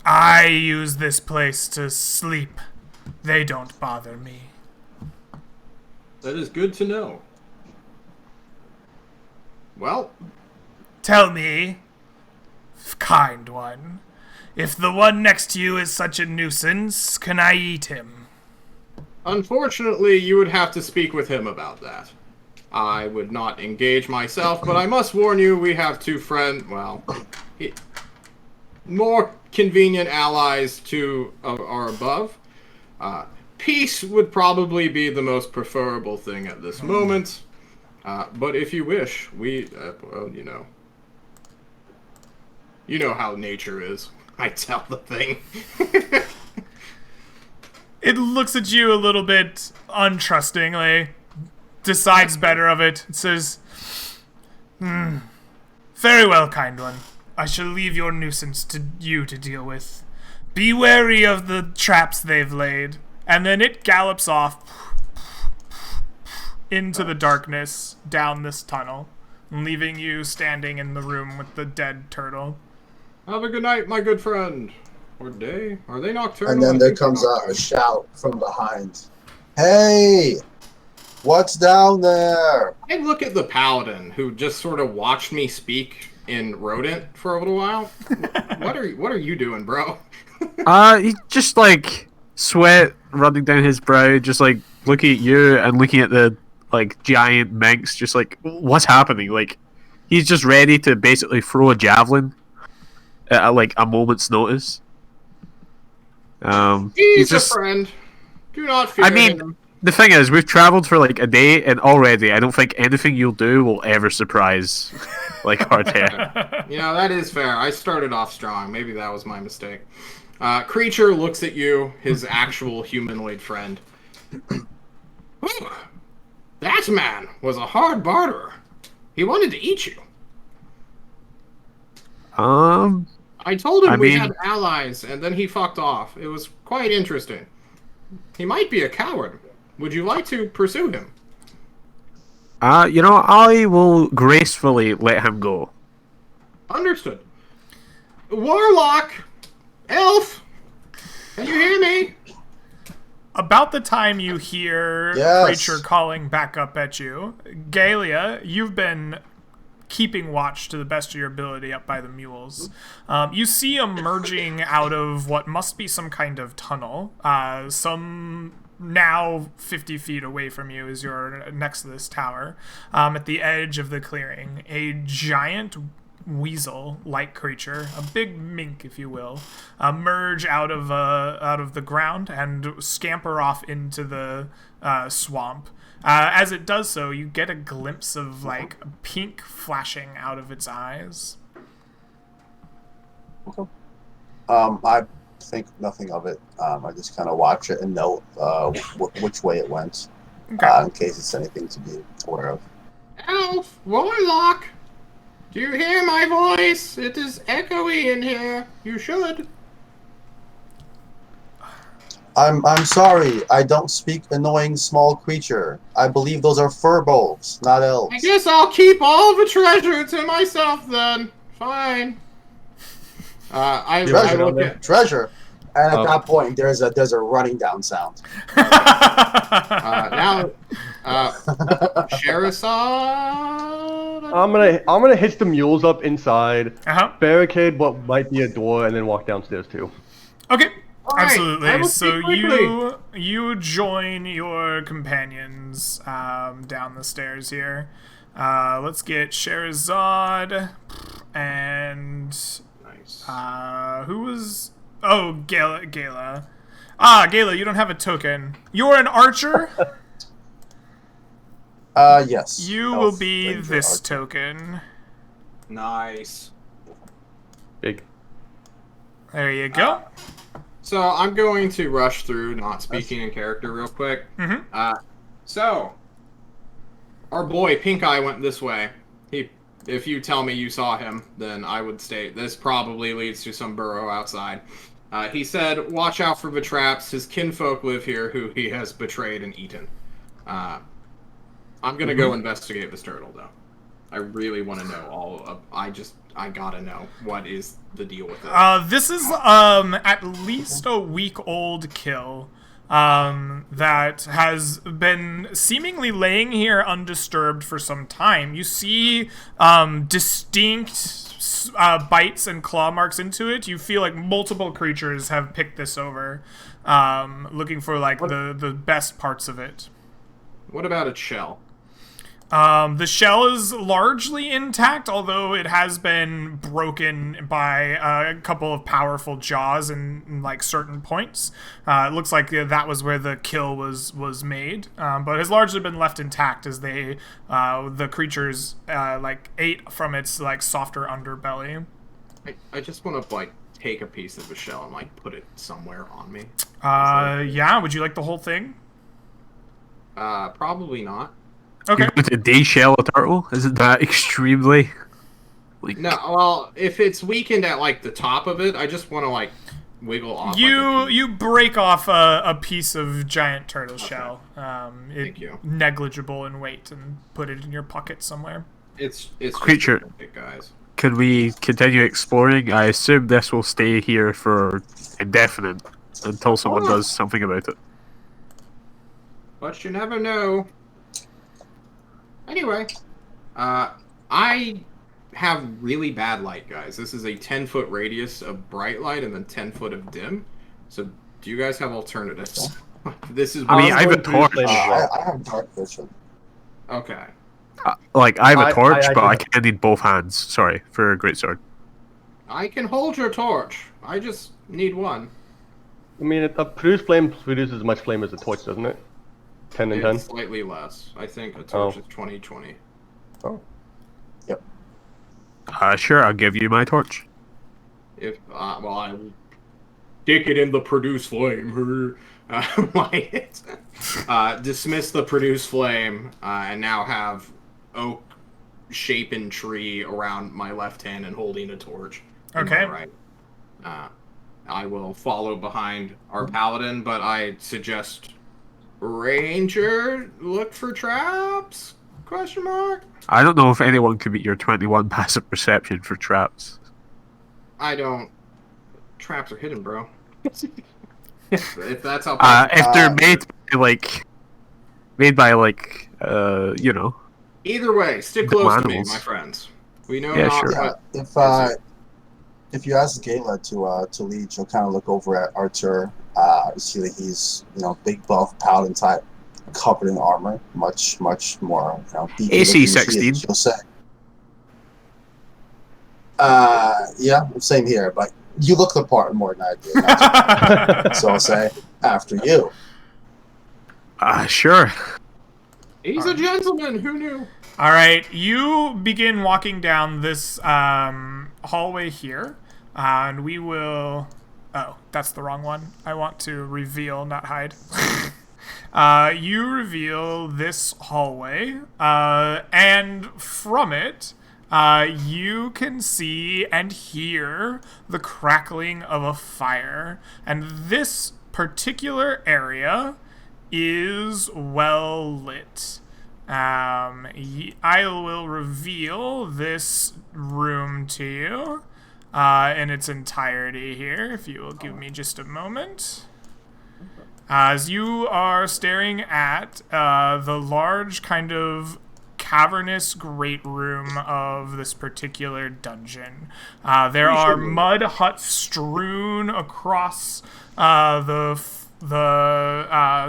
I use this place to sleep. They don't bother me. That is good to know. Well, Tell me, kind one, if the one next to you is such a nuisance, can I eat him? unfortunately, you would have to speak with him about that. I would not engage myself, but I must warn you, we have two more convenient allies to our above. Peace would probably be the most preferable thing at this moment. But if you wish, we, well, you know how nature is. I tell the thing. It looks at you a little bit untrustingly, decides better of it. It says, very well, kind one. I shall leave your nuisance to you to deal with. Be wary of the traps they've laid. And then it gallops off into the darkness down this tunnel, leaving you standing in the room with the dead turtle. Have a good night, my good friend. Or day? Are they nocturnal? And then there comes out a shout from behind. Hey! What's down there? I look at the paladin who just sort of watched me speak in rodent for a little while. What are you doing, bro? He just like sweat running down his brow, just like looking at you and looking at the like giant minx, just like what's happening? Like he's just ready to basically throw a javelin at like a moment's notice. He's just a friend. Do not fear him. The thing is, we've traveled for like a day, and already I don't think anything you'll do will ever surprise like Artea. That is fair. I started off strong. Maybe that was my mistake. Creature looks at you, his actual humanoid friend. That man was a hard barterer. He wanted to eat you. I told him we had allies, and then he fucked off. It was quite interesting. He might be a coward. Would you like to pursue him? I will gracefully let him go. Understood. Warlock! Elf! Can you hear me? About the time you hear Creature calling back up at you, Galia, you've been keeping watch to the best of your ability up by the mules. You see emerging out of what must be some kind of tunnel. Some now 50 feet away from you as you're next to this tower. At the edge of the clearing, a giant weasel-like creature, a big mink, if you will, emerge out of the ground and scamper off into the swamp. As it does so, you get a glimpse of like pink flashing out of its eyes. Okay. I think nothing of it. I just kind of watch it and note which way it went, in case it's anything to be aware of. Elf, Warlock, do you hear my voice? It is echoey in here. You should. I'm sorry. I don't speak annoying small creature. I believe those are furbolgs, not elves. I guess I'll keep all the treasure to myself then. Fine. I look at Treasure. And at that point, there's a running down sound. Now, Sherazade. I'm gonna hitch the mules up inside, Uh-huh. barricade what might be a door, and then walk downstairs too. Okay. All right, I Absolutely. will So speak quickly. you join your companions down the stairs here. Let's get Sherazade and Nice. who was Gala. Ah, Gala, you don't have a token. You're an archer. Yes. You Elf will be Ranger this Archer. token. Nice. Big. There you go. So I'm going to rush through, not speaking in character, real quick. So our boy Pink Eye went this way. If you tell me you saw him, then I would state this probably leads to some burrow outside. He said, "Watch out for the traps. His kinfolk live here, who he has betrayed and eaten." I'm gonna go investigate this turtle, though. I really want to know all of. I gotta know what is the deal with it. This is at least a week-old kill that has been seemingly laying here undisturbed for some time. You see distinct bites and claw marks into it. You feel like multiple creatures have picked this over, looking for like the best parts of it. What about its shell? The shell is largely intact, although it has been broken by a couple of powerful jaws in like certain points. It looks like that was where the kill was made, but has largely been left intact as the creatures like ate from its like softer underbelly. I just want to like take a piece of the shell and like put it somewhere on me. Yeah. Would you like the whole thing? Probably not. Okay. You're going to de-shell a turtle? Isn't that extremely... Like, No, well, if it's weakened at like the top of it, I just want to like wiggle off. like, a piece. You break off a piece of giant turtle shell. Thank you. Negligible in weight, and put it in your pocket somewhere. It's Creature. just big, guys. Can we continue exploring? I assume this will stay here for indefinite until someone does something about it. But you never know. Anyway, I have really bad light, guys. This is a 10-foot radius of bright light and then 10 foot of dim. So, do you guys have alternatives? This is. I mean, I have a going through torch. flame as well. I have dark vision. Okay. I have a torch, I but I can- can't need both hands. Sorry, for a greatsword. I can hold your torch. I just need one. I mean, a produced flame produces as much flame as a torch, doesn't it? 10 and 10? It's slightly less. I think a torch Oh. is 20/20. Oh. Yep. Sure, I'll give you my torch. If well, I will stick it in the produce flame. Light it. Dismiss the produce flame, and now have oak shapen tree around my left hand and holding a torch. in my Okay. right. I will follow behind our paladin, but I suggest Ranger look for traps? Question mark. I don't know if anyone can beat your 21 passive perception for traps. I don't. Traps are hidden, bro. If that's how. If they're made by you know. Either way, stick the close to me, animals. my friends. We know Yeah, not sure. what. If you ask Gala to lead, you'll kind of look over at Archer. You see that he's big buff paladin type, covered in armor, much more beefy AC looking, 16. You'll say. Yeah, same here, but you look the part more than I do. That's right. So I'll say after you. Sure. He's a gentleman. Who knew? All right, you begin walking down this hallway here, and we will. Oh, that's the wrong one. I want to reveal, not hide. You reveal this hallway, and from it, you can see and hear the crackling of a fire. And this particular area is well lit. I will reveal this room to you. in its entirety here, if you will give me just a moment. As you are staring at the large kind of cavernous great room of this particular dungeon. There are mud huts strewn across the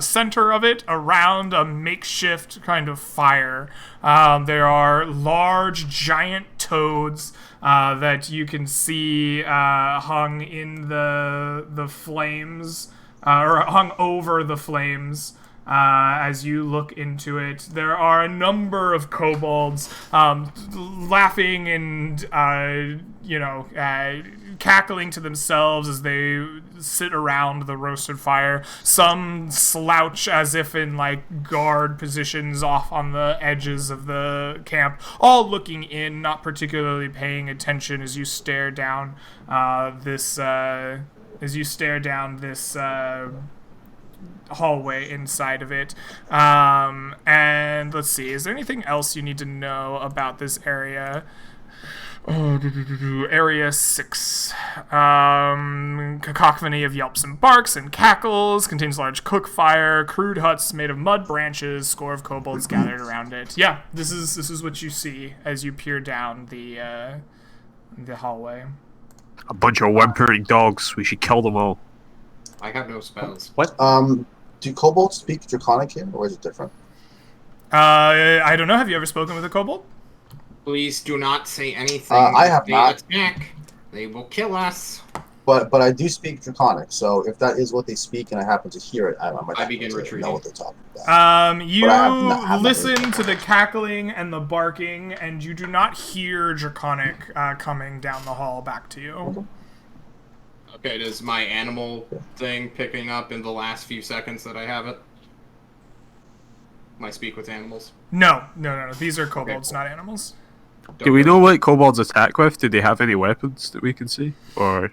center of it around a makeshift kind of fire. There are large giant toads that you can see hung in the flames, or hung over the flames. As you look into it, there are a number of kobolds laughing and, cackling to themselves as they sit around the roasted fire. Some slouch as if in, guard positions off on the edges of the camp, all looking in, not particularly paying attention as you stare down this hallway inside of it. And let's see, is there anything else you need to know about this area? Area 6. Cacophony of yelps and barks and cackles, contains large cook fire, crude huts made of mud branches, score of kobolds gathered around it. Yeah, this is what you see as you peer down the hallway. A bunch of whimpering dogs. We should kill them all. I have no spells. What? Do kobolds speak Draconic here, or is it different? I don't know. Have you ever spoken with a kobold? Please do not say anything. I have they not. Attack. They will kill us. But I do speak Draconic, so if that is what they speak and I happen to hear it, I might begin retreating. know what they're talking about. You have listen to the cackling and the barking, and you do not hear Draconic coming down the hall back to you. Okay, does my animal thing picking up in the last few seconds that I have it? My speak with animals? No. These are kobolds, not animals. Do we know what kobolds attack with? Do they have any weapons that we can see? Or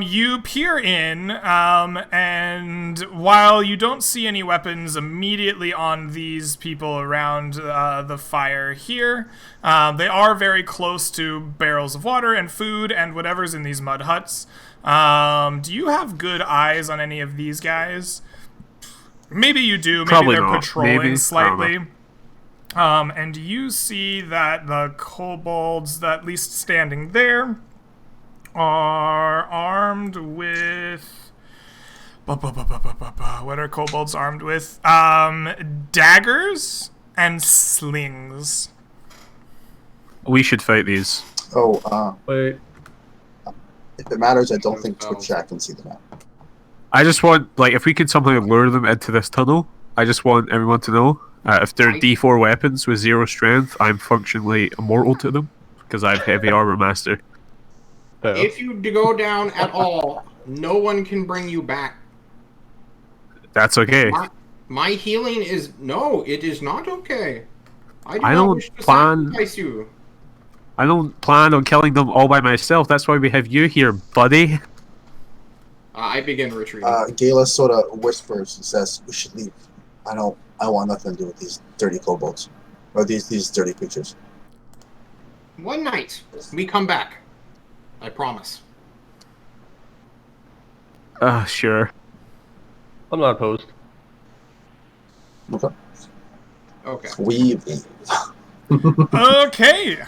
you peer in, and while you don't see any weapons immediately on these people around the fire here, they are very close to barrels of water and food and whatever's in these mud huts. Do you have good eyes on any of these guys? Maybe you do. Maybe Probably they're not. patrolling Maybe. slightly. And you see that the kobolds, at least standing there, are armed with... What are kobolds armed with? Daggers and slings. we should fight these. Wait. If it matters, I don't think Twitch chat can see the map. I just want, if we could somehow lure them into this tunnel, I just want everyone to know, if they're D4 weapons with 0 strength, I'm functionally immortal to them, because I have heavy armor master. If you go down at all, no one can bring you back. That's okay. My healing is... No, it is not okay. I don't not wish to plan- sacrifice you. I don't plan on killing them all by myself, that's why we have you here, buddy. I begin retreating. Gala sort of whispers and says, "We should leave. I want nothing to do with these dirty kobolds. Or these dirty creatures." One night, we come back. I promise. Sure. I'm not opposed. Okay. We leave. Okay.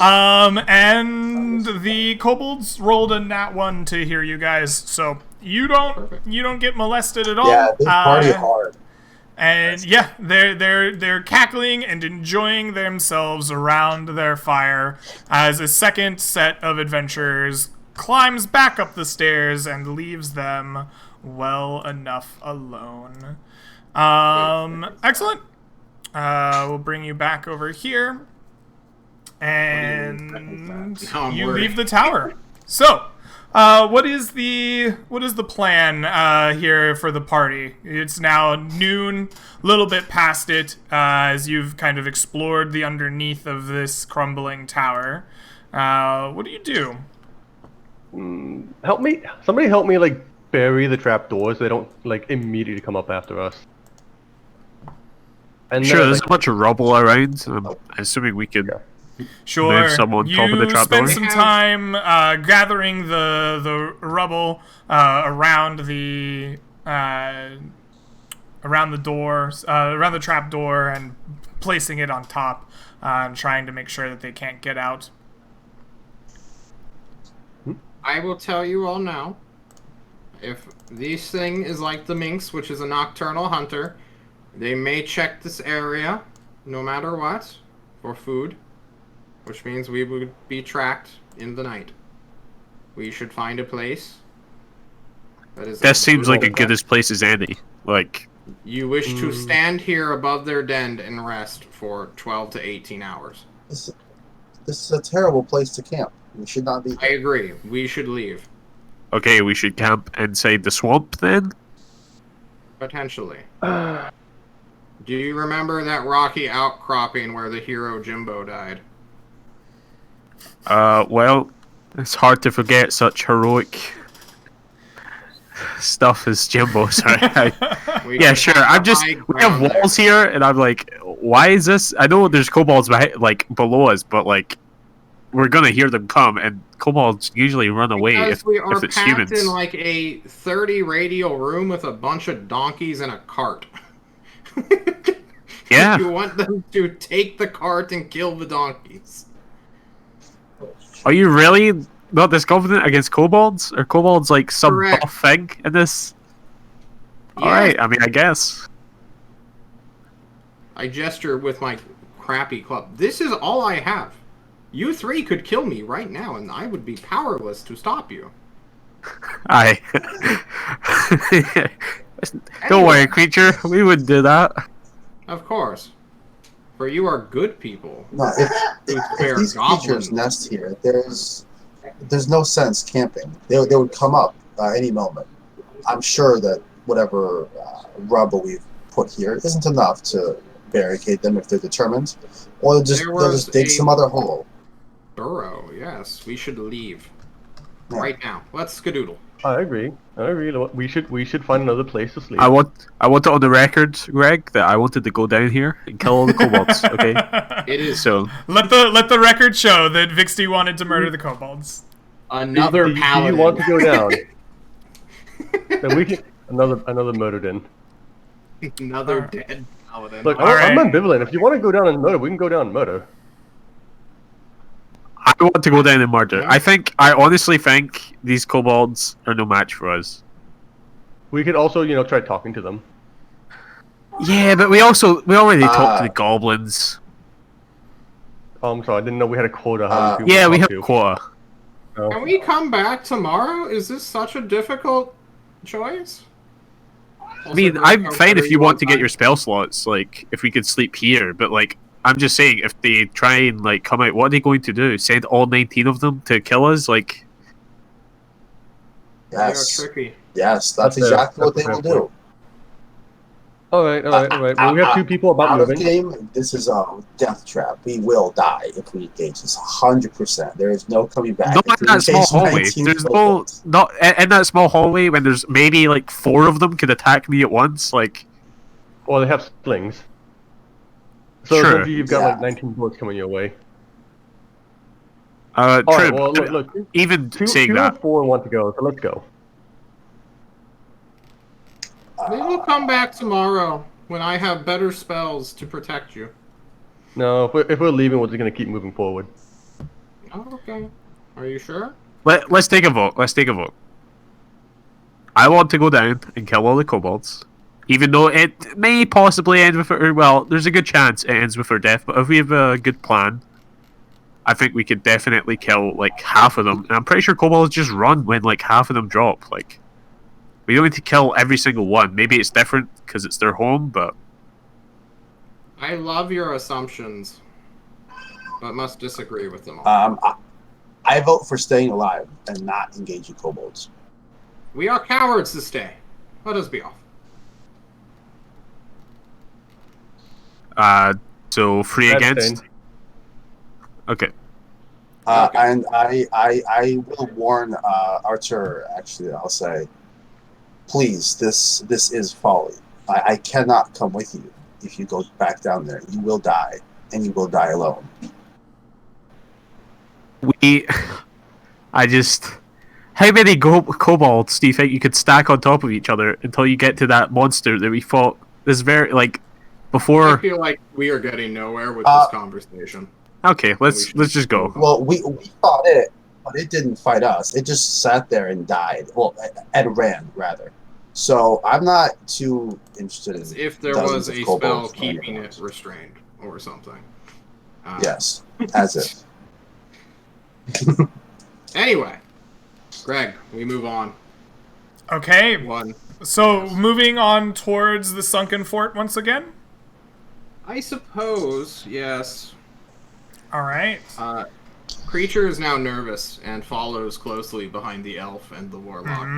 And the kobolds rolled a nat 1 to hear you guys, so you don't get molested at all. Yeah, they party hard. And yeah, they're cackling and enjoying themselves around their fire as a second set of adventurers climbs back up the stairs and leaves them well enough alone. Excellent. We'll bring you back over here. And you leave the tower. So, what is the plan here for the party? It's now noon, a little bit past it, as you've kind of explored the underneath of this crumbling tower. What do you do? Help me! Somebody help me, bury the trapdoors so they don't, immediately come up after us. And Sure, then, there's a bunch of rubble around, I'm assuming we could Sure. Move someone on top of the You trapdoor? spend some time gathering the rubble around the door, around the trap door, and placing it on top, and trying to make sure that they can't get out. I will tell you all now. If this thing is like the minx, which is a nocturnal hunter, they may check this area, no matter what, for food, which means we would be tracked in the night. We should find a place that is... That seems like a good as place as any. Like... You wish to stand here above their den and rest for 12 to 18 hours. This is a terrible place to camp. We should not be. I agree. We should leave. Okay, we should camp inside the swamp then? Potentially. Do you remember that rocky outcropping where the hero Jimbo died? Well, it's hard to forget such heroic stuff as Jimbo. Sorry. Yeah, sure. We have walls here, and I'm like, why is this? I know there's kobolds like below us, but like, we're gonna hear them come, and kobolds usually run away if it's humans. In like a 30 radial room with a bunch of donkeys and a cart. Yeah. You want them to take the cart and kill the donkeys. Are you really not this confident against kobolds? Are kobolds like some Correct. buff thing in this? Yeah. Alright, I mean, I guess. I gesture with my crappy club. This is all I have. You three could kill me right now, and I would be powerless to stop you. Aye. Don't worry, creature. We wouldn't do that. Of course. For you are good people. No, if these creatures nest here, there's no sense camping. They would come up any moment. I'm sure that whatever rubble we've put here isn't enough to barricade them if they're determined, or they'll just dig some other hole. Burrow, yes. We should leave. Yeah. Right now. Let's skedoodle. I agree. We should find another place to sleep. I want it on the record, Greg, that I wanted to go down here and kill all the kobolds. Okay. It is So let the record show that Vixty wanted to murder the kobolds. another do paladin. you want to go down? Then we can another murder den. Another dead paladin. Look, All I'm right. ambivalent. If you want to go down and murder, we can go down and murder. I want to go down and murder. I honestly think these kobolds are no match for us. We could also, try talking to them. Yeah, but we already talked to the goblins. Oh, I'm sorry, I didn't know we had a quota. How many people Yeah, to we talk have to. quota. No. Can we come back tomorrow? Is this such a difficult choice? I mean, I'm fine if you want to get your spell slots, like, if we could sleep here, but, like, I'm just saying, if they try and, like, come out, what are they going to do? Send all 19 of them to kill us? Like... Yes, They are tricky. yes, that's exactly what they will do. Alright. Well, we have two people about out moving. of game. This is a death trap. We will die if we engage this 100%. There is no coming back. Not If in we that small engage hallway. 19 There's no... kobolds. Not in that small hallway when there's maybe, like, 4 of them could attack me at once, like... Or they have slings. So Sure. essentially you've got Yeah. like 19 bullets coming your way. True. Alright, well, look. Even saying two that... of 4 want to go, so let's go. We will come back tomorrow when I have better spells to protect you. No, if we're leaving, we're just going to keep moving forward. Oh, okay. Are you sure? Let's take a vote. I want to go down and kill all the kobolds. Even though it may possibly end with her... Well, there's a good chance it ends with her death, but if we have a good plan, I think we could definitely kill, like, half of them. And I'm pretty sure kobolds just run when, like, half of them drop. Like, we don't need to kill every single one. Maybe it's different because it's their home, but... I love your assumptions, but must disagree with them all. I vote for staying alive and not engaging kobolds. We are cowards this day. Let us be off. So free That's against? fine. Okay. Okay. And I will warn Archer, actually, I'll say, please, this is folly. I cannot come with you if you go back down there. You will die, and you will die alone. I just. How many kobolds do you think you could stack on top of each other until you get to that monster that we fought? This very before. I feel like we are getting nowhere with this conversation. Okay, let's just go. Well, we fought it, but it didn't fight us. It just sat there and died. Well, and ran rather. So I'm not too interested in. As if there was a spell keeping it restrained or something. Yes, as if. Anyway, Greg, we move on. Okay. So Yes. moving on towards the sunken fort once again. I suppose, yes. All right. Creature is now nervous and follows closely behind the elf and the warlock.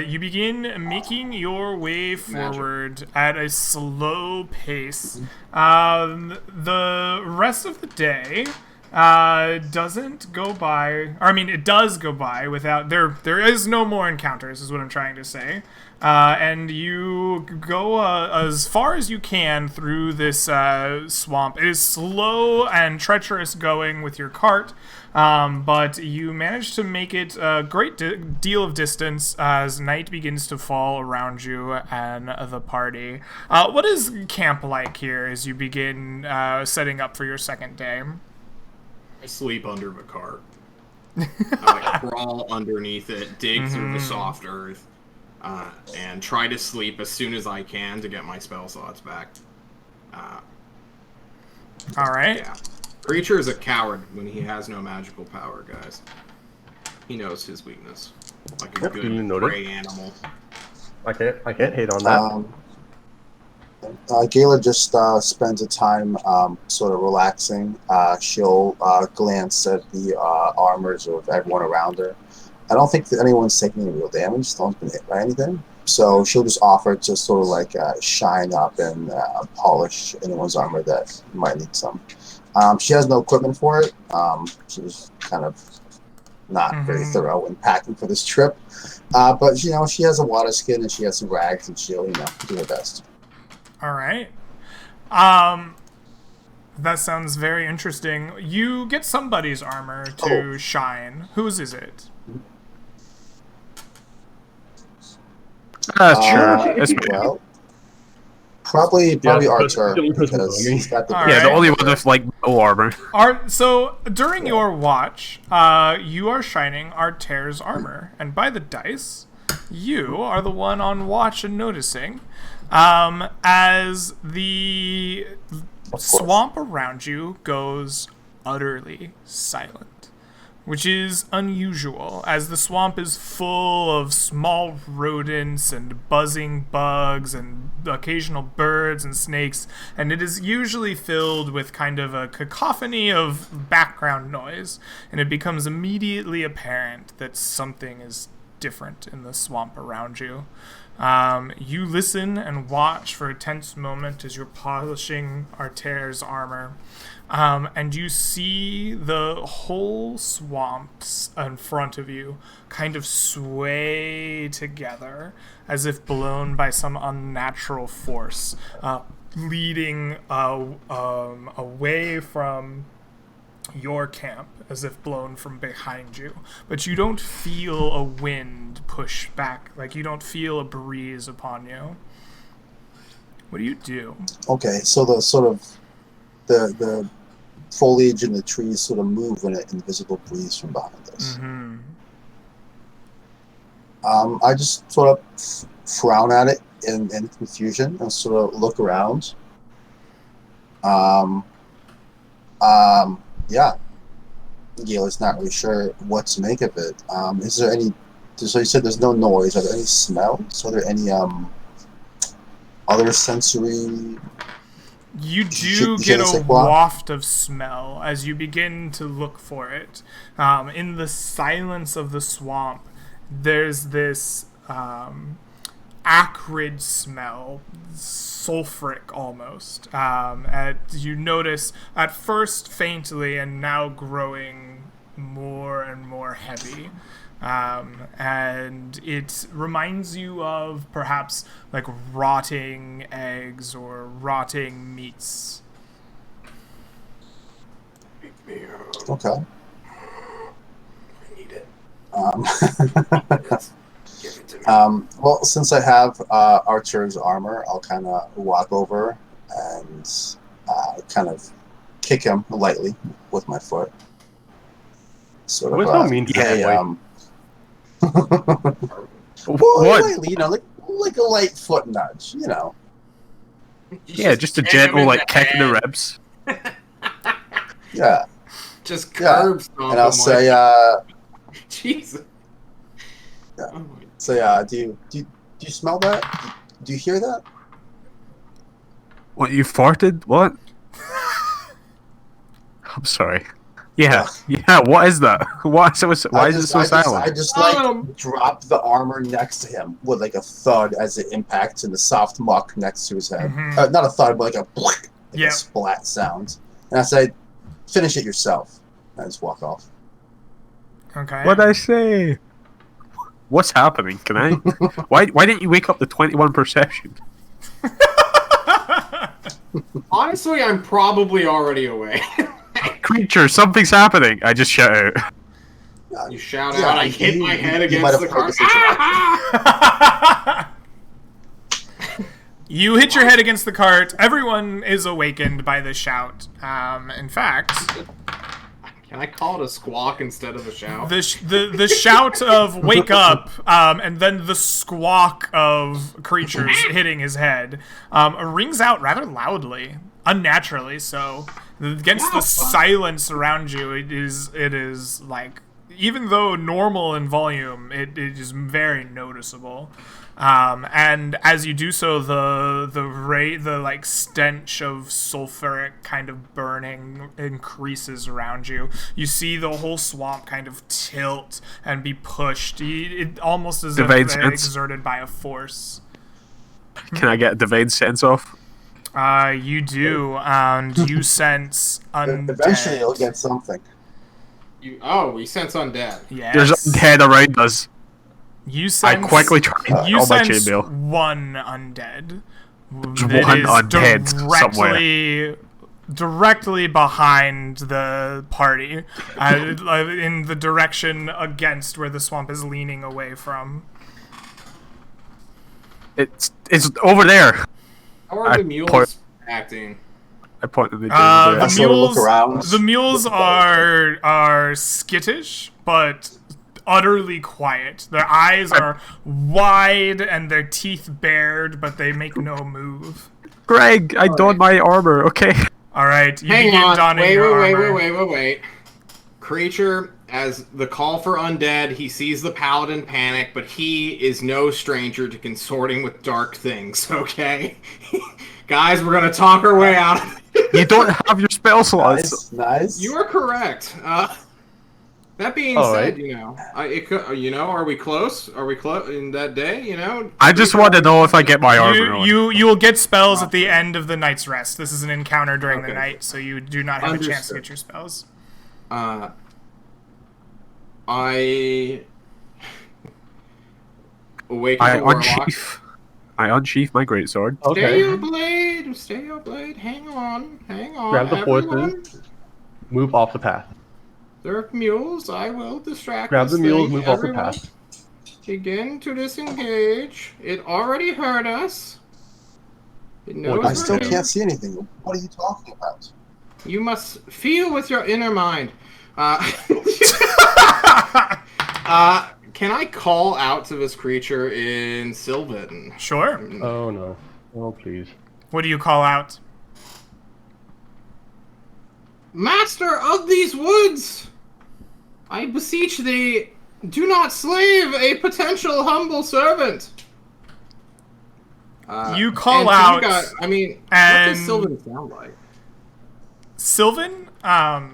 You begin making your way forward at a slow pace. The rest of the day doesn't go by. Or, I mean, it does go by without. There is no more encounters, is what I'm trying to say. And you go as far as you can through this swamp. It is slow and treacherous going with your cart, but you manage to make it a great deal of distance as night begins to fall around you and the party. What is camp like here as you begin setting up for your second day? I sleep under the cart. I crawl underneath it, dig through the soft earth, and try to sleep as soon as I can to get my spell slots back. All right. Yeah. Creature is a coward when he has no magical power, guys. He knows his weakness. Like a good prey animal. I can't hate on that. Gayla just spends a time sort of relaxing. She'll glance at the armors of everyone around her. I don't think that anyone's taking any real damage. No one's been hit by anything. So she'll just offer to sort of like shine up and polish anyone's armor that might need some. She has no equipment for it. She was kind of not very thorough when packing for this trip. But, you know, she has a water skin and she has some rags and she'll, do her best. All right. That sounds very interesting. You get somebody's armor to shine. Whose is it? Sure. Well, probably Archer because he's got the the only one with no armor. So during your watch, you are shining Arter's armor, and by the dice, you are the one on watch and noticing, as the swamp around you goes utterly silent. Which is unusual, as the swamp is full of small rodents and buzzing bugs and occasional birds and snakes, and it is usually filled with kind of a cacophony of background noise, and it becomes immediately apparent that something is different in the swamp around you. You listen and watch for a tense moment as you're polishing Arter's armor. And you see the whole swamps in front of you kind of sway together as if blown by some unnatural force, leading away from your camp as if blown from behind you. But you don't feel a wind push back, like you don't feel a breeze upon you. What do you do? Okay, so the sort of the foliage in the trees sort of move when an invisible breeze from behind us. I just sort of frown at it in confusion and sort of look around. Gayla's not really sure what to make of it. Is there any? So you said there's no noise. Are there any smells? Are there any other sensory? You do get a waft of smell as you begin to look for it. In the silence of the swamp, there's this acrid smell, sulfuric almost. You notice at first faintly and now growing more and more heavy. And it reminds you of perhaps like rotting eggs or rotting meats. Okay. I need it. Give it to me. Well, since I have Archer's armor, I'll kind of walk over and kind of kick him lightly with my foot. Sort of. What's so mean to hey, that well, What? lightly, like a light foot nudge, Yeah, just a kick him gentle in like the kick in the head. ribs. Yeah. Just Yeah. curb stomp And I'll him say, like, Jesus. Yeah. Oh my- So do you smell that? Do you hear that? What, you farted? What? I'm sorry. Yeah, what is that? Why is it so silent? I just drop the armor next to him with like a thud as it impacts in the soft muck next to his head. Mhm. Not a thud, but like Yeah. a splat sound. And I say, finish it yourself. And I just walk off. Okay. What'd I say? What's happening? Can I? Why didn't you wake up the 21 perception? Honestly, I'm probably already away. Creature, something's happening. I just shout out. You shout Yeah, out, I hit my head you might against have the car. purposely You hit your head against the cart. Everyone is awakened by the shout. In fact, Can I call it a squawk instead of a shout? the shout of "wake up" and then the squawk of creatures hitting his head rings out rather loudly, unnaturally so. Against the silence around you, it is like, even though normal in volume, it is very noticeable. And as you do so, the like stench of sulfuric kind of burning increases around you. You see the whole swamp kind of tilt and be pushed. It almost as if Divine they're sense. exerted by a force. Can I get a divine sense off? You do, and you sense undead. Eventually, you'll get something. We sense undead. Yes. There's undead around us. You I sense. quickly try You all my sense chainmail. one undead. There's That one is undead somewhere. directly behind the party, in the direction against where the swamp is leaning away from. It's over there. How are I the mules point- acting? I pointed the The sort of look around. mules are skittish, but utterly quiet. Their eyes are wide and their teeth bared, but they make no move. Greg, I donned my armor. Okay. All right, you Hang begin on. donning your armor. Wait. Creature, as the call for undead, he sees the paladin panic, but he is no stranger to consorting with dark things, okay? Guys, we're gonna talk our way out of it. You don't have your spell slots. Nice. You are correct. That being All said, right. are we close? Are we close in that day? I just want to know if I get my armor on. You will get spells at the end of the night's rest. This is an encounter during the Okay. night, so you do not have a chance to Understood. get your spells. I awaken I the warlock. unsheath my greatsword. Stay Okay. your blade. Stay your blade. Hang on. Grab the everyone. horses. Move off the path. There are mules. I will distract. Grab this the mules. thing. Move off the Everyone path. Begin to disengage. It already heard us. It knows Well, I we're still here. can't see anything. What are you talking about? You must feel with your inner mind. Can I call out to this creature in Sylvan? Sure. Oh no. Oh please. What do you call out? Master of these woods, I beseech thee, do not slave a potential humble servant. You call and to out, you guys, what and- does Sylvan sound like? Sylvan?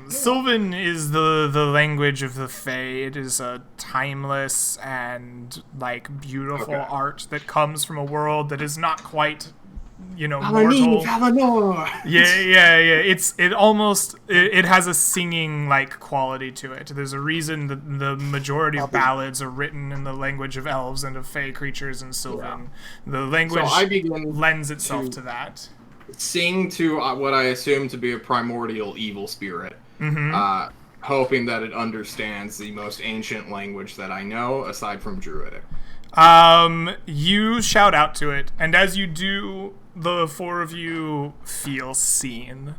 Sylvan is the language of the Fae. It is a timeless and like beautiful Okay. art that comes from a world that is not quite, mortal. Valinor. Yeah. It has a singing like quality to it. There's a reason that the majority of ballads are written in the language of elves and of Fae creatures in Sylvan. The language So I begin lends itself to- to that. Sing to what I assume to be a primordial evil spirit. hoping that it understands the most ancient language that I know, aside from Druidic. You shout out to it, and as you do, the four of you feel seen.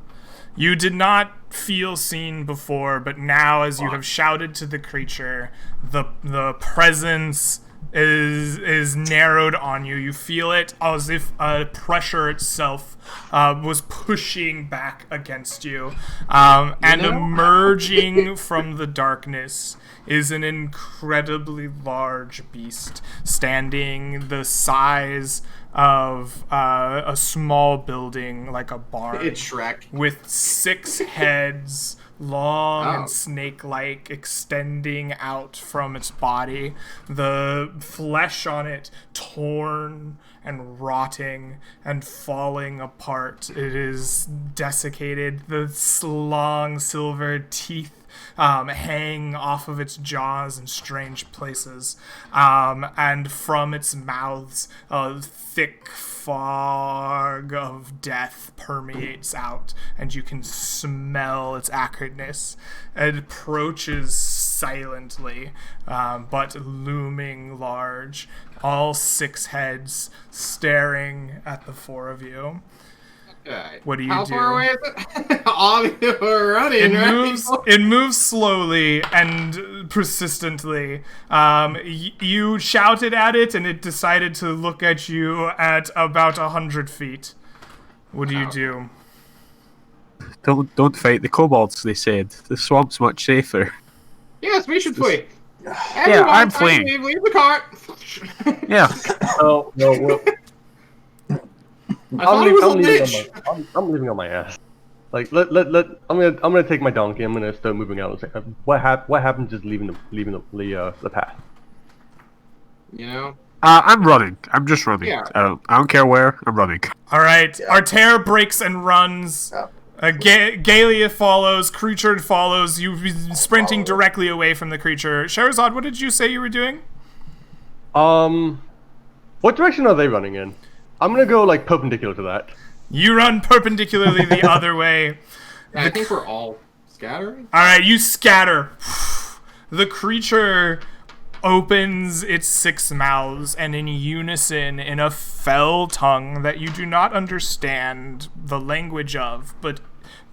You did not feel seen before, but now as you have shouted to the creature, the presence is narrowed on you. You feel it as if pressure itself was pushing back against you. And emerging from the darkness is an incredibly large beast, standing the size of a small building, like a barn. It's Shrek. With 6 heads, long and snake-like, extending out from its body. The flesh on it torn and rotting and falling apart. It is desiccated. The long silver teeth hang off of its jaws in strange places, and from its mouths a thick fog of death permeates out, and you can smell its acridness. It approaches silently, but looming large, all 6 heads staring at the 4 of you. Okay. What do you How do? far away is it? Obviously, we're running, It moves slowly and persistently. You shouted at it, and it decided to look at you at about 100 feet. What do you do? Don't fight the kobolds, they said. The swamp's much safer. Yes, we should flee. Yeah, I'm fleeing. Leave the cart. Yeah. Oh no, well, I thought it was a lich. I'm leaving on my ass. Like I'm gonna take my donkey. I'm gonna start moving out and say, what happened? Just leaving the path. You know. I'm running. I'm just running. Yeah. I don't care where. I'm running. All right. Artair breaks and runs. Galia follows. Creature follows. You've been sprinting directly away from the creature. Sherazad, what did you say you were doing? What direction are they running in? I'm gonna go like perpendicular to that. You run perpendicularly the other way. I think we're all scattering. All right, you scatter. The creature opens its 6 mouths, and in unison, in a fell tongue that you do not understand the language of, but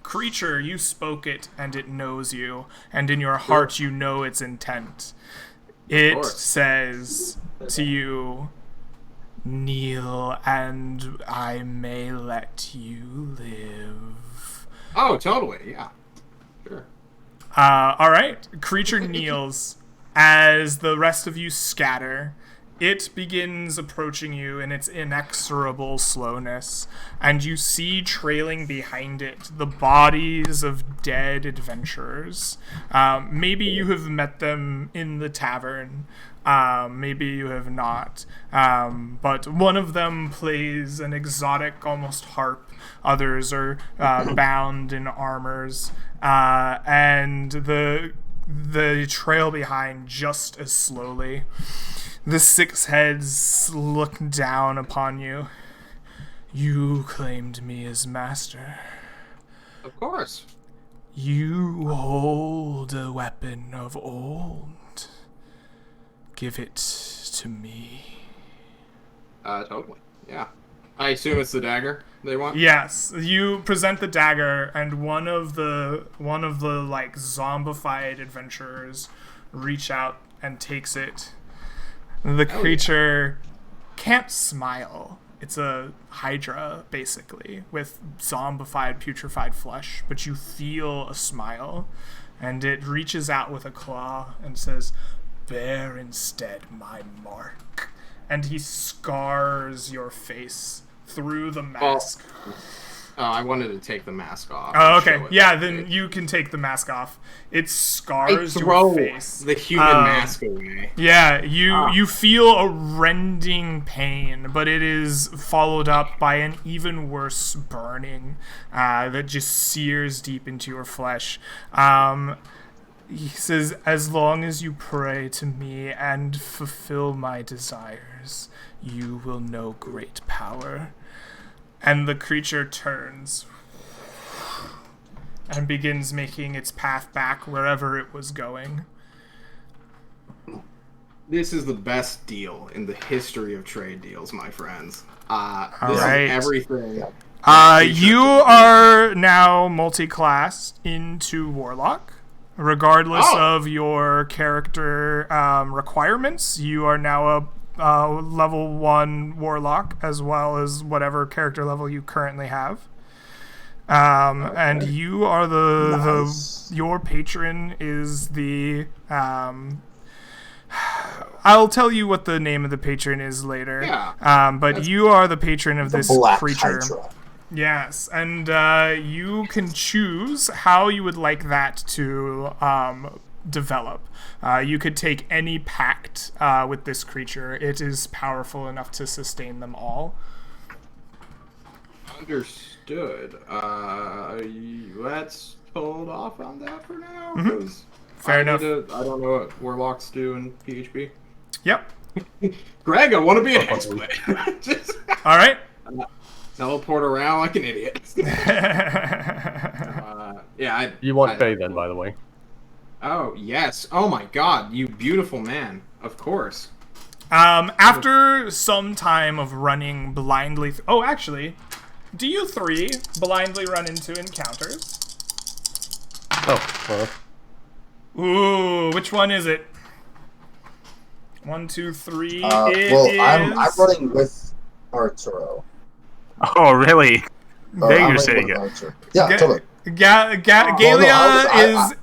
creature, you spoke it, and it knows you, and in your heart you know its intent. It says to you, "Kneel, and I may let you live." Oh, totally. Yeah. Sure. All right. Creature kneels. As the rest of you scatter, it begins approaching you in its inexorable slowness, and you see trailing behind it the bodies of dead adventurers. Maybe you have met them in the tavern. Maybe you have not. But one of them plays an exotic, almost harp. Others are bound in armors. And the trail behind just as slowly. The 6 heads look down upon you. You claimed me as master. Of course. You hold a weapon of old. Give it to me. Totally. Yeah. I assume it's the dagger they want? Yes, you present the dagger, and one of the like zombified adventurers reach out and takes it. The creature can't smile. It's a hydra, basically, with zombified, putrefied flesh, but you feel a smile, and it reaches out with a claw and says, "Bear instead my mark." And he scars your face through the mask. I wanted to take the mask off. Oh, okay. Yeah, then you can take the mask off. It scars your face. The human mask away. Yeah, you feel a rending pain, but it is followed up by an even worse burning that just sears deep into your flesh. He says, "As long as you pray to me and fulfill my desires, you will know great power." And the creature turns and begins making its path back wherever it was going. This is the best deal in the history of trade deals, my friends. All This right. is everything. You are now multi-classed into Warlock. Regardless of your character requirements, you are now a level 1 Warlock, as well as whatever character level you currently have. And you are your patron is the... I'll tell you what the name of the patron is later. Yeah. But you are the patron of this Black creature. Hydra. Yes, and you can choose how you would like that to develop. You could take any pact with this creature. It is powerful enough to sustain them all. Understood. Let's hold off on that for now. 'Cause Fair enough. I don't know what warlocks do in PHP. Yep. Greg, I want to be an expert. Just All right. teleport around like an idiot. You want Faye then, by the way. Oh, yes. Oh my god, you beautiful man. Of course. After some time of running blindly... oh, actually, do you three blindly run into encounters? Oh, well. Ooh, which one is it? 1, 2, 3. I'm running with Arturo. Oh, really? Now I'm you're running saying with it. Arturo. Yeah, totally. Galia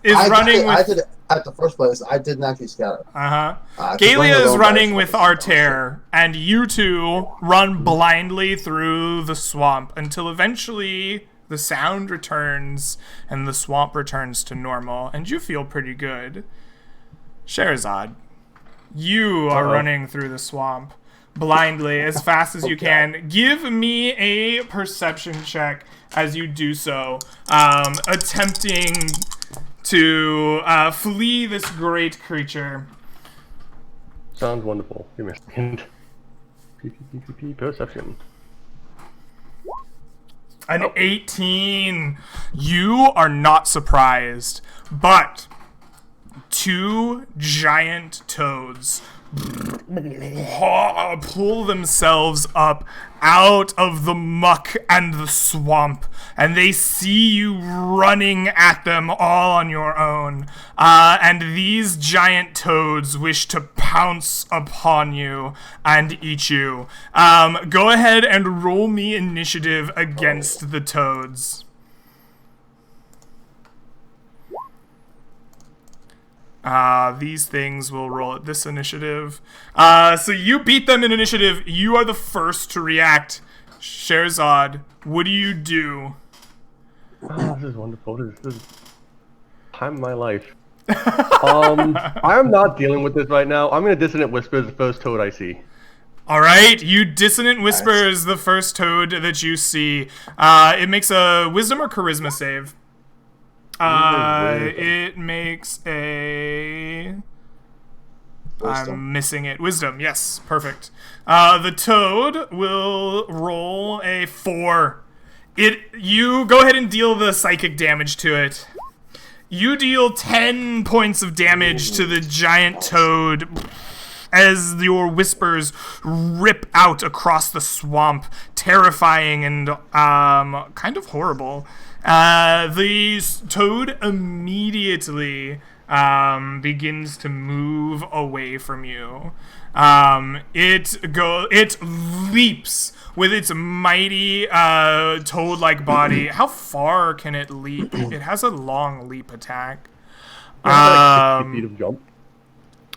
is running with... I did at the first place. I didn't actually scatter. Galia is running with Arter, and you two run blindly through the swamp until eventually the sound returns and the swamp returns to normal, and you feel pretty good. Sherazad, you are running through the swamp blindly as fast as you can. Give me a perception check as you do so, attempting to flee this great creature. Sounds wonderful. Give me a second. Perception. An 18. You are not surprised, but 2 giant toads pull themselves up out of the muck and the swamp, and they see you running at them all on your own. And these giant toads wish to pounce upon you and eat you. Go ahead and roll me initiative against the toads. These things will roll at this initiative. So you beat them in initiative. You are the first to react. Sherazad, what do you do? Oh, this is wonderful. This is time of my life. I am not dealing with this right now. I'm going to Dissonant Whisper the first toad I see. All right, you Dissonant Whisper is the first toad that you see. It makes a Wisdom or Charisma save. It makes a... Wisdom. I'm missing it. Wisdom, yes, perfect. The toad will roll a 4. You go ahead and deal the psychic damage to it. You deal 10 points of damage to the giant toad as your whispers rip out across the swamp, terrifying and kind of horrible. The toad immediately begins to move away from you. It leaps with its mighty toad-like body. How far can it leap? It has a long leap attack. Like 60 feet of jump.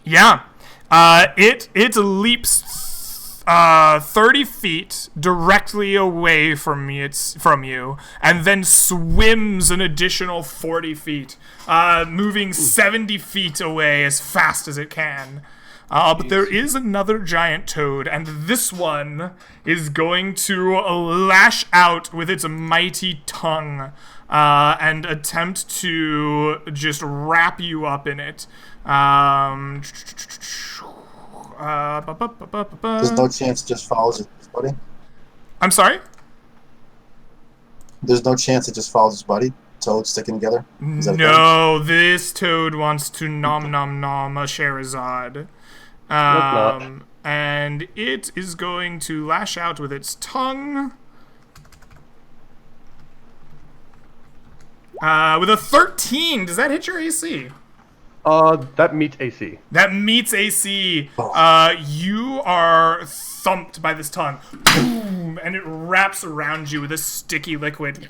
Yeah. It leaps 30 feet directly away from you, and then swims an additional 40 feet, moving 70 feet away as fast as it can. But there is another giant toad, and this one is going to lash out with its mighty tongue and attempt to just wrap you up in it. There's no chance it just follows his buddy? I'm sorry? There's no chance it just follows his buddy? toads sticking together? Is that a thing? No, this toad wants to nom nom nom a Sherazade. not. And it is going to lash out with its tongue. With a 13. Does that hit your AC? That meets AC. That meets AC. You are thumped by this tongue. Boom! And it wraps around you with a sticky liquid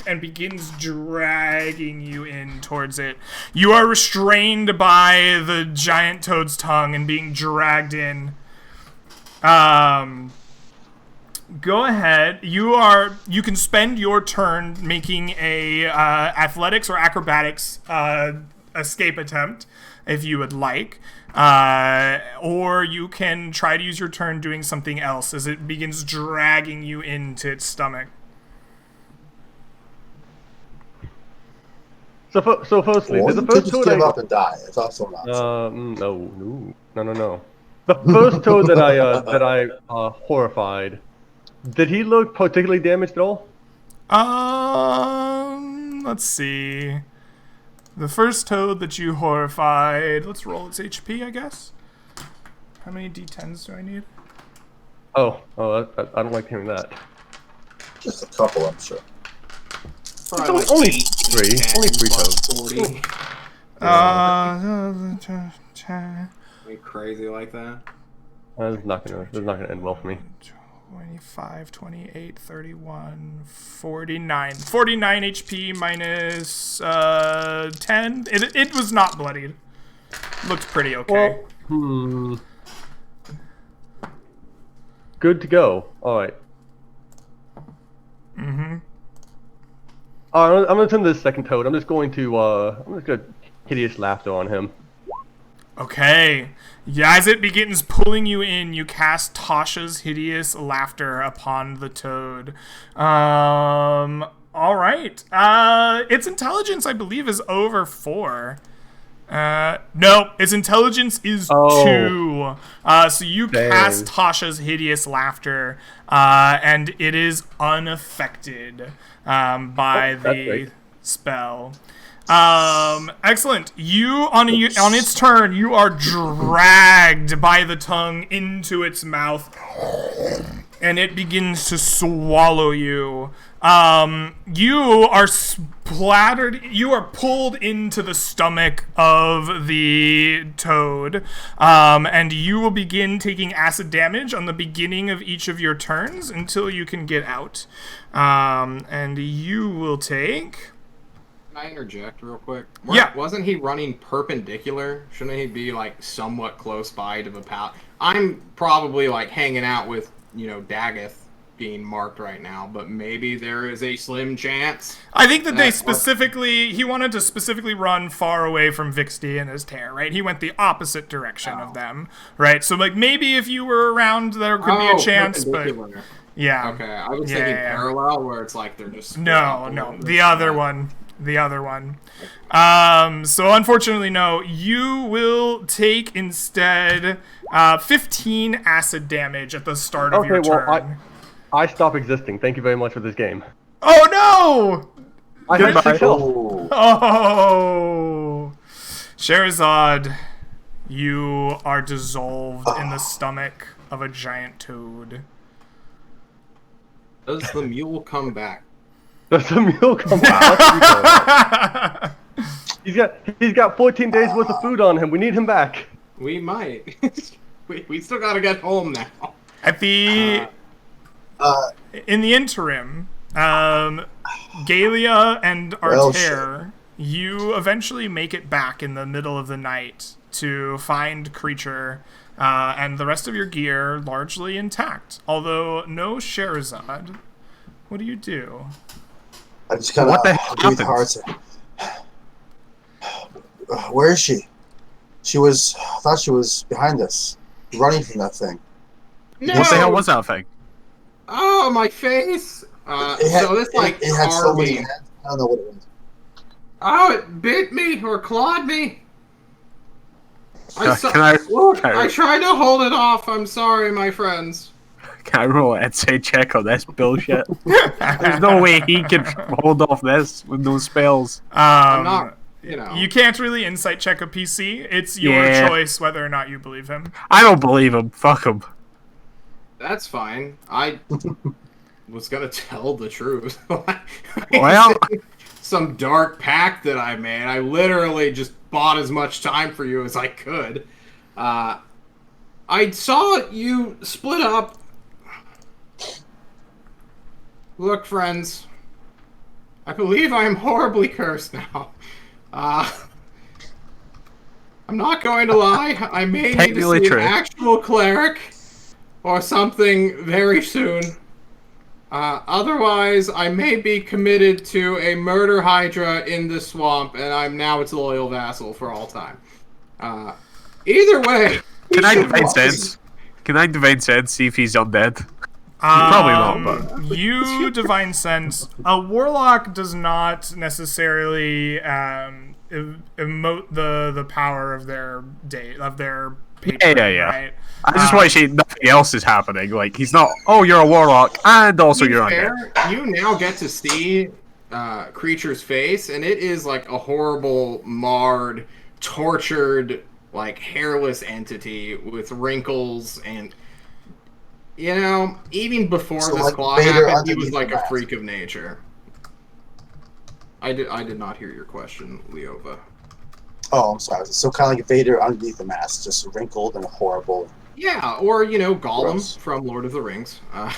and begins dragging you in towards it. You are restrained by the giant toad's tongue and being dragged in. Go ahead. You can spend your turn making a athletics or acrobatics escape attempt if you would like, or you can try to use your turn doing something else as it begins dragging you into its stomach. So firstly, Or the you could first just toad give up and die. It's also an option. No. The first toad that I horrified, did he look particularly damaged at all? Let's see. The first toad that you horrified. Let's roll its HP, I guess. How many d10s do I need? Oh, I don't like hearing that. Just a couple, I'm sure. Probably like only 8, three. 10 Only three plus toads. 40. Are you crazy like that? That's not gonna end well for me. 25, 28, 31, 49. 49 HP minus 10. It was not bloodied. Looked pretty okay. Well, good to go. Alright. I'm gonna turn to the second toad. I'm just going hideous laughter on him. Okay. Yeah, as it begins pulling you in, you cast Tasha's Hideous Laughter upon the toad. All right. Its intelligence, I believe, is over 4. No, its intelligence is 2. So you cast Tasha's Hideous Laughter, and it is unaffected by the spell. Excellent. You on its turn, you are dragged by the tongue into its mouth, and it begins to swallow you. You are splattered. You are pulled into the stomach of the toad, and you will begin taking acid damage on the beginning of each of your turns until you can get out. And you will take. Can I interject real quick? Yeah. Wasn't he running perpendicular? Shouldn't he be like somewhat close by to the path? I'm probably like hanging out with, Daggeth being marked right now, but maybe there is a slim chance. I think that he wanted to specifically run far away from Vixty and his tear, right? He went the opposite direction of them, right? So like maybe if you were around, there could be a chance, but yeah. Okay, I was thinking parallel where it's like they're just no, the other one. So unfortunately, no. You will take instead 15 acid damage at the start of your turn. I stop existing. Thank you very much for this game. Oh no! I have my health. Oh, Sherazade, you are dissolved in the stomach of a giant toad. Does the mule come back? Does the mule come back? He's got 14 days worth of food on him. We need him back. We might. we still gotta get home now. At the in the interim, Galia and Artair, you eventually make it back in the middle of the night to find Creature, and the rest of your gear largely intact. Although no Sherazade. What do you do? I just kind of breathe hard. Where is she? I thought she was behind us, running from that thing. No! What the hell was that thing? Oh, my face! It had so many hands. I don't know what it was. Oh, it bit me or clawed me. I tried to hold it off. I'm sorry, my friends. Can I roll an insight check on this bullshit? There's no way he can hold off this with no spells. I'm not, you know. You can't really insight check a PC. It's your Yeah. choice whether or not you believe him. I don't believe him. Fuck him. That's fine. I was gonna tell the truth. Well, Some dark pact that I made. I literally just bought as much time for you as I could. I saw you split up. Look, friends. I believe I am horribly cursed now. I'm not going to lie. I may need to Technically see true. an actual cleric or something very soon. Otherwise, I may be committed to a murder hydra in this swamp, and I'm now its loyal vassal for all time. Either way, can I should divine walk- sense? Can I divine sense? See if he's undead. Probably not, but You divine sense. A warlock does not necessarily emote the power of their patron, Yeah. right? I just want to say nothing else is happening. Like he's not. Oh, you're a warlock, and also To be you're undead. fair, you now get to see creature's face, and it is like a horrible, marred, tortured, like hairless entity with wrinkles and. You know, even before So, this like, claw Vader happened, he was underneath like the a mask. freak of nature. I did not hear your question, Leova. Oh, I'm sorry. So kind of like Vader underneath the mask, just wrinkled and horrible. Yeah, or you know, Gollum Gross. from Lord of the Rings. Yeah,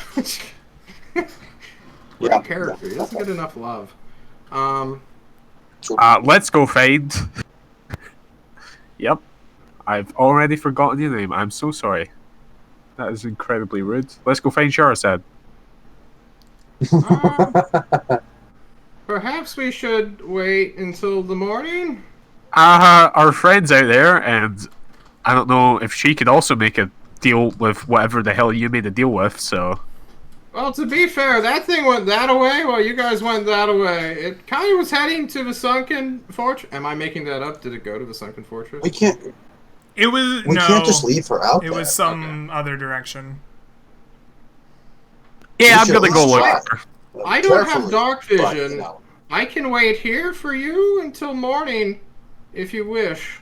Great character. He yeah, doesn't get enough love. Let's go find. Yep, I've already forgotten your name. I'm so sorry. That is incredibly rude. Let's go find Charizard. Perhaps we should wait until the morning. Our friend's out there, and I don't know if she could also make a deal with whatever the hell you made a deal with. So Well, to be fair, that thing went that away while you guys went that away. It kind of was heading to the Sunken Fortress. Am I making that up? Did it go to the Sunken Fortress? we can't We can't just leave her out It there. was some other direction. yeah, I'm should gonna go try. look. I don't have Carefully, dark but, vision. you know. I can wait here for you until morning, if you wish.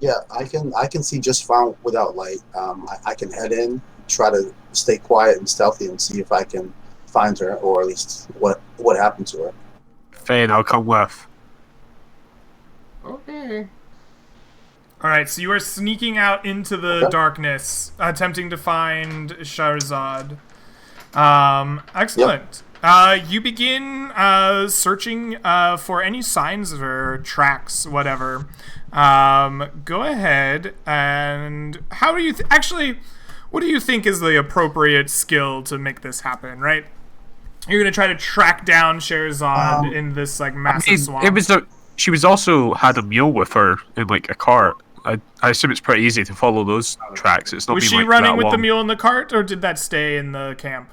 Yeah, I can see just fine without light. I can head in, try to stay quiet and stealthy, and see if I can find her, or at least what happened to her. Fine, I'll come with. Okay. All right, so you are sneaking out into the Okay. darkness, attempting to find Shahrazad. Excellent. You begin searching for any signs of her, tracks, whatever. Go ahead and how do you actually? What do you think is the appropriate skill to make this happen? Right? You're gonna try to track down Shahrazad in this like massive swamp. She was also had a mule with her in like a cart. I assume it's pretty easy to follow those tracks. It's not Was been, she like, running that with the long. mule in the cart, or did that stay in the camp?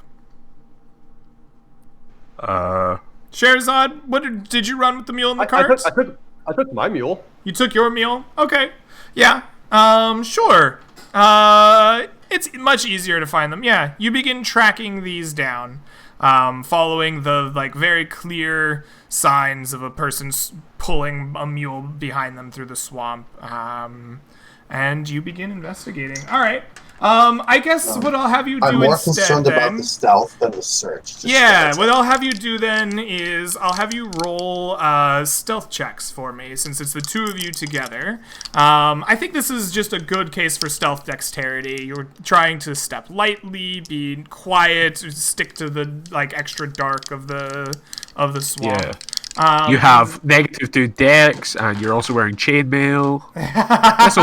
Shahrazad, did you run with the mule in the cart? I took my mule. You took your mule? Okay. Yeah. Sure. It's much easier to find them. Yeah. You begin tracking these down, following the like very clear signs of a person pulling a mule behind them through the swamp. And you begin investigating. All right. I guess what I'll have you do I'm more instead concerned then, about the stealth than the search. Just yeah, that's what all. I'll have you do then is I'll have you roll stealth checks for me, since it's the two of you together. I think this is just a good case for stealth dexterity. You're trying to step lightly, be quiet, stick to the like extra dark of the swamp. Yeah. You have -2 dex, and you're also wearing chainmail. This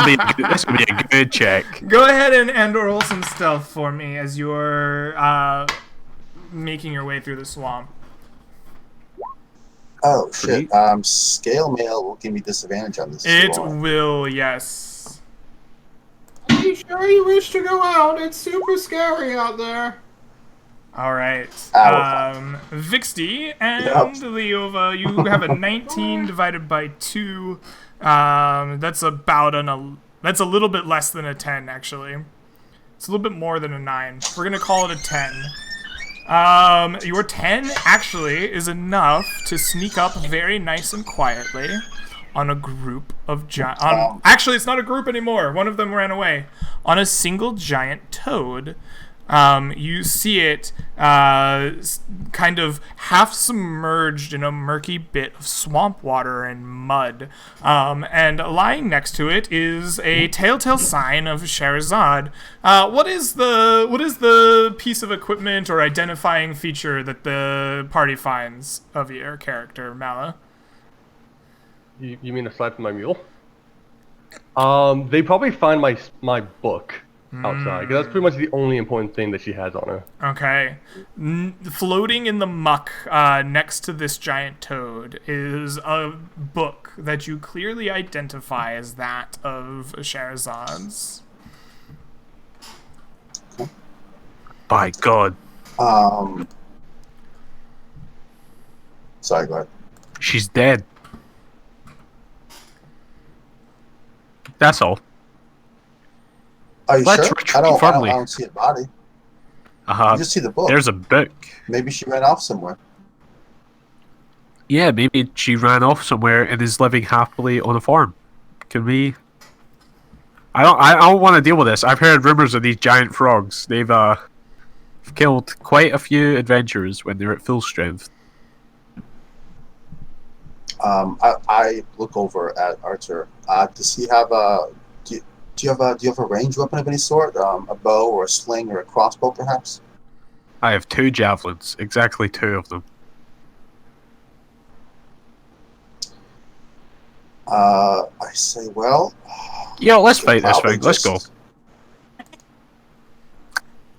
will be a good check. Go ahead and roll some stealth for me as you're making your way through the swamp. Oh shit! Sweet. Scale mail will give me disadvantage on this. It roll. will, yes. Are you sure you wish to go out? It's super scary out there. All right. Ow. Vixty and Yep. Leova, you have a 19 divided by 2. That's about that's a little bit less than a 10 actually. It's a little bit more than a 9. We're gonna call it a 10. Your 10 actually is enough to sneak up very nice and quietly on a group of actually, it's not a group anymore. One of them ran away. On a single giant toad. You see it kind of half submerged in a murky bit of swamp water and mud. And lying next to it is a telltale sign of Scheherazade. What is the piece of equipment or identifying feature that the party finds of your character, Mala? You mean aside from my mule? They probably find my book outside, because that's pretty much the only important thing that she has on her. Okay. Floating in the muck next to this giant toad is a book that you clearly identify as that of Shahrazade's. By God. Sorry, go ahead. She's dead. That's all. Are you Let's sure? retreat I firmly. don't see a body. Uh-huh. You just see the book. There's a book. Maybe she ran off somewhere. Yeah, maybe she ran off somewhere and is living happily on a farm. Can we... I don't want to deal with this. I've heard rumors of these giant frogs. They've killed quite a few adventurers when they're at full strength. I look over at Archer. Does he have a... Do you have a ranged weapon of any sort? A bow or a sling or a crossbow, perhaps? I have 2 javelins. Exactly 2 of them. I say, well... Yeah, let's fight this probably thing. Let's go.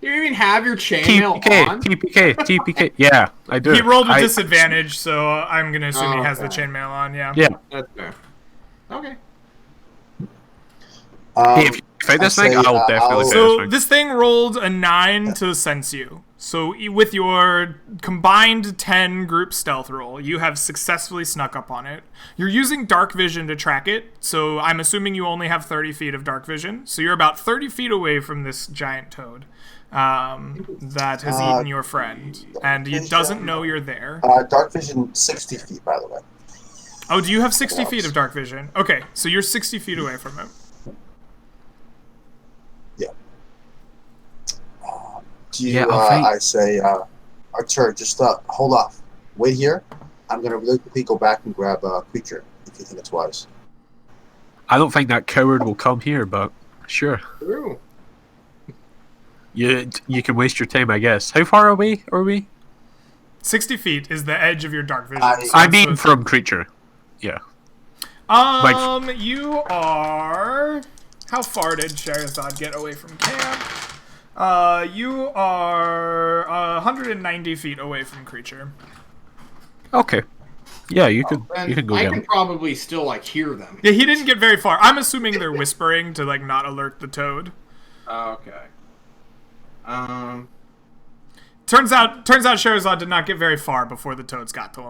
You even have your chainmail on? TPK. Yeah, I do. He rolled with disadvantage, so I'm going to assume he has the okay. chainmail on, yeah. Yeah. That's fair. Okay. Hey, if you fight this thing, I'll definitely fight So this thing. this thing rolled a 9 to sense you. So with your combined 10 group stealth roll, you have successfully snuck up on it. You're using dark vision to track it, so I'm assuming you only have 30 feet of dark vision. So you're about 30 feet away from this giant toad that has eaten your friend, and he doesn't know you're there. Dark vision, 60 feet, by the way. Oh, do you have 60 feet of dark vision? Okay, so you're 60 feet away from him. Yeah. Do you, Yeah, I'll fight. I say, Archer, just hold off. Wait here. I'm going to really quickly go back and grab a creature, if you think it's wise. I don't think that coward will come here, but sure. True. You can waste your time, I guess. How far away are we? 60 feet is the edge of your dark vision. I mean from creature. Yeah. You are... How far did Scheherazade get away from camp? You are 190 feet away from creature. Okay. Yeah, you can go I down. can probably still hear them. Yeah, he didn't get very far. I'm assuming they're whispering to not alert the toad. Okay. Turns out Scheherazade did not get very far before the toads got to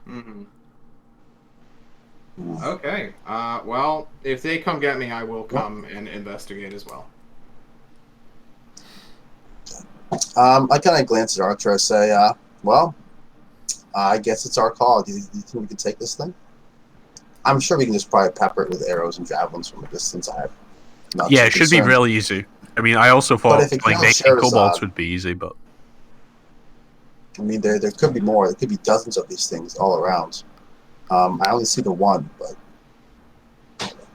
him. Okay. Well, if they come get me, I will come and investigate as well. I kind of glance at Archer. I say, well, I guess it's our call. Do you think we can take this thing? I'm sure we can just probably pepper it with arrows and javelins from a distance. Yeah, it should be really easy. I mean, I also thought if it kills making kobolds Scheherazade- would be easy, but I mean, there could be more. There could be dozens of these things all around. I only see the one, but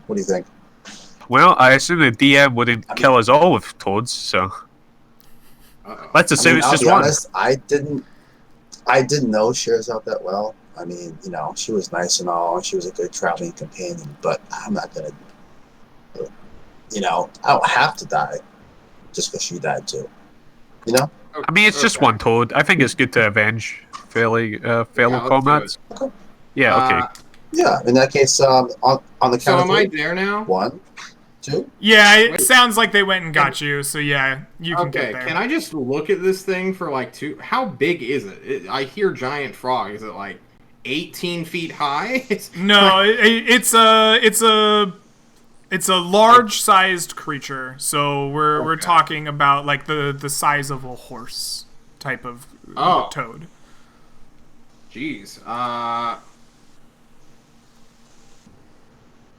what do you think? well, I assume the DM wouldn't kill us all with toads, so let's assume it's I'll just be one. honest, I didn't know Scheherazade that well. I mean, she was nice and all, and she was a good traveling companion, but I'm not gonna, I don't have to die just because she died too. I mean, it's just one toad. I think it's good to avenge fellow comrades. Okay. Yeah, okay. Yeah, in that case, on the count So of am I three. there now? 1, 2. Yeah, it sounds like they went and got you, so yeah, you can Okay, get there. can I just look at this thing for 2... How big is it? I hear giant frog. Is it 18 feet high? No, it's a It's a large-sized creature, so we're talking about like the size of a horse type of toad. Jeez.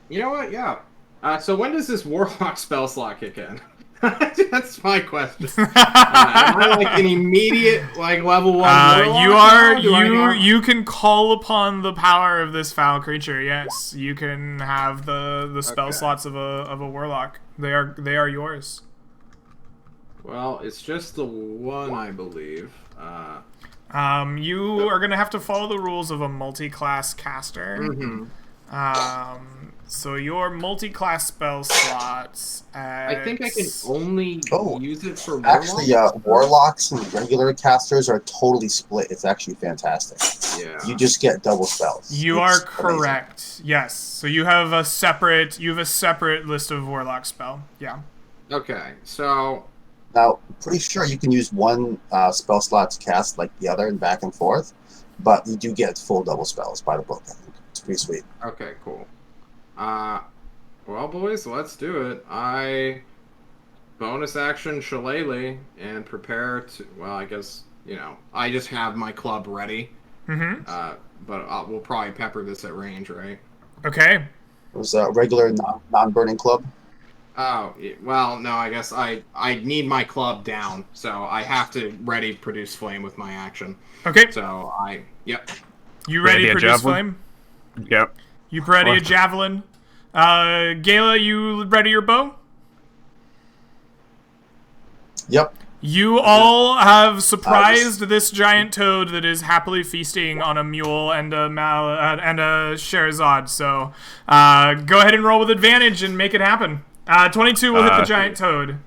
You know what? Yeah. So when does this Warlock spell slot kick in? That's my question. Am I like an immediate like level 1 Warlock? You can call upon the power of this foul creature. Yes, you can have the spell slots of a Warlock. They are yours. Well, it's just the one, I believe. You are gonna have to follow the rules of a multi-class caster. So your multi-class spell slots. I think I can only use it for Warlocks. Actually, Warlocks and regular casters are totally split. It's actually fantastic. Yeah. You just get double spells. You are correct. Amazing. Yes. So you have a separate list of Warlock spell. Yeah. Okay. So. Now, I'm pretty sure you can use one spell slot to cast like the other and back and forth, but you do get full double spells by the book. I think it's pretty sweet. Okay. Cool. Well, boys, let's do it. I bonus action Shillelagh and prepare to. Well, I guess I just have my club ready. But we'll probably pepper this at range, right? Okay. It was a regular non-burning club. Oh well, no. I guess I need my club down, so I have to ready produce flame with my action. Okay. So yep. You ready to produce flame? Yep. You ready a javelin? Gala, you ready your bow? Yep. You all have surprised this giant toad that is happily feasting on a mule and a Sherazade. So go ahead and roll with advantage and make it happen. 22 will hit the giant toad.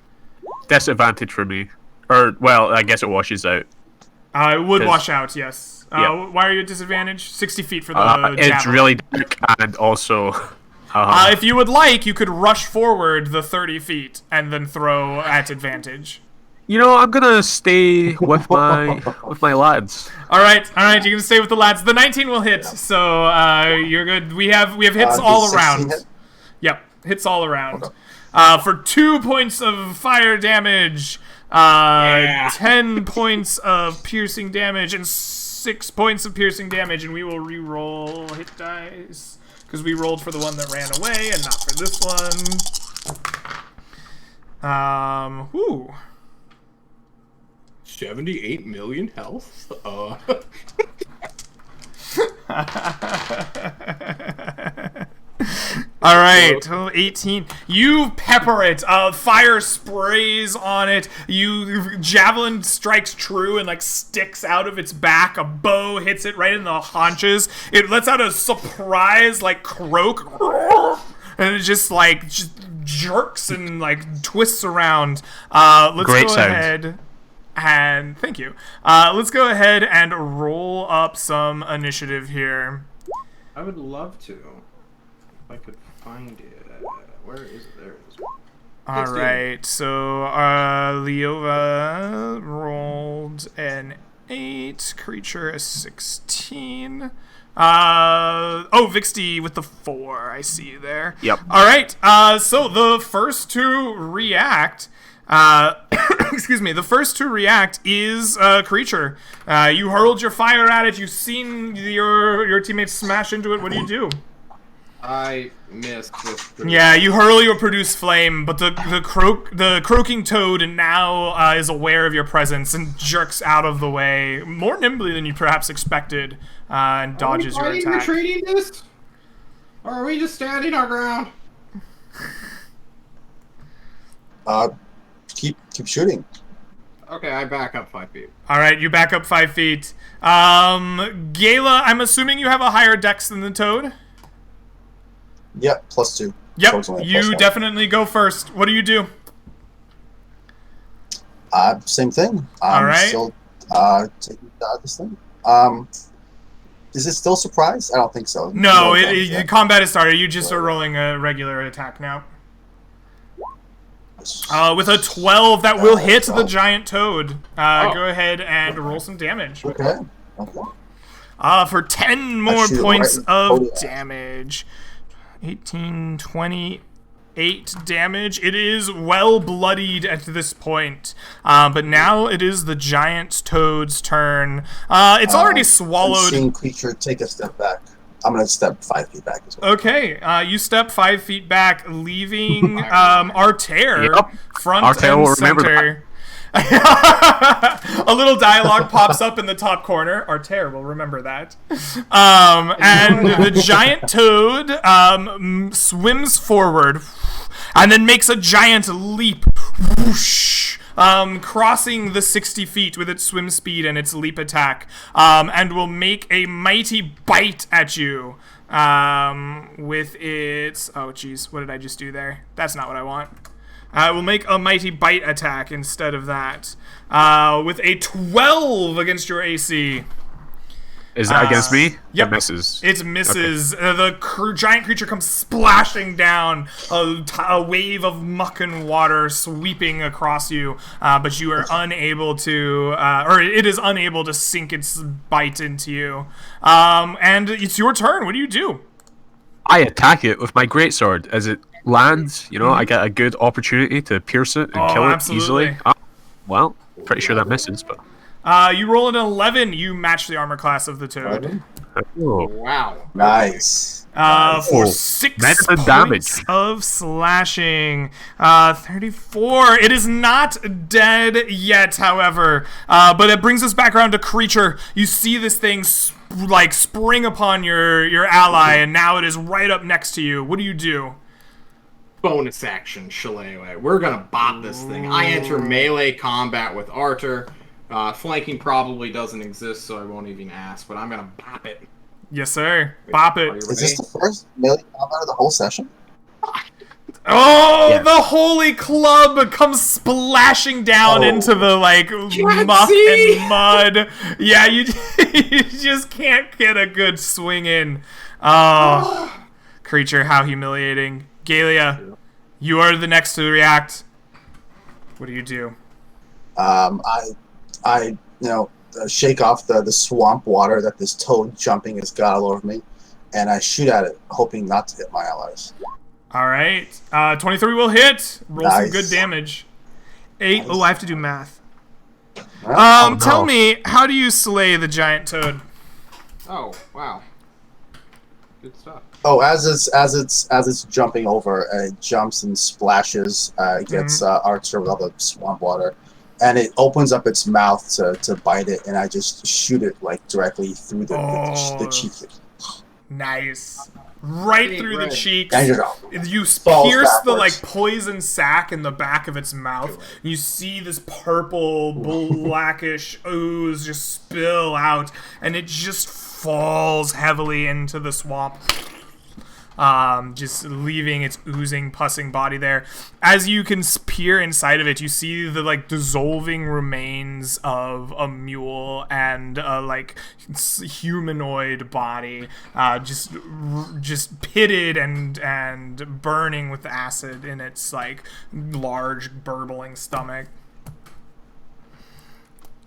Disadvantage for me. Or, well, I guess it washes out. It would wash out, yes. Why are you at disadvantage? 60 feet for the javelin. It's really dark, and also... if you would like, you could rush forward the 30 feet and then throw at advantage. I'm gonna stay with my lads. All right, you can stay with the lads. The 19 will hit, so you're good. We have hits all around. Hit? Yep, hits all around. For 2 points of fire damage, 10 points of piercing damage, and 6 points of piercing damage, and we will re-roll hit dice. Because we rolled for the one that ran away and not for this one. Whew. 78 million health? All right, 18. You pepper it. Fire sprays on it. Javelin strikes true and like sticks out of its back. A bow hits it right in the haunches. It lets out a surprise like croak, and it just jerks and like twists around. Let's Great go sound. ahead and thank you. Let's go ahead and roll up some initiative here. I would love to. If I could find it. Where is it? There it is. All right, so Leova rolled an 8, creature a 16. Vixty with the 4, I see you there. Yep. All right, so the first to react, excuse me, the first to react is creature. You hurled your fire at it, you've seen your teammates smash into it, what do? I missed with Yeah, you hurl your produce flame, but the croaking toad now is aware of your presence and jerks out of the way more nimbly than you perhaps expected, and dodges your attack. Are we retreating this? Or are we just standing our ground? Keep shooting. Okay, I back up 5 feet. All right, you back up 5 feet. Gala, I'm assuming you have a higher dex than the toad. Yep, +2. Yep, you definitely go first. What do? Same thing. All right. Still taking this thing. Is it still surprise? I don't think so. No, the combat is started. You just are rolling a regular attack now. With a 12, that will hit the giant toad. Go ahead and roll some damage. Okay. For 10 more points of damage. 18, 20. 8 damage. It is well bloodied at this point, but now it is the giant toad's turn. It's already swallowed. Unseen creature, take a step back. I'm gonna step 5 feet back as well. Okay, you step 5 feet back, leaving Artair front Artair will and remember center. A little dialogue pops up in the top corner. Artair will remember that. And the giant toad swims forward and then makes a giant leap, whoosh, crossing the 60 feet with its swim speed and its leap attack, and will make a mighty bite at you with its... Oh, jeez, what did I just do there? That's not what I want. Will make a mighty bite attack instead of that, with a 12 against your AC. Is that against me? Yep. It misses. It misses. Okay. The giant creature comes splashing down, a wave of muck and water sweeping across you, but you are unable to, or it is unable to sink its bite into you. And it's your turn. What do you do? I attack it with my greatsword as it lands. You know, I get a good opportunity to pierce it and kill it easily. Well, pretty sure that misses, but... You roll an 11. You match the armor class of the toad. Oh. Wow. Nice. For 6 points damage of slashing. 34. It is not dead yet, however. But it brings us back around to creature. You see this thing spring upon your ally, and now it is right up next to you. What do you do? Bonus action, Shillelagh. We're gonna bop this thing. I enter melee combat with Arthur. Flanking probably doesn't exist, so I won't even ask, but I'm gonna bop it. Yes, sir. Bop it. Is this the first melee combat of the whole session? Oh, yeah. The holy club comes splashing down into the, muck and mud. Yeah, you just can't get a good swing in. Oh, creature, how humiliating. Galia, you are the next to react. What do you do? I shake off the swamp water that this toad jumping has got all over me, and I shoot at it, hoping not to hit my allies. All right. 23 will hit. Roll some good damage. 8. Nice. Oh, I have to do math. Right. Tell me, how do you slay the giant toad? Oh, wow. Good stuff. Oh, as it's jumping over, it jumps and splashes against Archer with all the swamp water. And it opens up its mouth to bite it, and I just shoot it directly through the cheek. Nice. Right through the cheeks. You pierce the poison sac in the back of its mouth. You see this purple, blackish ooze just spill out, and it just falls heavily into the swamp. Just leaving its oozing, pussing body there. As you can peer inside of it, you see the dissolving remains of a mule and a humanoid body, just pitted and burning with acid in its large burbling stomach.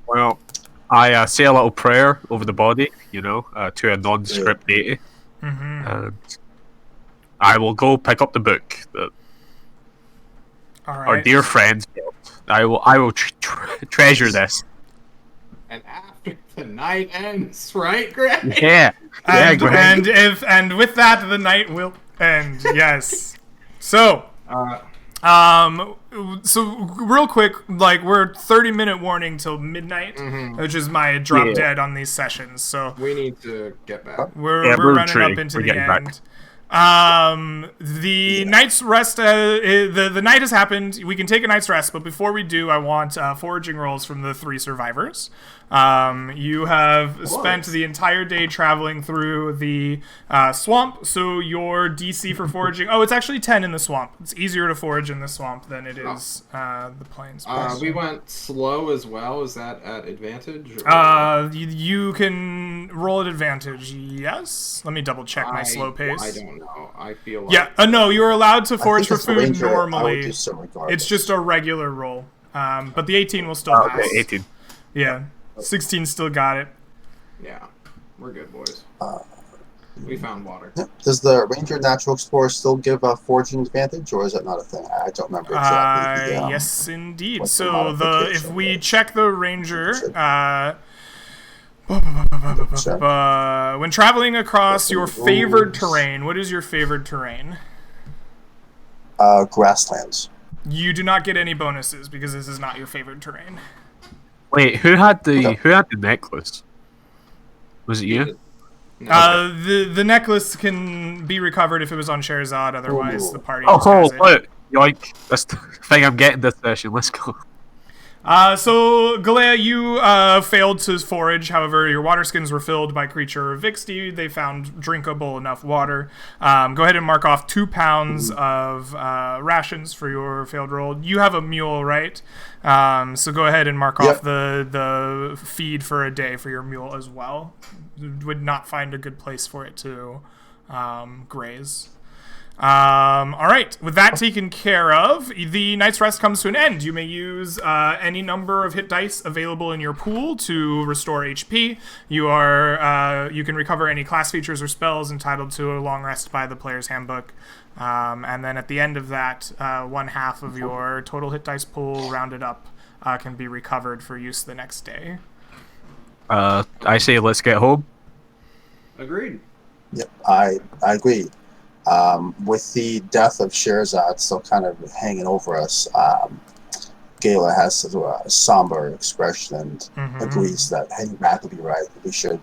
Well, I say a little prayer over the body, to a nondescript deity. And I will go pick up the book that our dear friends built. I will treasure this. And after the night ends, right, Greg? Yeah. And with that, the night will end. Yes. So. So real quick, we're 30-minute warning till midnight, which is my drop dead on these sessions. So we need to get back. We're running up into the end. Back. The night's rest. The night has happened. We can take a night's rest, but before we do, I want foraging rolls from the 3 survivors. You have spent the entire day traveling through the swamp, so your DC for foraging... Oh, it's actually 10 in the swamp. It's easier to forage in the swamp than it is the plains. We went slow as well. Is that at advantage? You can roll at advantage, yes. Let me double check my slow pace. I don't know. I feel like... Yeah, no, you're allowed to forage for food normally. It's it's just a regular roll. But the 18 will still pass. Okay, 18. Yeah. 16 still got it. Yeah, we're good, boys. We found water. Yep. Does the Ranger Natural Explorer still give a foraging advantage, or is that not a thing? I don't remember exactly. Yes, indeed. what's the So if modification we is? check the ranger, Sure. when traveling across your favored Rules. terrain, what is your favored terrain? Grasslands. You do not get any bonuses because this is not your favored terrain. Wait, who had the Okay. necklace? Was it you? No. The necklace can be recovered if it was on Sherazad, otherwise the party Oh, just has it. look! Yoink! That's the thing I'm getting this session. Let's go. So, Galea, you failed to forage. However, your water skins were filled by creature Vixty. They found drinkable enough water. Go ahead and mark off 2 pounds of rations for your failed roll. You have a mule, right? So go ahead and mark off the feed for a day for your mule as well. Would not find a good place for it to graze. All right, with that taken care of, the night's rest comes to an end. You may use any number of hit dice available in your pool to restore HP. You can recover any class features or spells entitled to a long rest by the player's handbook. And then at the end of that, 1/2 of your total hit dice pool rounded up can be recovered for use the next day. I say let's get home. Agreed. Yep, I agree. With the death of Sherazad still kind of hanging over us, Gala has sort of a somber expression and agrees that Henry Mack would be right. We should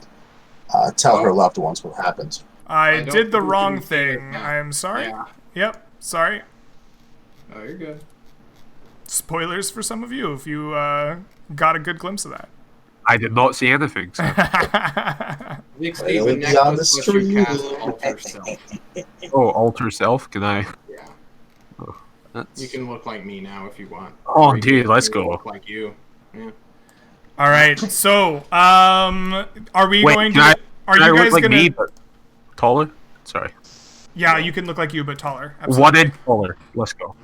tell her loved ones what happened. I don't did the think we wrong can hear thing. it now. I am sorry. Yeah. Yep, sorry. Oh, you're good. Spoilers for some of you if you got a good glimpse of that. I did not see anything. So. Vixty, Well, the beyond necklace the lets you stream. cast alter self. Oh, alter self? Can I? Yeah. That's... You can look like me now if you want. Oh, Or you dude, can let's go. Look like you. Yeah. All right. So, are we Wait, going can I, to? Are can I you look guys like gonna? me, but taller? Sorry. Yeah, you can look like you, but taller. Absolutely. 1 inch taller. Let's go.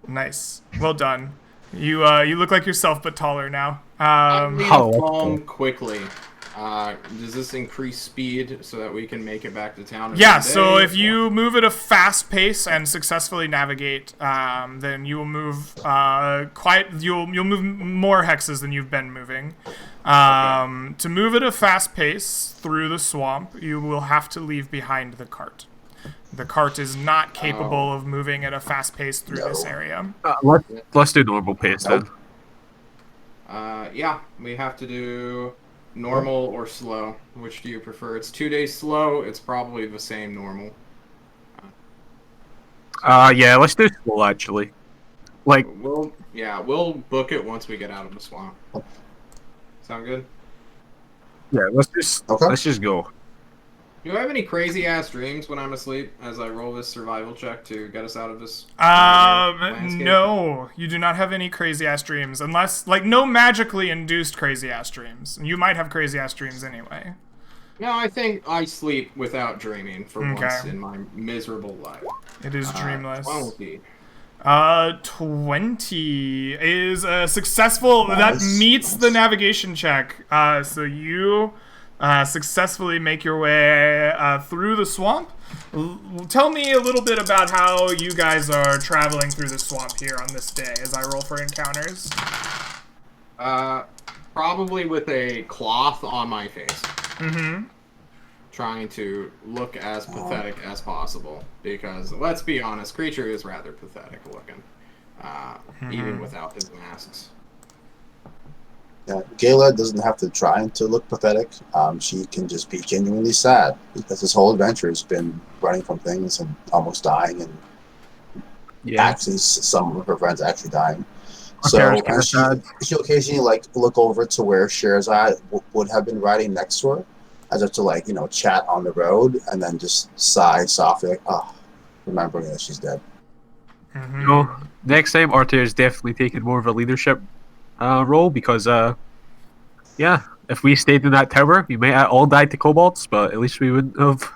Nice. Well done. You look like yourself, but taller now. I need Oh, a okay. palm quickly. Does this increase speed so that we can make it back to town? in Yeah. one So day, if you move at a fast pace and successfully navigate, then you will move You'll move more hexes than you've been moving. To move at a fast pace through the swamp, you will have to leave behind the cart. The cart is not capable of moving at a fast pace through this area. Let's do normal pace then. yeah, we have to do normal or slow. Which do you prefer? It's 2 days slow. It's probably the same normal. Yeah, let's do slow actually. Like, We'll book it once we get out of the swamp. Sound good? yeah, let's just go. Do I have any crazy ass dreams when I'm asleep as I roll this survival check to get us out of this? landscape? No, you do not have any crazy ass dreams, unless no magically induced crazy ass dreams. You might have crazy ass dreams anyway. No, I think I sleep without dreaming for Okay. once in my miserable life. It is dreamless. 20. 20 is a successful. That Nice. meets the navigation check. So you successfully make your way through the swamp. Tell me a little bit about how you guys are traveling through the swamp here on this day as I roll for encounters. Probably with a cloth on my face. Mm-hmm. Trying to look as pathetic as possible. Because, let's be honest, Creature is rather pathetic looking. Even without his masks. Yeah, Gala doesn't have to try to look pathetic. She can just be genuinely sad because this whole adventure has been running from things and almost dying, and actually some of her friends actually dying. So she'll occasionally look over to where Sherazad would have been riding next to her, as if to chat on the road, and then just sigh softly, remembering that she's dead. Mm-hmm. You know, next time Arthur is definitely taking more of a leadership role because, if we stayed in that tower, we might have all died to kobolds, but at least we wouldn't have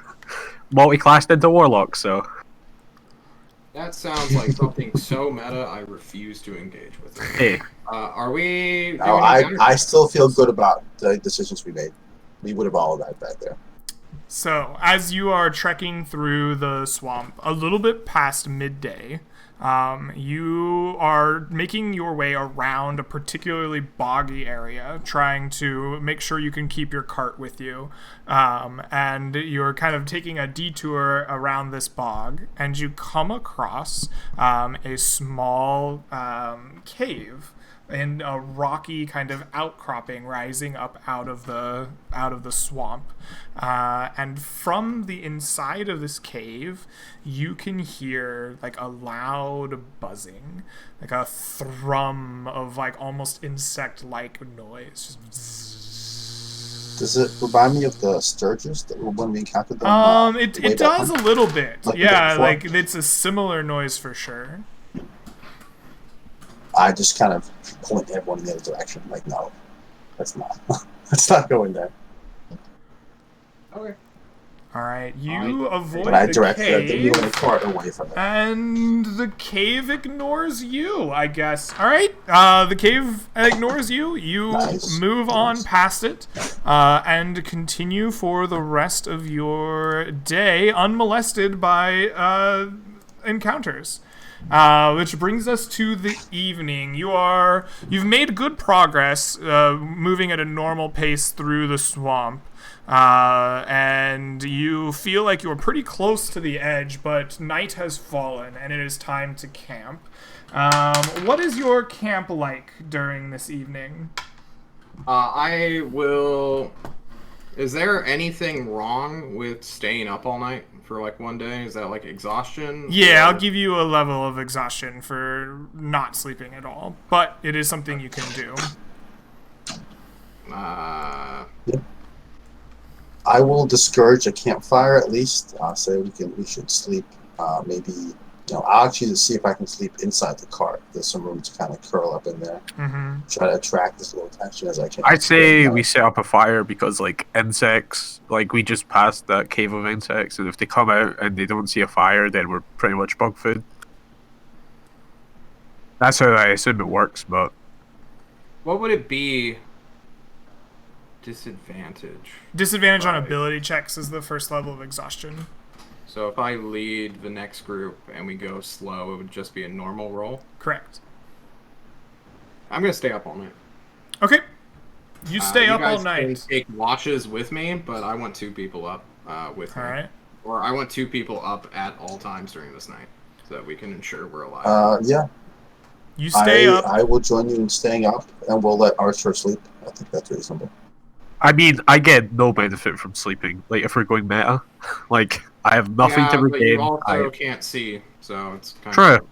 multi-classed into warlocks. So That sounds like something so meta, I refuse to engage with it. hey, Are we? No, I still feel good about the decisions we made. We would have all died back there. So, as you are trekking through the swamp, a little bit past midday, you are making your way around a particularly boggy area, trying to make sure you can keep your cart with you. And you're kind of taking a detour around this bog, and you come across a small cave in a rocky kind of outcropping rising up out of the swamp, and from the inside of this cave you can hear like a loud buzzing, like a thrum of like almost insect-like noise. Does it remind me of the Sturgis that when we encountered them? It does a little bit, like yeah, like it's a similar noise for sure. I just kind of point everyone in the other direction. Like, no, that's not. Let's not go in there. Okay. All right, you avoid But I the direct the cave, wheel and cart away from it. and the cave ignores you, I guess. All right, the cave ignores you. You move on past it, and continue for the rest of your day unmolested by encounters. Which brings us to the evening. You've made good progress, moving at a normal pace through the swamp, and you feel like you're pretty close to the edge, but night has fallen, and it is time to camp. What is your camp like during this evening? I will... Is there anything wrong with staying up all night for like one day? Is that like exhaustion? Yeah, or... I'll give you a level of exhaustion for not sleeping at all, but it is something you can do. I will discourage a campfire at least. Say we should sleep. Maybe I'll actually see if I can sleep inside the cart. There's some room to kind of curl up in there. Mm-hmm. Try to attract as little attention as I can. I'd say we set up a fire because, like, insects, like, we just passed that cave of insects, and if they come out and they don't see a fire, then we're pretty much bug food. That's how I assume it works, but... What would it be? Disadvantage. Disadvantage on ability checks is the first level of exhaustion. So if I lead the next group and we go slow, it would just be a normal roll? Correct. I'm going to stay up all night. Okay. You stay up all You night. guys can take watches with me, but I want 2 people up with me. All right. Or I want 2 people up at all times during this night so that we can ensure we're alive. Yeah. You stay up. I will join you in staying up, and we'll let Archer sleep. I think that's reasonable. I mean, I get no benefit from sleeping. Like, if we're going meta, like, I have nothing to but regain. you also can't see, so it's kind True. of...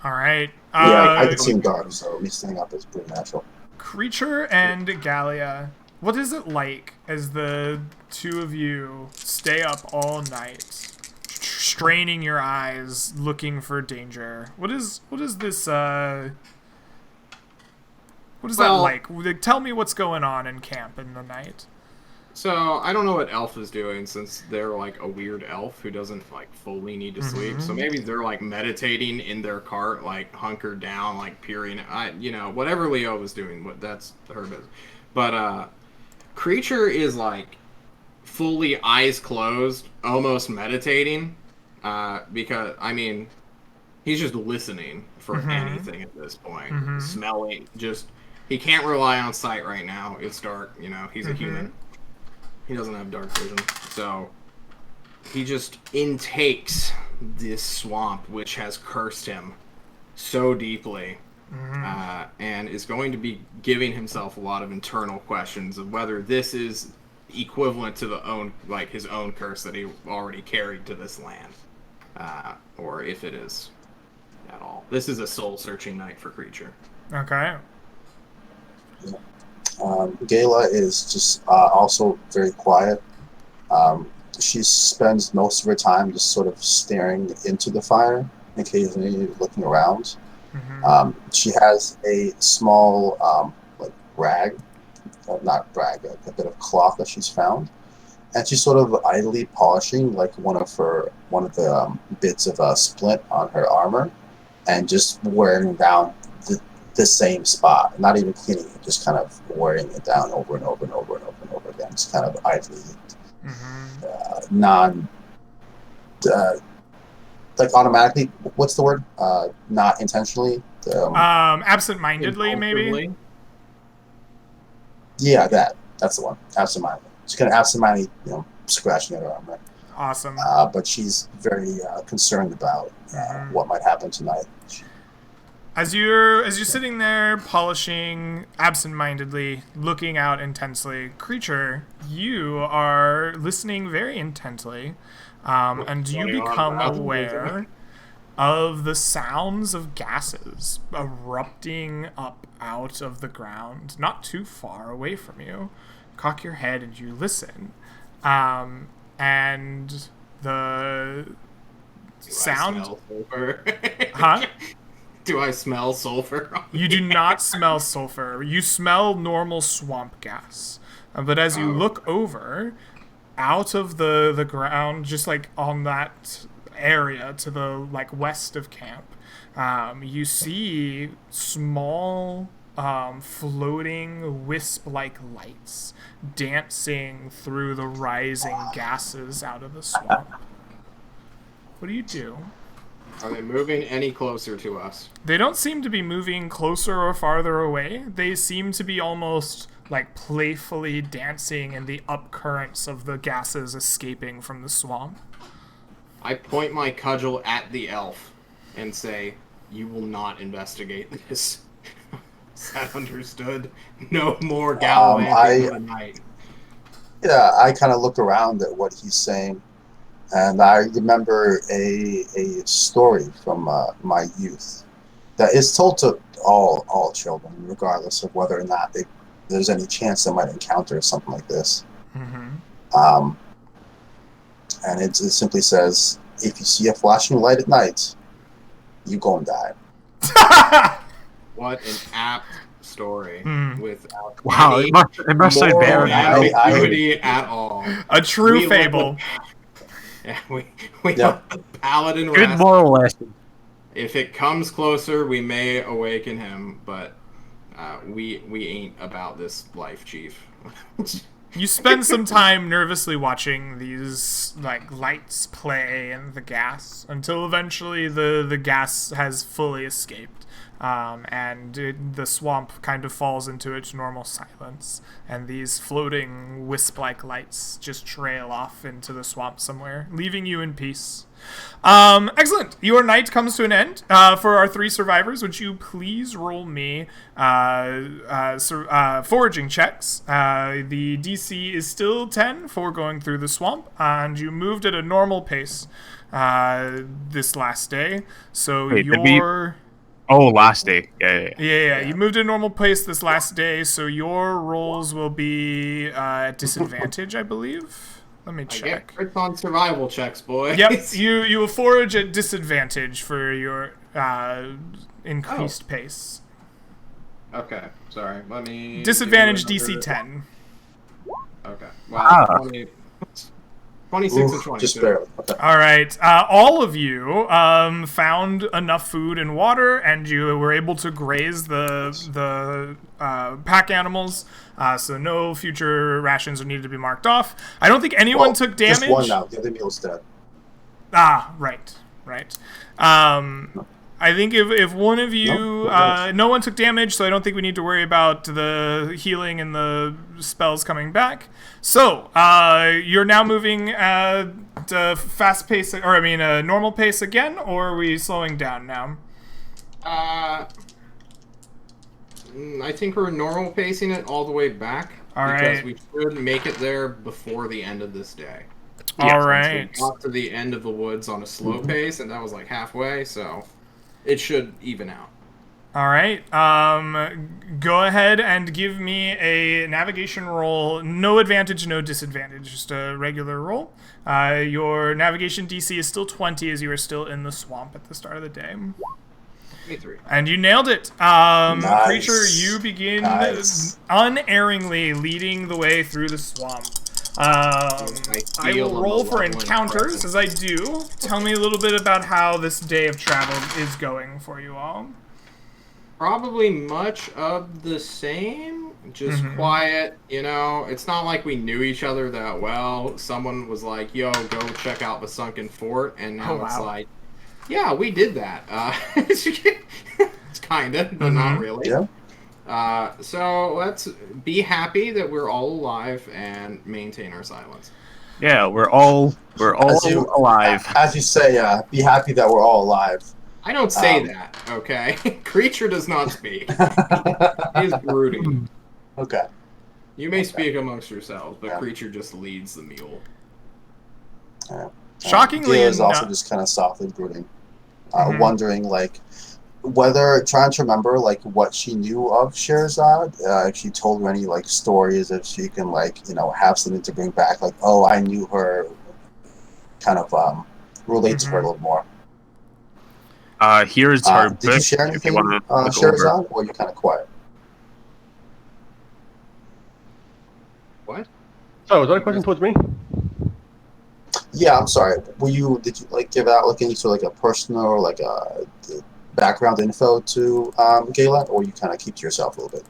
All right. Yeah, I can see in dark, so me staying up is pretty natural. Creature and Gallia, what is it like as the two of you stay up all night, straining your eyes, looking for danger? What is this? What is that like? Tell me what's going on in camp in the night. So, I don't know what Elf is doing since they're like a weird elf who doesn't like fully need to sleep. So maybe they're like meditating in their cart, like hunkered down, like peering. Whatever Leo was doing, that's her business. But Creature is like fully eyes closed, almost meditating, because he's just listening for anything at this point, smelling. He can't rely on sight right now. It's dark. He's a human. He doesn't have dark vision, so he just intakes this swamp, which has cursed him so deeply, and is going to be giving himself a lot of internal questions of whether this is equivalent to his own curse that he already carried to this land, or if it is at all. This is a soul-searching night for Creature. Okay. Gala is just also very quiet. She spends most of her time just sort of staring into the fire, occasionally looking around. She has a small rag, not rag, a bit of cloth that she's found, and she's sort of idly polishing like one of the bits of splint on her armor, and just wearing down the same spot, not even cleaning it, just kind of wearing it down over and over and over and over and over again, just kind of idly non, like automatically. What's the word? Not intentionally. Absent-mindedly, maybe. Yeah, that's the one. Absent-mindedly. She's kind of absent-mindedly, scratching at her arm, right? Awesome. But she's very concerned about what might happen tonight. As you're sitting there polishing absent-mindedly, looking out intensely, creature, you are listening very intently, and you become aware of the sounds of gases erupting up out of the ground, not too far away from you. Cock your head and you listen, and the sound. Huh? Do I smell sulfur? You do not smell sulfur. You smell normal swamp gas. But as you look over, out of the ground, just like on that area to the west of camp, you see small floating wisp-like lights dancing through the rising gases out of the swamp. What do you do? Are they moving any closer to us? They don't seem to be moving closer or farther away. They seem to be almost playfully dancing in the upcurrents of the gases escaping from the swamp. I point my cudgel at the elf and say, "You will not investigate this." Is that understood? No more gallivanting for the night. Yeah, I kind of look around at what he's saying. And I remember a story from my youth that is told to all children, regardless of whether or not there's any chance they might encounter something like this. And it simply says, if you see a flashing light at night, you go and die. What an apt story. Without Wow, any it must sound better. ambiguity at all. A true fable. We have the paladin Good rest. moral lesson. If it comes closer, we may awaken him, but we ain't about this life, chief. You spend some time nervously watching these lights play in the gas until eventually the gas has fully escaped, and the swamp kind of falls into its normal silence, and these floating wisp-like lights just trail off into the swamp somewhere, leaving you in peace. Excellent. Your night comes to an end. For our 3 survivors, would you please roll me foraging checks? The DC is still 10 for going through the swamp, and you moved at a normal pace this last day. So Wait, your... Oh, last day. Yeah. You moved at a normal pace this last day, so your rolls will be at disadvantage, I believe. Let me check. I get crits on survival checks, boys. Yep, you will forage at disadvantage for your increased pace. Okay, sorry. Let me... Disadvantage DC 10. Okay. Wow. 26 and 20. Just barely. Okay. All right. All of you found enough food and water, and you were able to graze the pack animals. So no future rations are needed to be marked off. I don't think anyone took damage. Just one now. The other meal's dead. Ah, right. I think if one of you, no one took damage, so I don't think we need to worry about the healing and the spells coming back. So, you're now moving at fast pace, or I mean, normal pace again, or are we slowing down now? I think we're normal pacing it all the way back. All right. Because we should make it there before the end of this day. All right. We got to the end of the woods on a slow pace, and that was halfway, so it should even out. All right. Go ahead and give me a navigation roll. No advantage, no disadvantage. Just a regular roll. Your navigation DC is still 20 as you are still in the swamp at the start of the day. 23. And you nailed it. Nice. Creature, you begin unerringly leading the way through the swamp. I will roll for encounters as I do. Tell me a little bit about how this day of travel is going for you all. Probably much of the same. just quiet, you know. It's not like we knew each other that well. Someone was like, yo, go check out the sunken fort, and now it's like, yeah, we did that. It's kind of, but not really. Yeah. So let's be happy that we're all alive and maintain our silence. Yeah, we're all alive. As you say, be happy that we're all alive. I don't say that, okay? Creature does not speak. He is brooding. Okay. You may speak amongst yourselves, but Creature just leads the mule. Shockingly Gail is also enough, just kind of softly brooding, wondering like whether trying to remember like what she knew of Sherazade. If she told her any like stories, if she can like have something to bring back, like I knew her, kind of relate to her a little more. Here's her Did book. you share anything, If you want to look Sherazade, over. or are you kind of quiet? What? So, was that a question towards me? Yeah, I'm sorry. Did you like give out like any sort of like a personal or like a background info to Gala, or you kind of keep to yourself a little bit?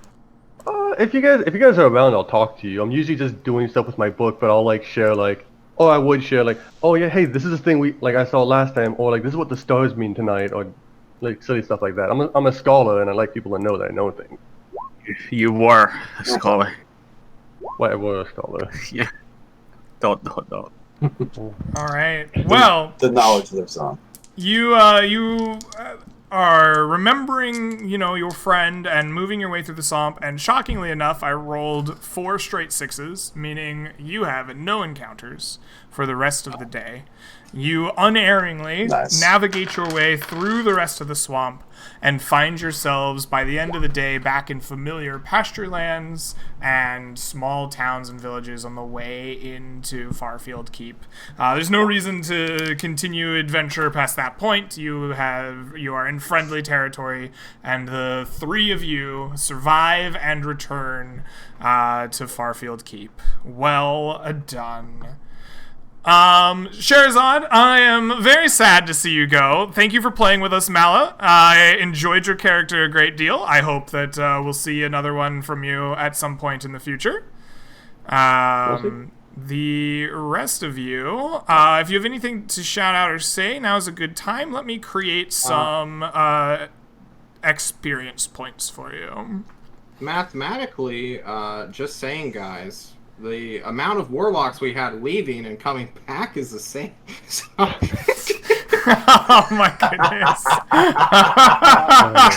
If you guys are around, I'll talk to you. I'm usually just doing stuff with my book, but I'll like share like, I would share like, yeah, hey, this is the thing I saw last time, or like this is what the stars mean tonight, or like silly stuff like that. I'm a scholar, and I like people to know that I know things. You were a scholar. Well, I was a scholar. Yeah. Dot. all right. Well, The knowledge lives on. you are remembering, your friend and moving your way through the swamp, and shockingly enough, I rolled 4 straight 6s, meaning you have no encounters for the rest of the day. You unerringly navigate your way through the rest of the swamp and find yourselves, by the end of the day, back in familiar pasture lands and small towns and villages on the way into Farfield Keep. There's no reason to continue adventure past that point. You are in friendly territory, and the 3 of you survive and return to Farfield Keep. Well done. Sherazade, I am very sad to see you go. Thank you for playing with us, Mala. I enjoyed your character a great deal. I hope that we'll see another one from you at some point in the future. The rest of you, if you have anything to shout out or say, now's a good time. Let me create some experience points for you. Mathematically, just saying, guys, the amount of warlocks we had leaving and coming back is the same. So... Oh my goodness.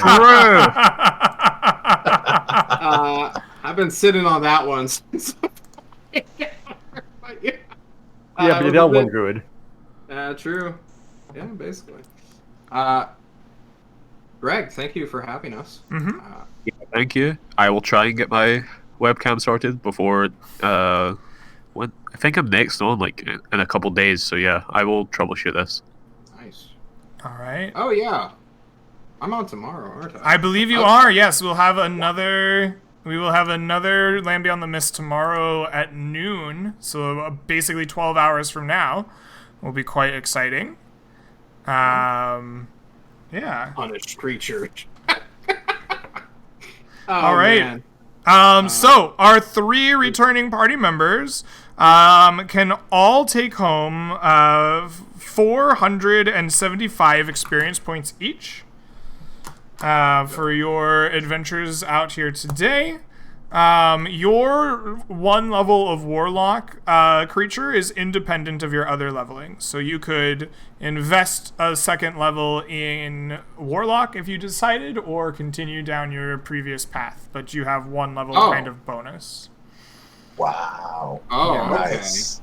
True. I've been sitting on that one since. Yeah, but you're down one druid. True. Yeah, basically. Greg, thank you for having us. Yeah, thank you. I will try and get my webcam sorted before when I think I'm next on like in a couple days, so yeah, I will troubleshoot this. Nice. All right. Oh yeah, I'm on tomorrow, aren't I? I believe you are. Yes, we will have another Land Beyond the Mist tomorrow at noon. So basically 12 hours from now will be quite exciting. Yeah. Punished creature. All right. Man. So our 3 returning party members can all take home 475 experience points each for your adventures out here today. Your 1 level of Warlock creature is independent of your other leveling. So you could invest a 2nd level in Warlock if you decided, or continue down your previous path. But you have 1 level kind of bonus. Wow. Oh, Yeah. Nice.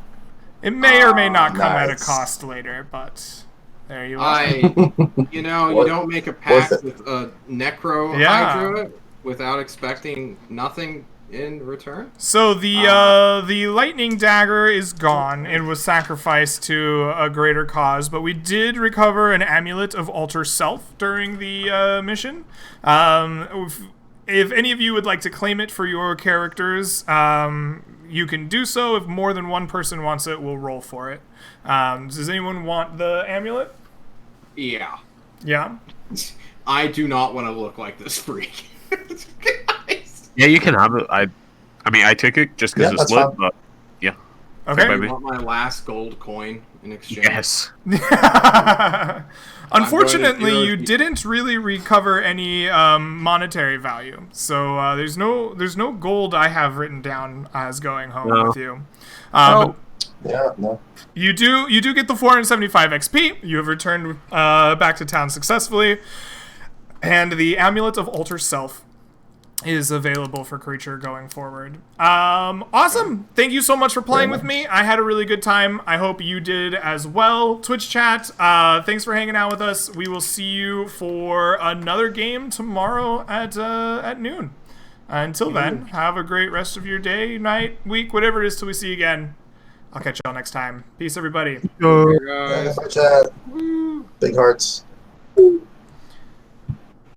It may or may not come at a nice. cost later, but there you are. You don't make a pact with a Necro Hydra without expecting nothing in return. So the lightning dagger is gone. It was sacrificed to a greater cause, but we did recover an amulet of alter self during the mission. If any of you would like to claim it for your characters, you can do so. If more than one person wants it, we'll roll for it. Does anyone want the amulet? Yeah. Yeah. I do not want to look like this freak. Guys. Yeah, you can have it. I mean, I took it just because Yeah, it's that's lit, fine. but yeah. Okay. Bye, You bye. want my last gold coin in exchange? Yes. Unfortunately, I'm going to you didn't really recover any monetary value, so there's no gold I have written down as going home No. with you. Well, Yeah, no. You do get the 475 XP. You have returned back to town successfully, and the Amulet of Alter Self is available for creature going forward. Awesome. Thank you so much for playing with me. I had a really good time. I hope you did as well. Twitch chat, thanks for hanging out with us. We will see you for another game tomorrow at noon. Until then, have a great rest of your day, night, week, whatever it is till we see you again. I'll catch y'all next time. Peace, everybody. Guys. Bye, chat. Big hearts.